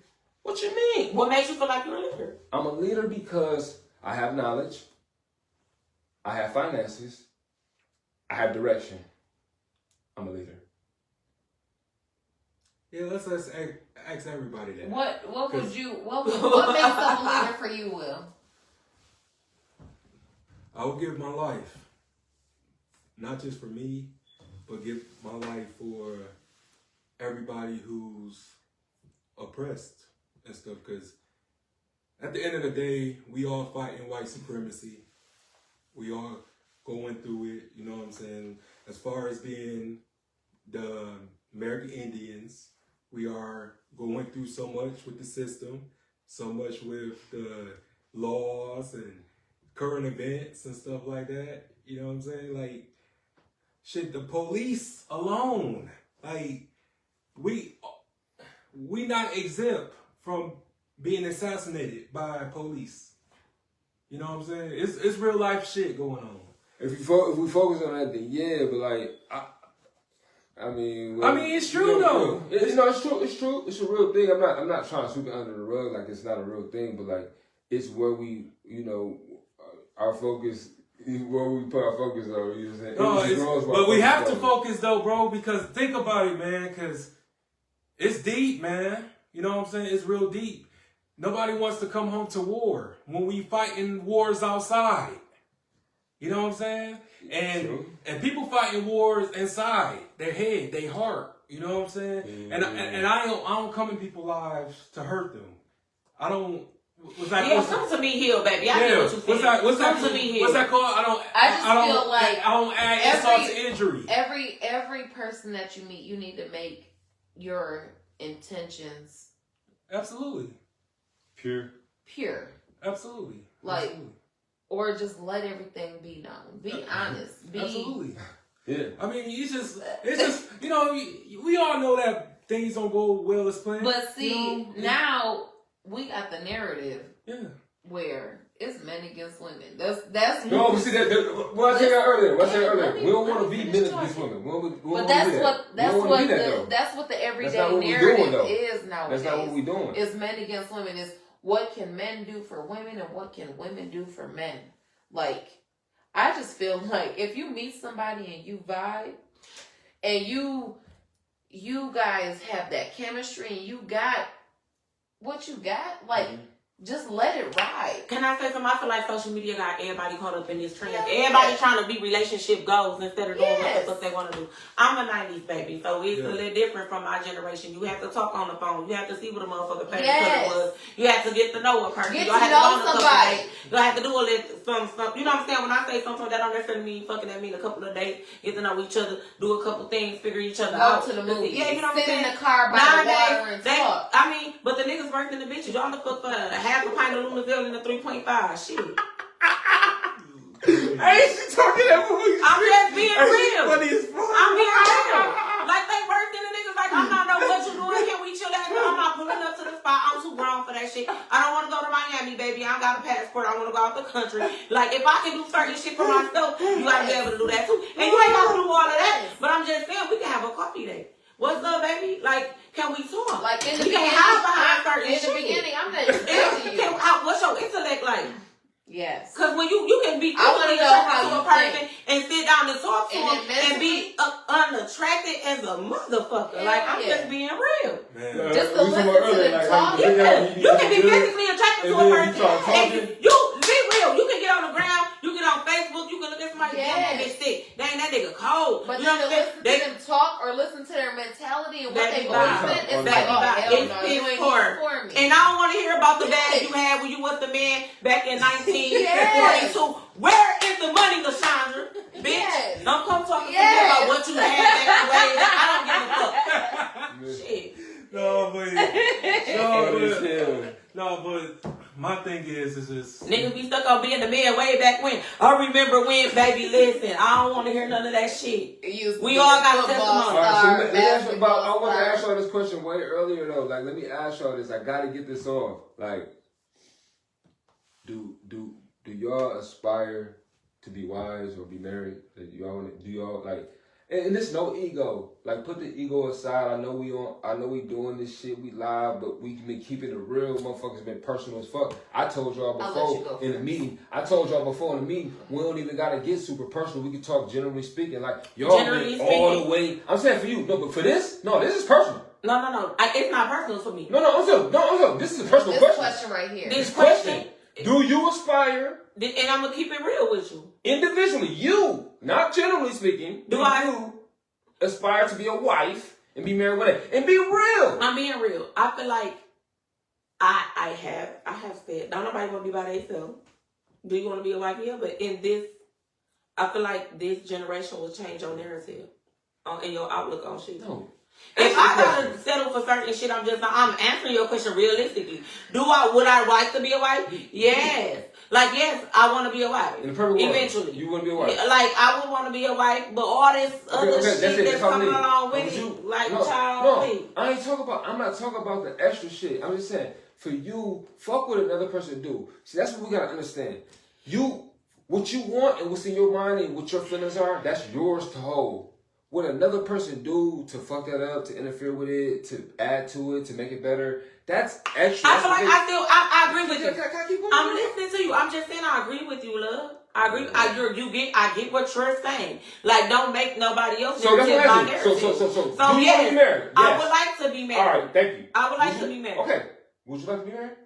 What you mean? What makes you feel like you're a leader? I'm a leader because I have knowledge. I have finances. I have direction. I'm a leader. Yeah, let's ask everybody that. What makes up a leader for you, Will? I would give my life. Not just for me, but give my life for everybody who's oppressed and stuff. Because at the end of the day, we all fighting white supremacy. We are going through it, you know what I'm saying? As far as being the American Indians, we are going through so much with the system, so much with the laws and current events and stuff like that. You know what I'm saying? Like, shit, the police alone, like, we not exempt from being assassinated by police. You know what I'm saying? It's real life shit going on. If we focus on that, then yeah, but like, I mean, it's true though. It's true. It's true. It's a real thing. I'm not trying to sweep it under the rug like it's not a real thing, but like, it's where we, our focus, where we put our focus on. You know what I'm saying? But we have to focus though, bro, because think about it, man, because it's deep, man. You know what I'm saying? It's real deep. Nobody wants to come home to war when we fighting wars outside. You know what I'm saying? And people fighting wars inside their head, their heart. You know what I'm saying? Mm-hmm. And I don't come in people's lives to hurt them. I don't. Come to me here, baby. I know what you feel. What's that called? I don't add insult to injury. Every person that you meet, you need to make your intentions absolutely pure. Absolutely. Like, or just let everything be known. Be honest. Absolutely. Yeah. I mean, it's just we all know that things don't go well as planned. But see, now we got the narrative. Yeah. Where it's men against women. That's no. But see that. What I said earlier. We don't want to be men against women. But that's what the everyday narrative is nowadays. That's not what we're doing. It's men against women. It's what can men do for women and what can women do for men. Like, I just feel like if you meet somebody and you vibe and you guys have that chemistry and you got what you got, like. Mm-hmm. Just let it ride. Can I say something? I feel like social media got everybody caught up in this trend. Everybody trying to be relationship goals instead of doing what the fuck they want to do. I'm a 90s baby, so it's a little different from my generation. You have to talk on the phone. You have to see what a motherfucker favorite color was. You have to get to know a person. Get you to know somebody. You have to do a little some. You know what I'm saying? When I say something that don't necessarily mean fucking, that mean a couple of days. Get to know each other. Do a couple things. Figure each other out. Go to the movie. Yeah, you know what I'm saying? Sit in the car by the water and talk. I mean, but the niggas worse than the bitches. Y'all the fuck for half a pint of Lunaville and a 3.5. Shit. Hey, she talking that movie. I'm just being real. Funny as fuck. I'm being real. Like they worse than the niggas. Like I'm not know what you doing. Can we chill out? I'm not pulling up to the spot. I'm too grown for that shit. I don't want to go to Miami, baby. I don't got a passport. I want to go out the country. Like if I can do certain shit for myself, you gotta be able to do that too. And you ain't gotta do all of that. But I'm just saying we can have a coffee date. What's up, baby? Like, can we talk? Like in the beginning, I'm not expecting you. What's your intellect like? Yes. Because when you can be physically attracted to a person and sit down and talk to them and be unattracted as a motherfucker. Yeah, like, I'm just being real. Man. Just to listen to them talk. You can be physically attracted to a person. And you be real. You can get on the ground. You get on Facebook. You can look at somebody and that bitch sick. Dang, that nigga cold. But you know listen to them talk or listen to their mentality and what they believe in. It's like, oh, hell no, you ain't here for me. And I don't want to hear about the bad you had when you was the man back in 1942. Where is the money, LaShondra? Bitch, don't come talking to me about what you had back way. I don't give a fuck. Shit. No, but my thing is just niggas be stuck on being the man way back when. I remember when, baby. Listen, I don't want to hear none of that shit. We all got testimony. I want to ask y'all this question way earlier though. Like, let me ask y'all this. I gotta get this off. Like, do y'all aspire to be wives or be married? Do y'all like? And there's no ego. Like, put the ego aside. I know we doing this shit. We live, but we been keeping it real. Motherfuckers been personal as fuck. I told y'all before in the meeting. We don't even gotta get super personal. We can talk generally speaking. Like, y'all been all the way. I'm saying for you, no, but for this is personal. No. It's not personal for me. No. I'm saying this is a personal question. This question right here. This question. Do you aspire? And I'm gonna keep it real with you. Individually, you, not generally speaking, do you aspire to be a wife and be married with it? And be real. I'm being real. I feel like I have said, don't nobody want to be by themselves. Do you want to be a wife? Yeah, but in this I feel like this generation will change your narrative and your outlook on shit. No. If I gotta settle for certain shit, I'm answering your question realistically. Would I like to be a wife? Yes. Like, yes, I want to be a wife. In the perfect world, eventually. you want to be a wife? Like, I would want to be a wife, but all this other shit that's coming along with it, I'm not talking about the extra shit. I'm just saying, for you, fuck what another person do. See, that's what we gotta understand. What you want and what's in your mind and what your feelings are, that's yours to hold. What another person do to fuck that up, to interfere with it, to add to it, to make it better, that's extra. I feel like I agree with you. Can I keep going? I'm listening to you. I'm just saying I agree with you, love. I agree. I get what you're saying. Like, don't make nobody else narrative my narrative. So you want to be married? Yes. I would like to be married. All right, thank you. I would like to be married. Okay. Would you like to be married?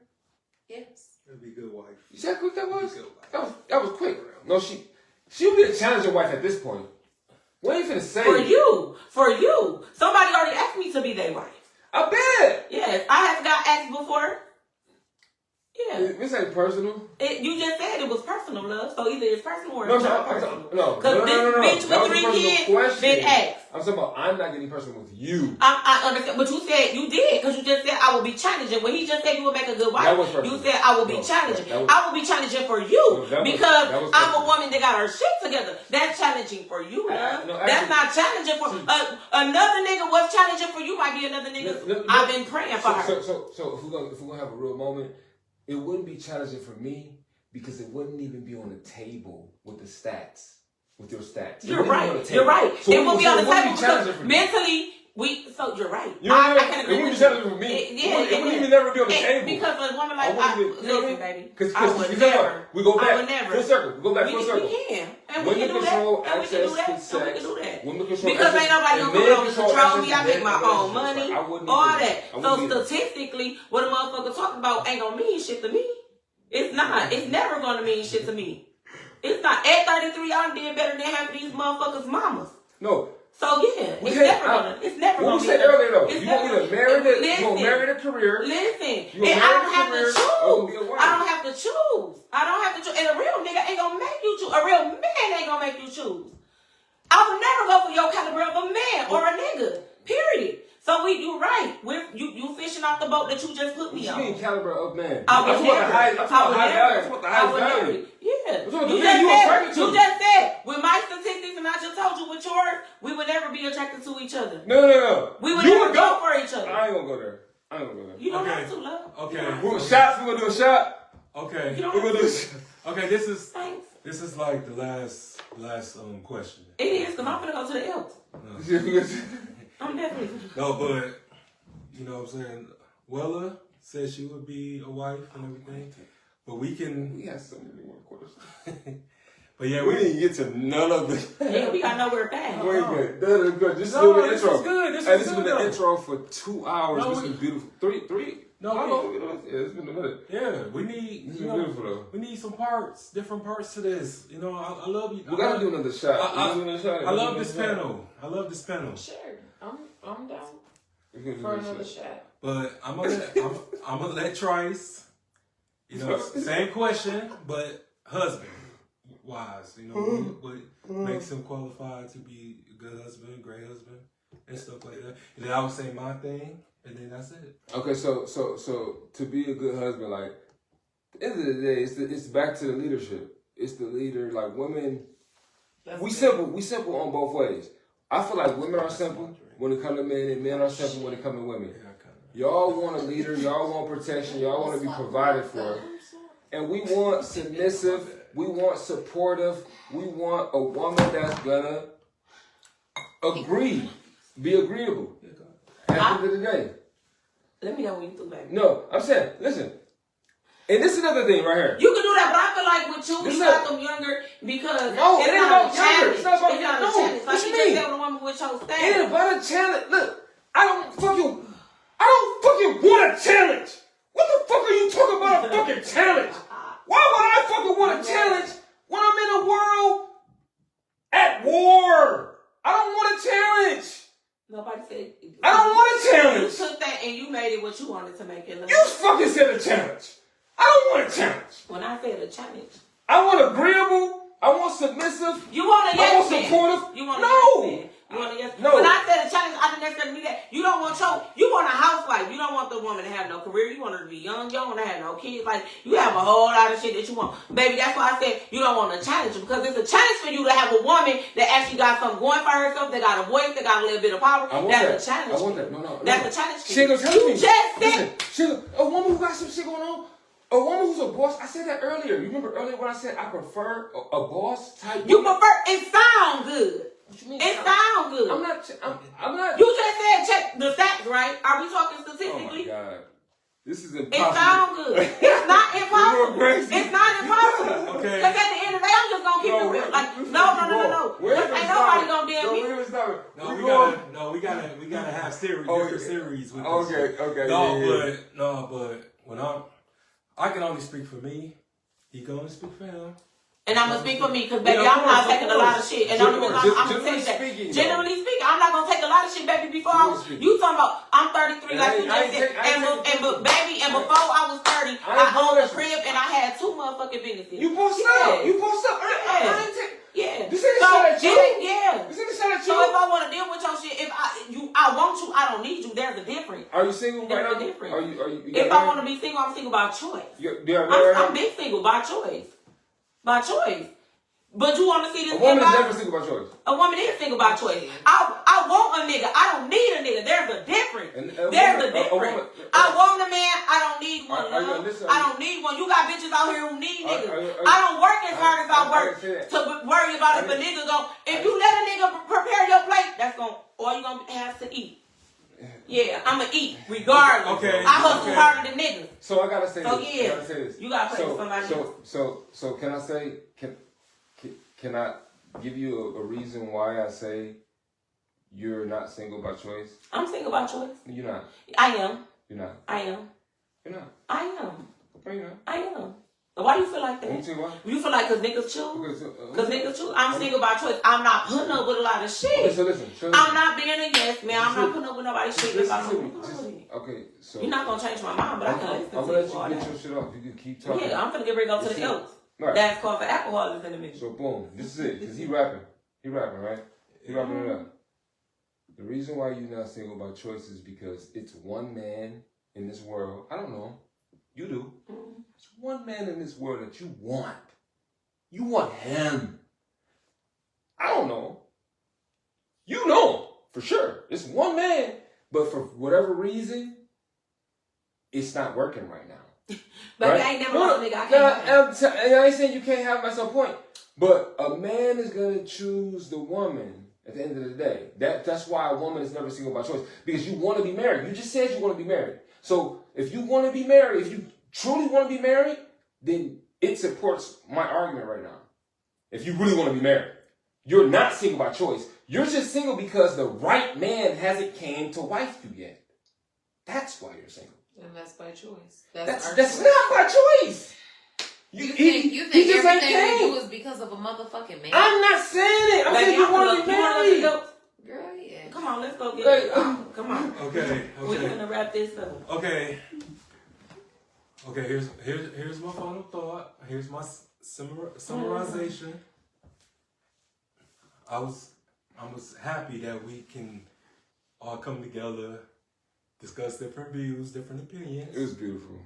Yes. That'd be a good wife. You see how quick that was? That was quick. No, she'll be a challenging wife at this point. What are you finna say? For you. Somebody already asked me to be their wife. I bet. Yes, I have got asked before. Yeah. This ain't personal. You just said it was personal, love. So either it's personal or No, it's not personal. no. Because this bitch with 3 kids been asked. I'm talking about I'm not getting personal with you. I understand, but you said you did because you just said I will be challenging. When he just said you would make a good wife, That was personal. you said I will be challenging. I will be challenging for you because I'm a woman that got her shit together. That's challenging for you, love. That's not challenging for another nigga. What's challenging for you might be another nigga. I've been praying for her. So if we're gonna have a real moment, it wouldn't be challenging for me because it wouldn't even be on the table with the stats. With your stats. You're right. You're right. So it will be on the table because mentally. So you're right. I can agree with you. It wouldn't be challenging for me. It wouldn't even never be on the table. Because a woman like listen, baby. Because we go back full circle. We go back full circle. We can. And women we can do control that. access to And sex. we can do that. Women control because ain't nobody gonna control me. I make my own money. All that. So statistically, what a motherfucker talking about ain't gonna mean shit to me. It's not. It's never gonna mean shit to me. It's not. At 33, I did better than half of these motherfuckers' mamas. No. So yeah, it's never gonna what be. We said earlier though, you gonna marry the career. Listen, and I don't have to choose. I don't have to choose. And a real nigga ain't gonna make you choose. A real man ain't gonna make you choose. I would never go for your caliber of a man or a nigga. Period. So you're right. You fishing off the boat that you just put me on. You mean caliber of man? I would never. Yeah. You just said, with my statistics, and I just told you with yours, we would never be attracted to each other. No. We would never go for each other. I ain't gonna go there. You don't have to, love. Okay. We're gonna do a shot. Okay. You don't have to. Okay, this is Thanks. like the last question. It is, because I'm gonna go to the L. No. I'm definitely. No, but you know what I'm saying? Wella said she would be a wife and everything. But we have so many more questions. But yeah, we didn't get to none of the. Yeah, we gotta know where it's at. Very good. That is good. This is the intro. Is good. This has been the intro for 2 hours. This has been beautiful. Three? No, it's been a minute. Yeah, we need. It's been beautiful though. We need some different parts to this. You know, I love you. We gotta do another shot. I love this panel. Sure, I'm down for another shot. But I'm gonna let Trice. You know, same question, but husband wise. You know, what makes him qualified to be a good husband, great husband, and stuff like that. And then I would say my thing, and then that's it. Okay, so to be a good husband, like at the end of the day, it's back to the leadership. It's the leader. Like women, we simple on both ways. I feel like women are simple when it comes to men, and men are simple when it comes to women. Y'all want a leader, y'all want protection, y'all want to be provided for. And we want submissive, we want supportive, we want a woman that's gonna be agreeable at the end of the day. Let me know when you do, baby. No, I'm saying, listen. And this is another thing right here. You can do that, but I feel like with you got them younger because no, it ain't about younger. It's not about a challenge. Like you just said with a woman with your style. It ain't about a challenge. Look, I don't fucking want a challenge. What the fuck are you talking about a fucking challenge? Why would I fucking want a challenge when I'm in a world at war? I don't want a challenge. Nobody said. I don't want a challenge. You took that and you made it what you wanted to make it. You fucking said a challenge. I don't want a challenge. When I said a challenge, I want agreeable I want submissive. You want a I want yes man. supportive. You want a No. yes man. You want a yes man. No. When I said a challenge, I didn't necessarily mean that. You don't want you want a housewife. You don't want the woman to have no career. You want her to be young. You don't want to have no kids. Like, you have a whole lot of shit that you want. Baby, that's why I said you don't want a challenge. Because it's a challenge for you to have a woman that actually got something going for herself, that got a voice, that got a little bit of power. That's a challenge. I want that. No. That's a challenge for She ain't you. gonna tell me. You just said. Listen, a woman who got some shit going on. A woman who's a boss. I said that earlier. You remember earlier when I said I prefer a boss type? You prefer, it sound good. What you mean? It sound good. I'm not. You just said check the stats, right? Are we talking Oh statistically? my god. This is It impossible. sounds good. It's not impossible. crazy. It's not impossible. Okay. Because at the end of the day, I'm just gonna keep it real. Like, no. Ain't nobody gonna be in me. We gotta have different series with this. Okay. But when I can only speak for me. He can only speak for him. And I'm gonna speak for me, because baby, Yeah, I'm not taking a lot of shit. And I'm gonna tell you that. Generally speaking, I'm not gonna take a lot of shit, baby. Before you talking about, I'm 33, like you just said, and before I was 30, I owned a crib and I had 2 motherfucking businesses. You bossed up. Yeah. This ain't the shot at you. Yeah. This ain't the shot at So you. if I want to deal with your shit, if I want you, I don't need you. There's a difference. Are you single right There's a now? difference. Are you If I want to be single, I'm single by choice. I'm big single by choice. By choice. But you want to see this? A woman is never single by choice. A woman is single by choice. I want a nigga. I don't need a nigga. There's a difference. There's a difference. I want a man. I don't need one. I don't need one. You got bitches out here who need niggas. I don't work as hard as I work to worry about if a nigga go. If you let a nigga prepare your plate, that's all you gonna have to eat. Yeah, I'ma eat regardless. Okay. I hustle harder than niggas. So I gotta say So this. yeah, I gotta say this. you gotta play with somebody else. So can I say can I give you a reason why I say you're not single by choice? I'm single by choice. You're not. I am. You're not. I am. You're not. I am. No, you're not. I am. Why you feel like Let me that? tell you why. You feel like because niggas choose? Okay, Because niggas choose. I'm single by choice. I'm not putting up with a lot of shit. Okay, so listen. I'm not being a yes man. I'm not putting up with nobody's shit. If I Listen don't to want me. it. Okay, so You're not going to change my mind, but I can listen I'm to gonna you let all you get that. your shit off. You can keep talking. Yeah, I'm going to get ready to go to the Elks. Right. That's called for alcoholism in a minute. So boom, this is it. Cause he rapping, right? He rapping it up. The reason why you're not single by choice is because it's one man in this world. I don't know. You do. It's one man in this world that you want. You want him. I don't know. You know for sure. It's one man, but for whatever reason, it's not working right now. But right? I ain't never lost a nigga. I can't have him. I ain't saying you can't have him at some point, but a man is gonna choose the woman at the end of the day. That's why a woman is never single by choice, because you want to be married. You just said you want to be married. So if you want to be married, if you truly want to be married, then it supports my argument right now. If you really want to be married, you're not single by choice. You're just single because the right man hasn't came to wife you yet. That's why you're single. And that's by choice. That's not by choice. You think everything we do is because of a motherfucking man? I'm not saying it. I'm saying you want to be married. Girl, yeah. Come on, let's go get it. Come on. Okay. We're going to wrap this up. Okay, here's my final thought. Here's my summarization. I was happy that we can all come together, discuss different views, different opinions. It was beautiful.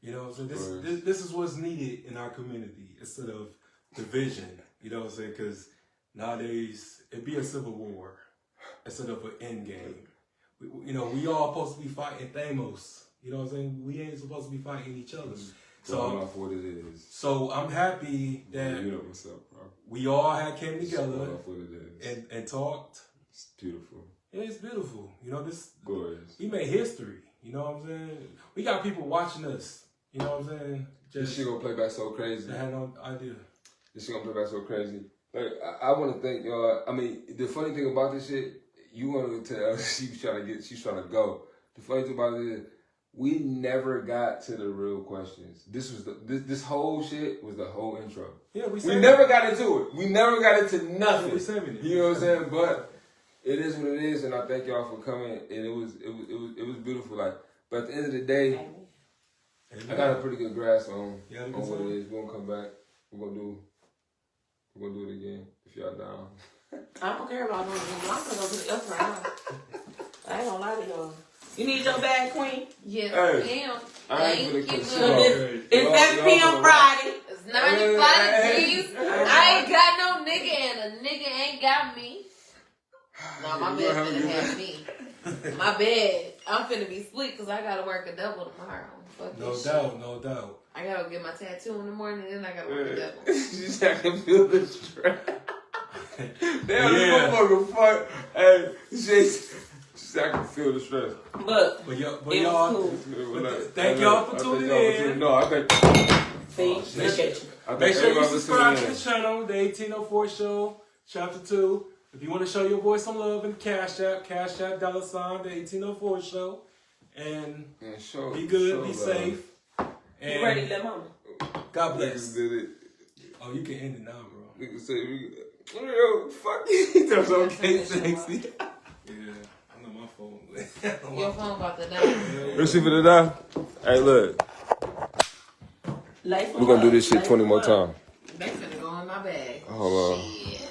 You know what I'm saying? This is what's needed in our community instead of division. You know what I'm saying? Because nowadays it'd be a civil war instead of an end game. We all supposed to be fighting Thanos. You know what I'm saying? We ain't supposed to be fighting each other. So off what it is. So I'm happy that what's up, bro? we all came together Off what it is. and talked. It's beautiful. Yeah, it's beautiful. This Glorious. we made history. You know what I'm saying? We got people watching us. You know what I'm saying? This shit gonna play back so crazy. I had no idea. This shit gonna play back so crazy. Like, I want to thank y'all. I mean, the funny thing about this shit, you want to tell she's trying to go. The funny thing about it is, we never got to the real questions. This was this whole shit was the whole intro. Yeah, we never got into it. We never got into nothing. We saving it. You know what I'm saying? But it is what it is, and I thank y'all for coming. And it was beautiful. Like, but at the end of the day, I got a pretty good grasp on what it is. We're gonna come back. We're gonna do We're gonna do it again if y'all down. I don't care about doing it. I'm gonna go to the F right now. I ain't gonna lie to y'all. You need your bag, Queen? Yes, Hey, ma'am. I ain't Thank gonna you. consider. It's 7 p.m. Friday. It's 95 degrees. I ain't got no nigga and a nigga ain't got me. No, my bed finna have me. My bed. I'm finna be sleep because I gotta work a double tomorrow. Fuck No this doubt, shit. no doubt. I gotta get my tattoo in the morning and then I gotta work a double. She's I can feel the stress. Damn, Yeah. this motherfucker fuck. Hey, she's I can feel the stress. But But it y'all, was cool. thank y'all for tuning in. No, I think. See, appreciate you. Make sure you everybody subscribe to listening the channel, the 1804 Show, Chapter 2. If you want to show your boy some love in Cash App, $, the 1804 Show. And in. Show, be good, show be love. safe. You ready to let mama? God Niggas bless. did it. Oh, you can end it now, bro. Niggas say, yo, fuck you. That's okay, sexy. Yeah, I know my phone. Your phone about to die. Let's see for the die. Hey, look. We're We're gonna do this shit 20 more times. They finna go in my bag. Hold on. Shit.